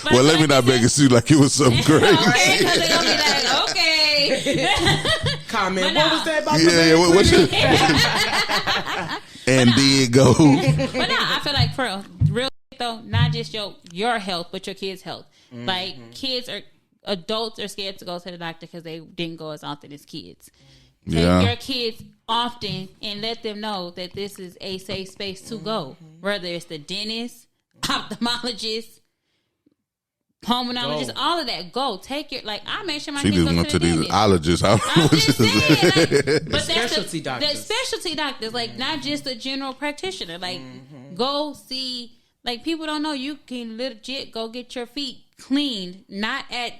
Well, let me not make it seem like it was something crazy. Okay, because they're gonna be like, okay. Comment. What was that about? And there you go. But no, I feel like for real though, not just your health, but your kids' health. Mm-hmm. Like adults are scared to go to the doctor because they didn't go as often as kids. Take your kids often and let them know that this is a safe space to go. Whether it's the dentist, ophthalmologist, pulmonologist, all of that. Go take your I make sure my kids go to the these ologists. I'm just saying, but specialty doctors. The specialty doctors, not just a general practitioner. Go see. People don't know you can legit go get your feet cleaned, not to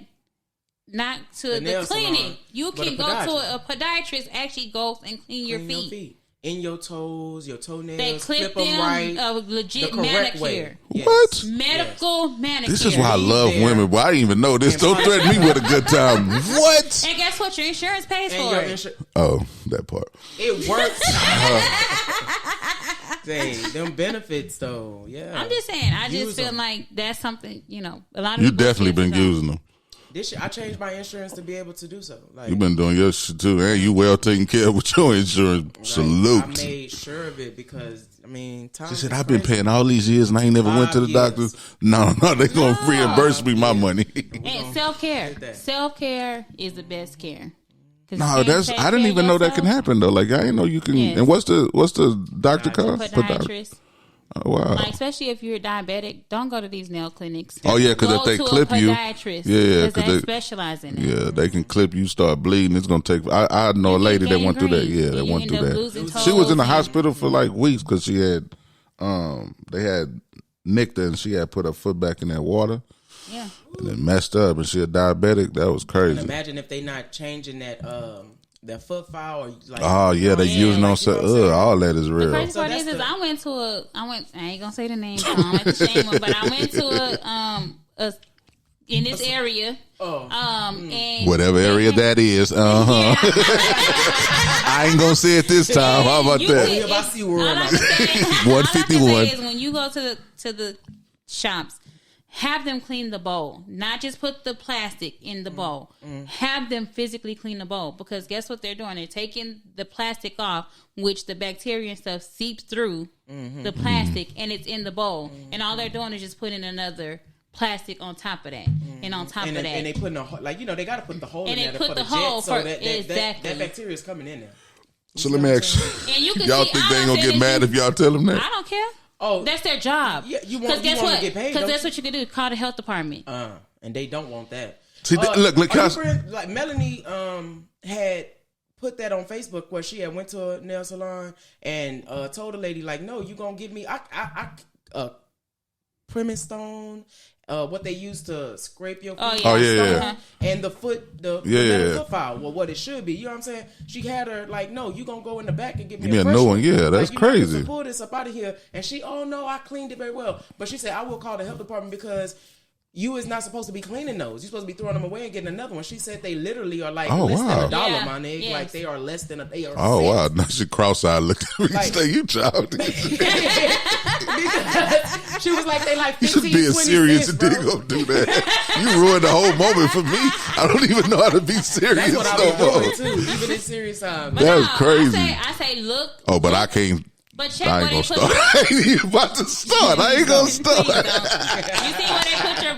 the clinic. Salon, you can go to a podiatrist. Actually, goes and clean your feet. In your toes, your toenails. They clip them right. A legit manicure. Yes. What? Medical manicure. This is why I love women, but I didn't even know this. Don't threaten me with a good time. What? And guess what? Your insurance pays for it. Oh, that part. It works. Dang, them benefits though. Yeah. I'm just saying. I just feel like that's something, a lot of you definitely been using them. This year, I changed my insurance to be able to do so. You've been doing your shit too, and you well taken care of with your insurance. Salute. I made sure of it because time. She said, "I've been paying all these years, and I ain't never went to the doctor." No, they gonna reimburse me my money. And self care is the best care. No, I didn't even know that can happen though. I didn't know you can. Yes. And what's the doctor called? Podiatrist. Oh, wow. Especially if you're diabetic, don't go to these nail clinics. Oh yeah, because if they clip you, because they specialize in it. Yeah, they can clip you, start bleeding. It's gonna take. I know a lady that went through that. Yeah, that went through that. She was in the hospital for weeks because she had, they had nicked her and she had put her foot back in that water. Yeah, and it messed up, and she a diabetic. That was crazy. And imagine if they not changing that foot file they using on all that is real. The crazy part is I ain't gonna say the name, so I don't have to shame them, but I went to a in this area. And whatever area that is. I ain't gonna say it this time. How about that? 151 is when you go to the shops, have them clean the bowl, not just put the plastic in the bowl. Have them physically clean the bowl, because guess what they're doing? They're taking the plastic off, which the bacteria and stuff seeps through the plastic, and it's in the bowl. And all they're doing is just putting another plastic on top of that, and on top of that, and they putting they got to put the hole in there for the hole so that bacteria is coming in there. So let me ask you, y'all think they ain't gonna get mad if y'all tell them that? I don't care. Oh, that's their job. Yeah, you want to get paid. Because that's what you can do. Call the health department. And they don't want that. See, look, Melanie had put that on Facebook where she had went to a nail salon and told the lady no, you gonna give me premise stone. What they use to scrape your feet, and the foot, the foot file. Well, what it should be, you know what I'm saying? She had her no, you gonna go in the back and give me a new one. Yeah, that's crazy. Pull this up out of here, and she, oh no, I cleaned it very well. But she said, I will call the health department because you is not supposed to be cleaning those. You're supposed to be throwing them away and getting another one. She said they literally are less than $1, my nigga. Yes. They are less than they are. Oh wow! Now she cross-eyed looked at me and said, "You childish." Because she was they 15, you should be as serious and didn't go do that. You ruined the whole moment for me. I don't even know how to be serious. That's what I was doing too, even in serious times. That's crazy. I say, look. Oh, but I can't. But check I ain't gonna start. I ain't even about to start. I ain't gonna start. You see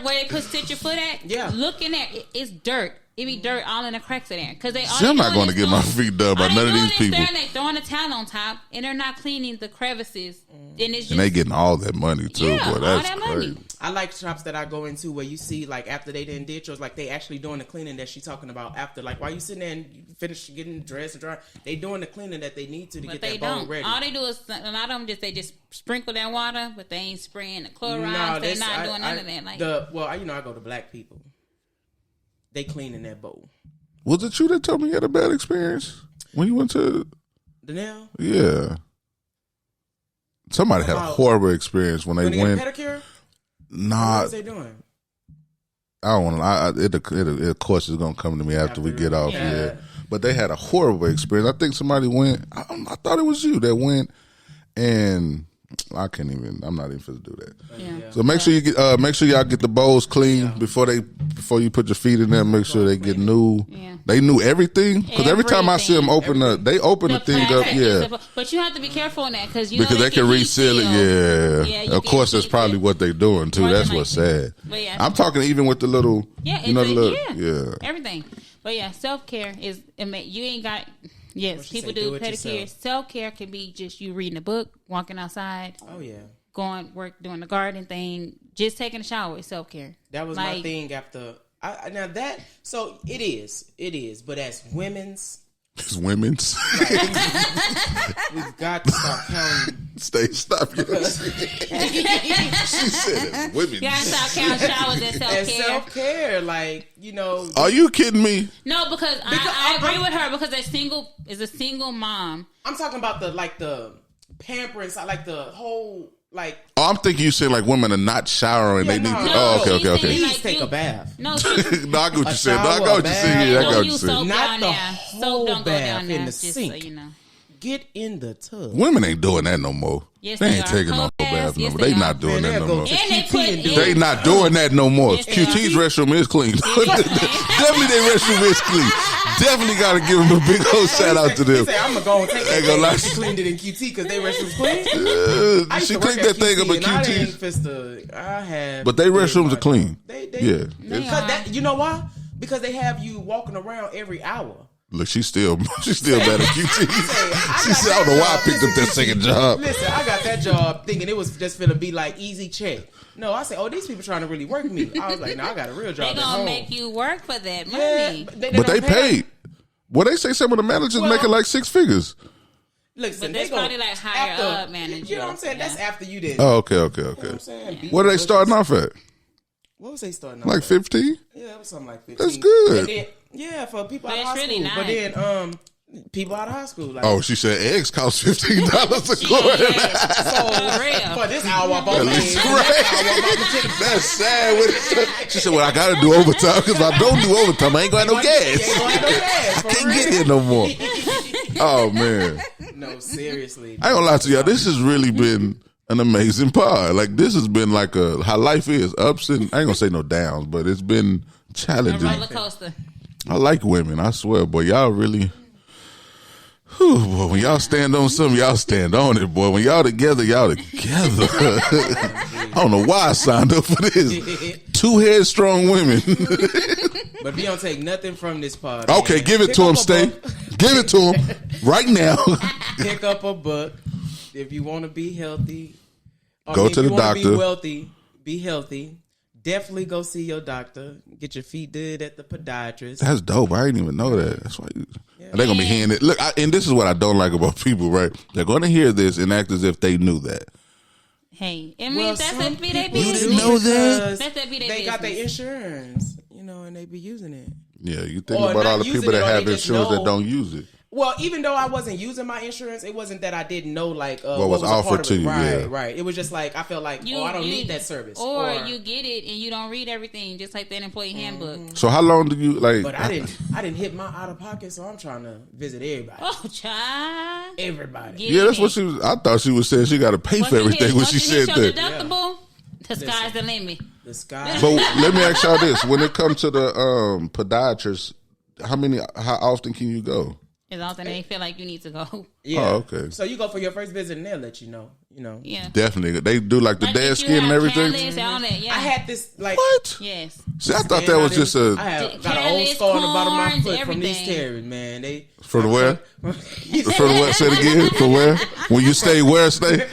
where they put your foot at? Yeah. Look in there. It's dirt. It be dirt all in the cracks of there. Because I'm not going to get my feet done by none of these people. They're throwing a towel on top, and they're not cleaning the crevices. And it's just, and they getting all that money too. Yeah, boy, that's all that crazy. money. I like shops that I go into where you see after they didn't ditch yours, they actually doing the cleaning that she's talking about after. While you sitting there and you finish getting dressed and dry, they doing the cleaning that they need to get that bowl ready. All they do is a lot of them they just sprinkle that water, but they ain't spraying the Clorox. They're not doing none of that. I go to black people. They cleaning that bowl. Was it you that told me you had a bad experience when you went to the nail? Yeah. Somebody had a horrible experience when they went. Get a pedicure? Nah. What was they doing? I don't want to. It of course is gonna come to me after we get off. Yeah. But they had a horrible experience. I think somebody went. I thought it was you that went, and I can't even. I'm not even finna do that. Yeah. So make sure you get. Make sure y'all get the bowls clean before you put your feet in there. Make sure they get new. Yeah. They knew everything because every time I see them open they open the thing up. Yeah. But you have to be careful on that because they can reseal it. Yeah. Of course, that's probably what they're doing too. That's what's sad. I'm talking even with the little. Yeah. Yeah. Everything. But yeah, self-care is. You ain't got. Yes, people do pedicure. Self-care can be just you reading a book, walking outside. Oh yeah. Going work, doing the garden thing, just taking a shower is self-care. That was my thing after. Now that, so it is. But as women's. It's women's. We've got to stop counting. Stop. She said it's women's. You gotta stop counting showers as self-care. As self-care, like, Are you kidding me? No, because I agree with her because is a single mom. I'm talking about the pampering side, like the whole. Like, I'm thinking you said like women are not showering. They need to. Okay. Please take a bath. No, I get what you said. I got what you said. Yeah, I got what you said. Not the whole bath in the sink. So you know. Get in the tub. Women ain't doing that no more. Yes, they ain't taking no bath no more. They not doing that no more. They not doing that no more. QT's restroom is clean. Definitely their restroom is clean. Definitely got to give them a big old shout out to them. I'm going to go and take that. She cleaned it in QT because their restroom's clean. She cleaned that thing up at QT. But their restrooms are clean. Yeah. Because you know why? Because they have you walking around every hour. Look, she's still mad at QT. She said, I don't know why I picked up that second job. Listen, I got that job thinking it was just finna be like easy check. No, I said, these people trying to really work me. I was like, no, I got a real job. They gonna make you work for that money. But they paid. Well, they say some of the managers making like 6 figures. Listen, but that's probably like higher up managers. You know what I'm saying? Yeah. That's after you did. Oh, okay. You know what I'm saying? Yeah. What are they starting off at? What was they starting off like 15? Yeah, it was something like 15. That's good. Then, for people out of high really school. Nice. But then people out of high school. Like, she said eggs cost $15 a quart. So for this hour, I'm That's sad. She said, well, I got to do overtime because if I don't do overtime, I ain't going to have no gas. I can't get here no more. Oh, man. No, seriously. I ain't going to lie to y'all. This has really been an amazing pod. Like, this has been like how life is. Ups and, I ain't going to say no downs, but it's been challenging. A roller coaster. I like women, I swear, boy. Y'all really, boy, when y'all stand on something, y'all stand on it, boy. When y'all together, y'all together. I don't know why I signed up for this. 2 headstrong women. But we don't take nothing from this pod. Okay, man. give it to him, Stay. Give it to him right now. Pick up a book. If you want to be healthy, go to the doctor. Be wealthy, be healthy. Definitely go see your doctor. Get your feet did at the podiatrist. That's dope. I didn't even know that. That's why they're going to be hearing it. Look, and this is what I don't like about people, right? They're going to hear this and act as if they knew that. Hey, I mean, that's a be their You business. didn't know that? That's a be their They got their insurance, and they be using it. Yeah, you think about all the people that have insurance that don't use it. Well, even though I wasn't using my insurance, it wasn't that I didn't know what was offered to you. Right. It was just like I felt like, I don't need that service. Or you get it and you don't read everything, just like that employee handbook. So how long do you like? But I didn't hit my out of pocket, so I'm trying to visit everybody. Oh, child. Everybody. That's what she was. I thought she was saying she got to pay for everything when she said that. Deductible. The sky's the limit. The sky. But let me ask y'all this: when it comes to the podiatrist, how often can you go? As often they feel like you need to go. Yeah. Oh, okay. So you go for your first visit and they'll let you know. Yeah. Definitely. They do like the dead skin and everything. I had this like what? Yes. See, I thought that was just a. I got an old scar on the bottom of my foot from these terrors, man. From where? From where? Say it again. From where? When you stay where? Stay. In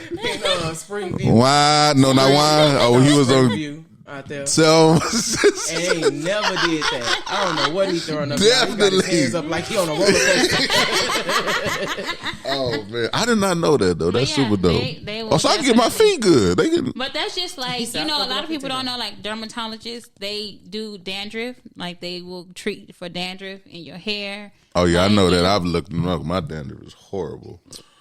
Springview. Why? No, not why. Oh, he was on. Out there. So and he never did that. I don't know what he throwing up. Definitely. He got his hands up like he on a roller coaster. Oh man, I did not know that though. That's super dope. So I can get my feet good. But that's just like a lot of people don't know. Like dermatologists, they do dandruff. Like they will treat for dandruff in your hair. Oh yeah, I know that. I've looked them up. My dandruff is horrible.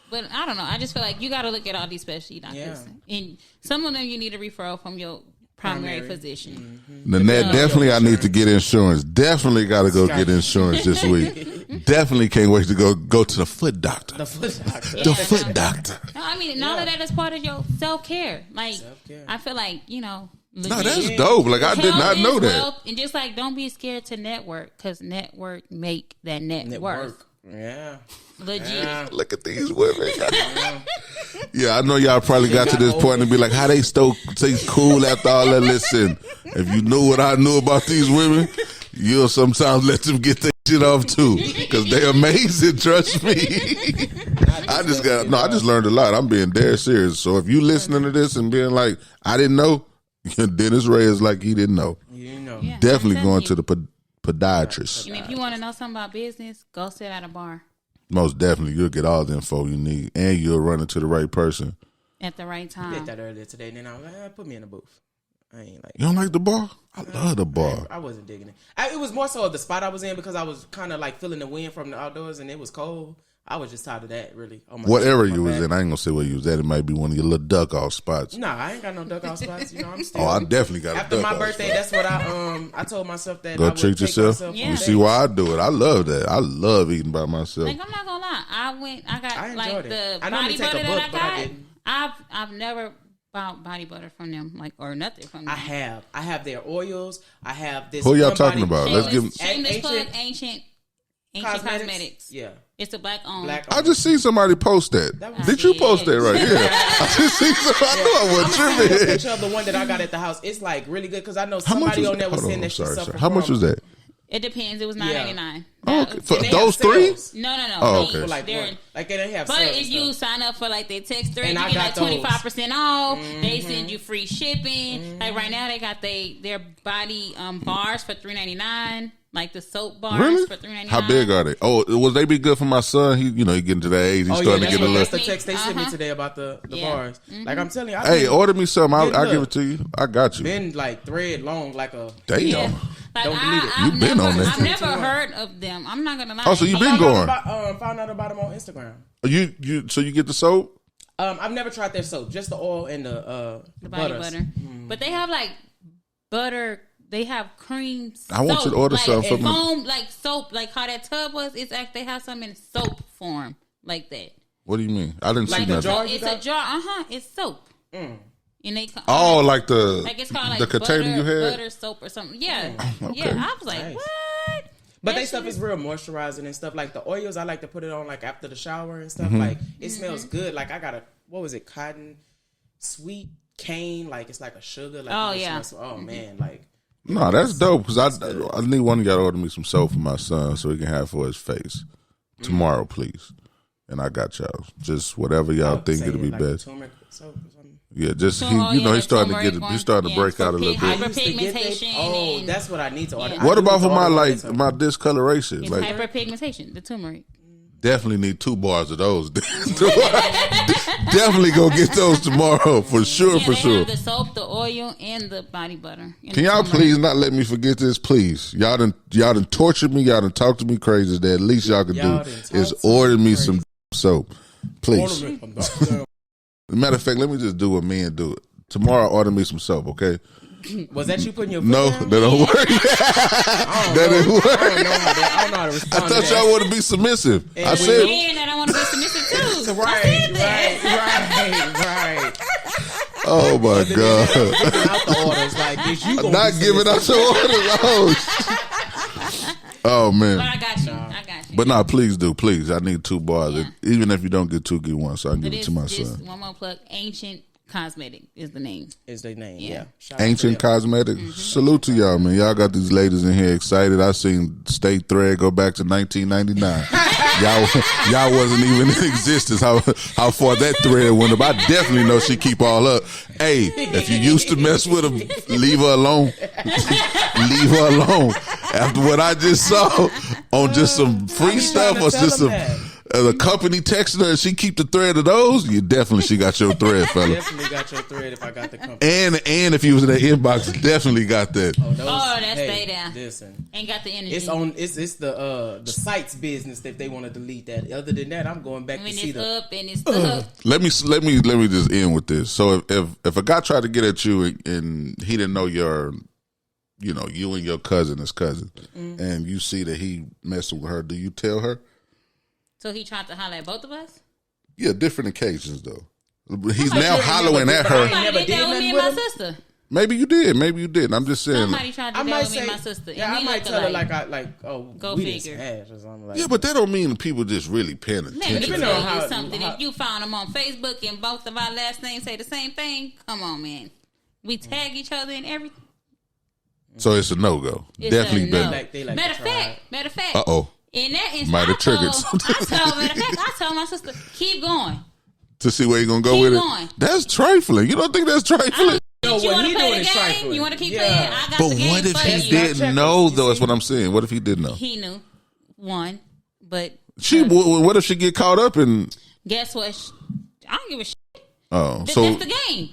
But I don't know. I just feel like you got to look at all these specialty doctors, and some of them you need a referral from your primary physician. Mm-hmm. Nanette, definitely I need to get insurance. Definitely got to go get insurance this week. Definitely can't wait to go to the foot doctor. The foot doctor. The foot doctor. No, I mean, all of that is part of your self-care. Like, I feel like, no, that's dope. Like, I did not know that. And just like, don't be scared to network, because network make that net worth. Yeah. Legit. Yeah. Look at these women. Yeah, I know y'all probably got to this point and be like, how they stay cool after all that? Listen, if you knew what I knew about these women, you'll sometimes let them get their shit off too, because they're amazing. Trust me. I just learned a lot. I'm being dead serious. So if you listening to this and being like, I didn't know, Dennis Ray is like he didn't know. You know. Yeah, Definitely going to the podiatrist. And if you want to know something about business, go sit at a bar. Most definitely. You'll get all the info you need, and you'll run into the right person. At the right time. I did that earlier today, and then I was like, put me in the booth. I ain't like. You don't like the bar? I love the bar. I wasn't digging it. It was more so the spot I was in because I was kind of like feeling the wind from the outdoors, and it was cold. I was just tired of that, really. Whatever you was in, I ain't gonna say where you was at. It might be one of your little duck off spots. Nah, I ain't got no duck off spots. You know, I'm still. Oh, I definitely got after a duck my birthday. spot. That's what I told myself that go I would treat yourself. Yeah. You see why I do it? I love that. I love eating by myself. Like, I'm not gonna lie. I got like the I body butter that I got. I I've never bought body butter from them, like, or nothing from them. I have their oils. I have this. Who y'all talking about? Let's give them. Shameless plug, Ancient Cosmetics. Yeah. It's a black owned. I just seen somebody post that. Did you post that right here? I just seen somebody. I knew I wasn't tripping. A picture of the one that I got at the house. It's like really good because I know somebody on there was saying that she suffered from. How much was that? It depends. It was $9.99. Oh, okay. For those three? No. Oh, okay. Like they didn't have. But if you sign up for like their text thread, you get like 25% off. Mm-hmm. They send you free shipping. Mm-hmm. Like right now, they got their body bars for $3.99. Like the soap bars for $3.99. How big are they? Oh, will they be good for my son? He getting to that age. He's starting to get a little. That's the text they sent me today about the bars. Mm-hmm. Like I'm telling you. Hey, order me some. I'll give it to you. I got you. Been like thread long, like a. Damn. Yeah. Like, don't believe it. You've been on that. I've never heard of them. I'm not gonna lie. Oh, so you've been going? Found out about them on Instagram. So you get the soap? I've never tried their soap. Just the oil and the body butter. But they have like butter. They have cream. I want you to order some for me. Foam, like soap, like how that tub was. It's actually they have some in soap form, like that. What do you mean? I didn't see nothing. It's a jar. It's soap. And they like the like it's called like the container butter, you had, butter soap or something. Yeah, okay. Yeah. I was like, nice. What? But they stuff is real moisturizing and stuff. Like the oils, I like to put it on like after the shower and stuff. Like it smells good. Like I got what was it? Cotton, sweet cane. Like it's like a sugar. Like man, like. No, that's dope because I need one of y'all to order me some soap for my son so he can have for his face tomorrow, please. And I got y'all. Just whatever y'all think it'll be best. Turmeric soap or something. Yeah, just he's starting to get he's starting to break out a little bit. Hyperpigmentation. That's what I need to order. What about for my discoloration? It's hyperpigmentation, the turmeric. Definitely need 2 bars of those. Definitely go get those tomorrow for sure. For sure. Have the soap, the oil, and the body butter. Can y'all please not let me forget this, please? Y'all done tortured me. Y'all done talked to me crazy. That at least y'all can do is order me some soap, please. Matter of fact, let me just do what men do. Tomorrow, order me some soap, okay? Was that you putting your foot No, down? that don't work. That didn't work. I don't know how to respond. I thought y'all want to be submissive. And I said, I don't want to be submissive too. So right. Oh my God! Out the orders like this. You gonna not giving out the orders. Oh man! But I got you. But no, please do, please. I need 2 bars. Yeah. Even if you don't get 2, get 1, so I can give it to my son. One more plug. Ancient Cosmetic is the name. Yeah. Ancient Cosmetics. Mm-hmm. Salute to y'all, man. Y'all got these ladies in here excited. I seen State Thread go back to 1999. y'all wasn't even in existence. How far that thread went up. I definitely know she keep all up. Hey, if you used to mess with her, leave her alone. Leave her alone. After what I just saw on just some free stuff or just some. The company texted her and she keep the thread of those, she got your thread, fella. Definitely got your thread if I got the company. And if you was in that inbox, definitely got that. Stay down. Listen. Ain't got the energy. It's the site's business if they want to delete that. Other than that, I'm going back to see the up and it's up. Let me just end with this. So if a guy tried to get at you and he didn't know you and your cousin is cousins, and you see that he messing with her, do you tell her? So he tried to holler at both of us? Yeah, different occasions though. He's now hollering at her. Somebody did that with me and my sister. Maybe you did. I'm just saying. Somebody tried to do that with me and my sister. Yeah, I might tell her go figure. Or something yeah, but that don't mean people just really paying attention. Let me tell you something. If you found them on Facebook and both of our last names say the same thing, come on, man. We tag each other and everything. So it's a no-go. Definitely better. Matter of fact. Uh-oh. In that instance, might have triggered something. I told my sister, keep going. To see where you're going to go with going. it? That's trifling. You don't think that's trifling? You want to play the game? Trifling. You want to keep playing? I got the game. But what if he didn't know, though? That's what I'm saying. What if he didn't know? He knew. One. But. What if she get caught up in. Guess what? I don't give a shit. Oh. So. That's the game.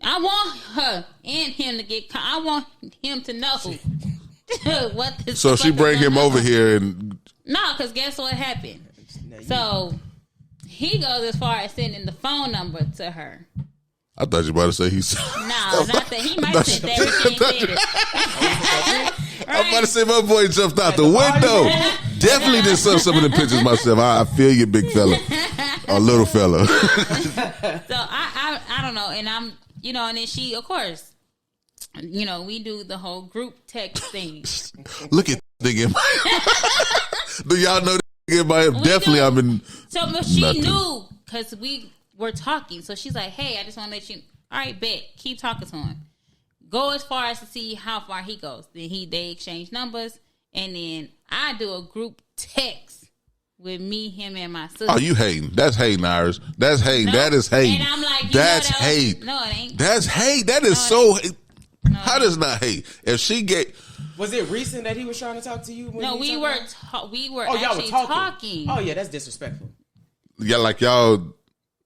I want her and him to get caught. I want him to know what this. So she bring him over here and. No, because guess what happened? So. He goes as far as sending the phone number to her. I thought you were about to say he's. No, not that. He might say that, but he ain't said it. Right? I'm about to say my boy jumped out the window. Definitely did some of the pictures myself. I feel you, big fella. Or little fella. So I don't know. And I'm, and then she, of course, we do the whole group text thing. Look at nigga. Do y'all know? Definitely, I've been. So, but she knew because we were talking. So she's like, "Hey, I just want to let you. All right, bet. Keep talking to him. Go as far as to see how far he goes. Then they exchange numbers, and then I do a group text with me, him, and my sister. Oh, you hating? That's hating, Iris. That's hating. No. That is hating. And I'm like, that's hate. No, it ain't. That's hate. That is so. No, how does not hate? If she get. Was it recent that he was trying to talk to you? No, we were actually talking. Oh yeah, that's disrespectful. Yeah, like y'all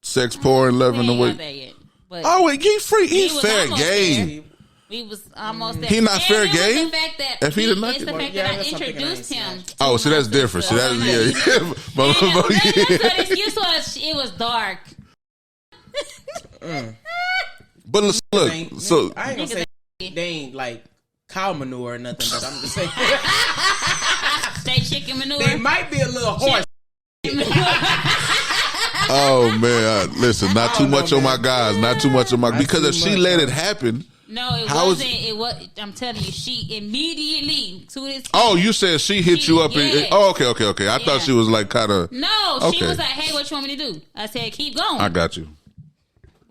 sex porn, loving the way. Oh wait, he free. He's fair game. We was almost there. He not fair game. If he didn't like it, it's the fact that I introduced him. Oh, so that's different. So that's The excuse was it was dark. But look, so I ain't gonna say they ain't like cow manure or nothing, but I'm just saying. Straight chicken manure. They might be a little horse. Oh man, listen, not too much on my guys, not too much on my because if she let it happen. No, it wasn't. It was. I'm telling you, she immediately to this. Oh, you said she hit you up. Yeah. Okay. I thought she was like kind of. No, she was like, "Hey, what you want me to do?" I said, "Keep going." I got you.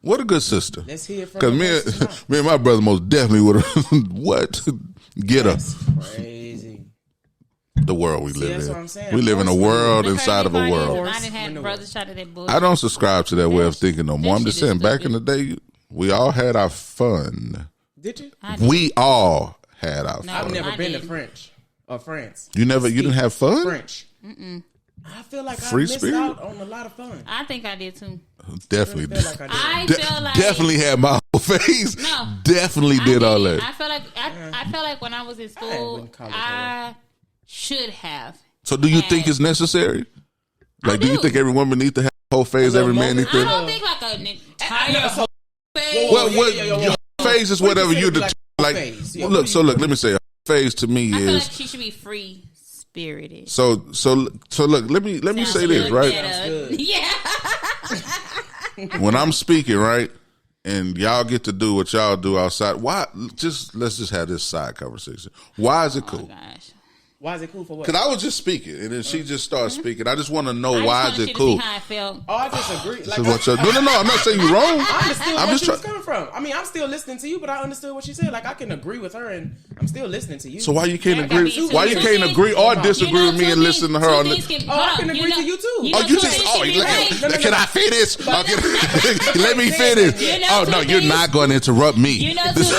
What a good sister. Let's hear from because me and my brother most definitely would have. What? Get her. Crazy. The world we live in. We live in a world inside of a world. I didn't have brothers try to that bullshit. I don't subscribe to that way of thinking no more. I'm just saying, back in the day, we all had our fun. Did you? We all had our fun. I've never been to French or France. You didn't have fun? French. I feel like I missed out on a lot of fun. I think I did too. Definitely did. I feel like definitely had my whole face. No, definitely did all that. I felt like when I was in school, I should have. So, do you think it's necessary? Like, do you think every woman needs to have a whole phase? Every man needs to. I don't think like an entire phase. Well, your phase is whatever you do. Like, look. So, look. Let me say, a phase to me I is. Feel like she should be free spirited. So look. Let me say this, right? Yeah. When I'm speaking, right, and y'all get to do what y'all do outside. Why? Let's just have this side conversation. Why is it cool? Gosh. Why is it cool for what? Because I was just speaking, and then she just started speaking. I just want to know why is it cool? How I felt. Oh, I disagree. Like, no. I'm not saying you're wrong. I understood where she was coming from. I mean, I'm still listening to you, but I understood what she said. Like, I can agree with her, and I'm still listening to you. So why you can't agree? Why you can't agree or disagree with me and listen to her on this? I can agree to you too. Can I finish? Let me finish. Oh no, you're not going to interrupt me. That's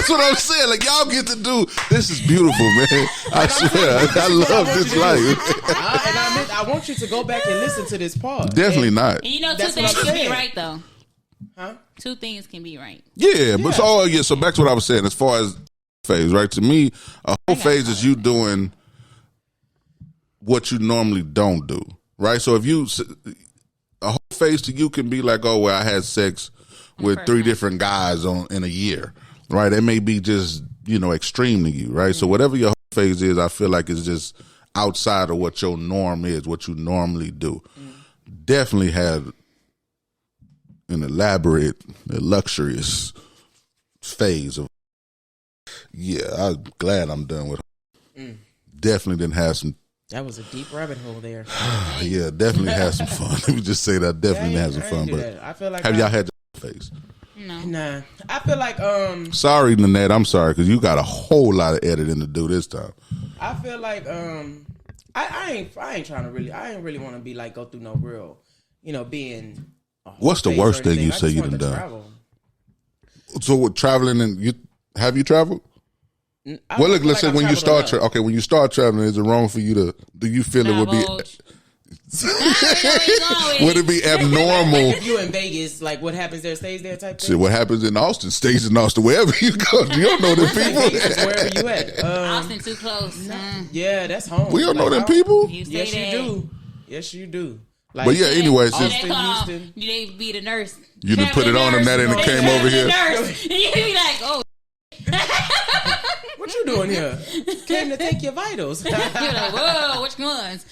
what I'm saying. Like, y'all get to do. This is beautiful, man. I swear, I love this life. And I want you to go back and listen to this part. Definitely not. And two things can be right, though. Huh? Two things can be right. Yeah, but so back to what I was saying as far as phase, right? To me, a whole phase is you doing what you normally don't do, right? So if a whole phase to you can be like, oh, well, I had sex with 3 different guys in a year, right? It may be just, extreme to you, right? Mm-hmm. So whatever your phase is, I feel like it's just outside of what your norm is, what you normally do. Definitely have an elaborate, luxurious phase of. Yeah, I'm glad I'm done with her. Definitely didn't have some. That was a deep rabbit hole there. Yeah, definitely had some fun. Let me just say that. Definitely had some fun. But I feel like have y'all had your phase? No. Nah. I feel like Sorry, Nanette. I'm sorry because you got a whole lot of editing to do this time. I feel like I ain't trying to really. I ain't really want to be like go through no real, being. What's the worst thing you say you done? So what, traveling and have you traveled? Well, look, let's say when you start when you start traveling, is it wrong for you to? Do you feel it would be? Would it be abnormal? Like if you in Vegas, like what happens there stays there type thing? See, what happens in Austin stays in Austin. Wherever you go, you don't know them people. Vegas, wherever you at. Austin too close. Yeah, that's home. We don't know them people. Yes, you do. Yes, you do. Like, but yeah, anyway, Houston. You be the nurse. You done put it on them that and it came over here. Nurse. You be like, oh. What you doing here? Came to take your vitals. You're like, whoa, which ones?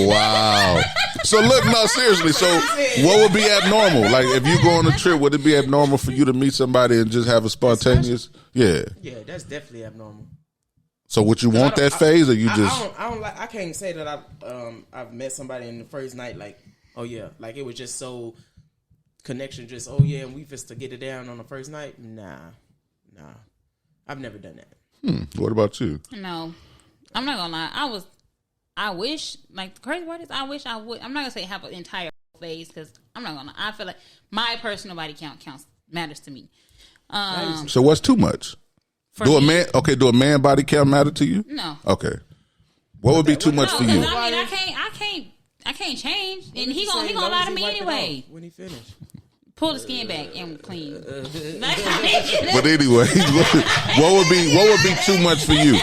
Wow. So look, no, seriously. So what would be abnormal? Like if you go on a trip, would it be abnormal for you to meet somebody and just have a spontaneous? Yeah. Yeah, that's definitely abnormal. So would you want that phase, or you just? I don't like. I can't say that I've met somebody in the first night like, oh yeah, like it was just so connection. Just oh yeah, and we just to get it down on the first night. Nah, I've never done that. What about you? No, I'm not gonna lie. I wish, like the crazy part is, I wish I would. I'm not gonna say have an entire phase because I'm not gonna. I feel like my personal body count matters to me. So what's too much? Do a man body count matter to you? No. Okay. What would be too much for you? I mean, I can't change, and he gonna lie to me anyway. When he finished, pull the skin back and clean. But anyway, what would be too much for you?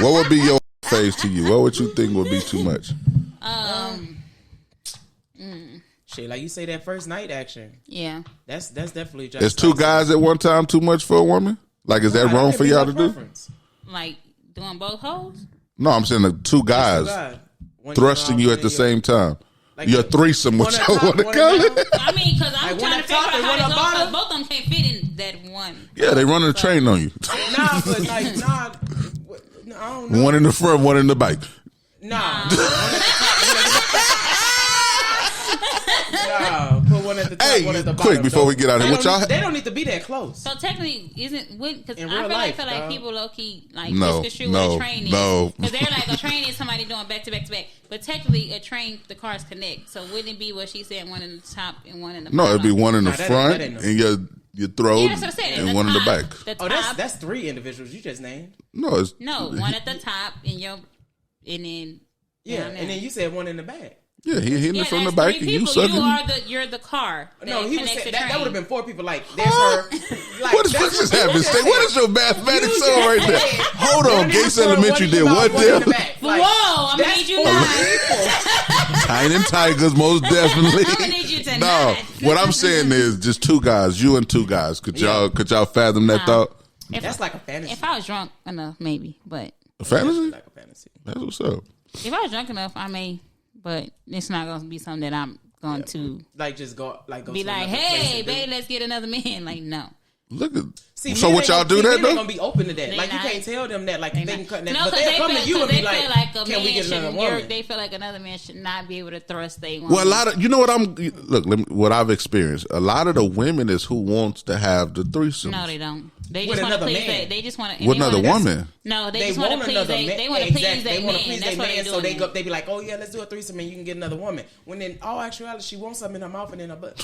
What would be your phase to you? What would you think would be too much? Shit, like you say that first night action. Yeah. That's definitely. Is two guys at one time too much for a woman? Like, is that wrong for y'all to do? Like, doing both hoes? No, I'm saying the two guys thrusting you at the same time. Like your threesome, what y'all want to call it? I mean, because I'm trying to figure out how to go, because both of them can't fit in that one. Yeah, they running a train on you. Nah, but like, I don't know. One in the front, one in the back. Nah. Put one at the top, one at the bottom. Quick, before we get out of here, they don't need to be that close. So technically, because I feel like people low key like misconstrue what a train is. Because they're like, a train is somebody doing back to back to back. But technically, a train, the cars connect. So wouldn't it be what she said, one in the top and one in the bottom? No, it'd be one in the front and your throat and one in the back. That's three individuals you just named. No, one at the top and then and then you said one in the back. Yeah, he hitting it from the back and you sucking. You're the car. No, he was saying that would have been four people. Like, there's her. Like, what just happened? What is your mathematics on right there? Hold on, Gates Elementary did what there? Whoa, I'm gonna need you nine. Titan Tigers, most definitely. I'm gonna need you to No, what I'm saying is just two guys, you and two guys. Could y'all fathom that thought? That's like a fantasy. If I was drunk enough, maybe, but a fantasy. Like a fantasy. That's what's up. If I was drunk enough, I may. But it's not going to be something that I'm going to like just go be like, hey, babe, let's get another man. Like, no. Look at so what y'all do that though? They're gonna be open to that. Like you can't tell them that. Like they can cut that. But they'll come to you and be like, "Can we get another woman?" They feel like another man should not be able to thrust their woman. Well, a lot of what I've experienced. A lot of the women is who wants to have the threesome. No, they don't. They just want to please. They just want to. With another woman. No, they just want to please. They want to please their man. That's what they're doing. So they be like, "Oh yeah, let's do a threesome and you can get another woman." When in all actuality, she wants something in her mouth and in her butt.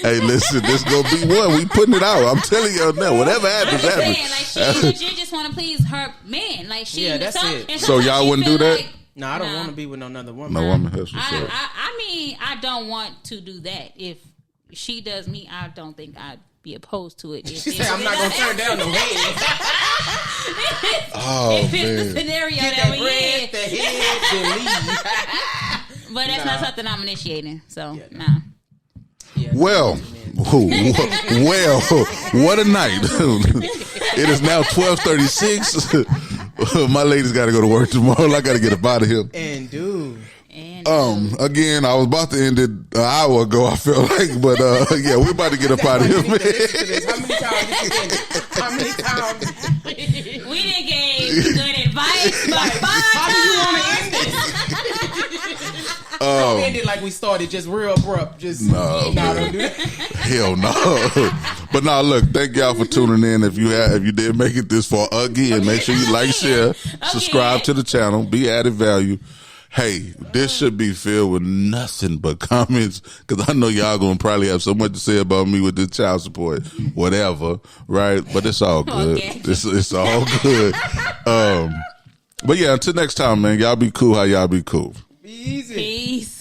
Hey, listen, this gonna be one. We putting it out. I'm telling you now. Whatever happens, happens. Like she legit just want to please her man. Like she. Yeah, that's it. So y'all wouldn't do that? No, I don't want to be with another woman. No woman has to I mean, I don't want to do that. If she does me, I don't think I'd be opposed to it. She said, "I'm not gonna turn down the head." If it's the scenario that we in, but that's not something I'm initiating. So nah. Yeah, well, what a night. It is now 12:36. My lady's got to go to work tomorrow. I got to get up out of here. And dude. Again, I was about to end it an hour ago, I feel like, but yeah, we're about to get up out of here, man. How many times? We done gave good advice, but how do you want to end this? Don't end it like we started, just real abrupt. Just no, don't do that. Hell no. But now, look, thank y'all for tuning in. If you did make it this far, again, make sure you like, share, subscribe to the channel, be added value. Hey, this should be filled with nothing but comments because I know y'all gonna probably have so much to say about me with this child support, whatever, right? But it's all good. Okay. It's all good. But yeah, until next time, man. Y'all be cool. How y'all be cool? Be easy. Peace.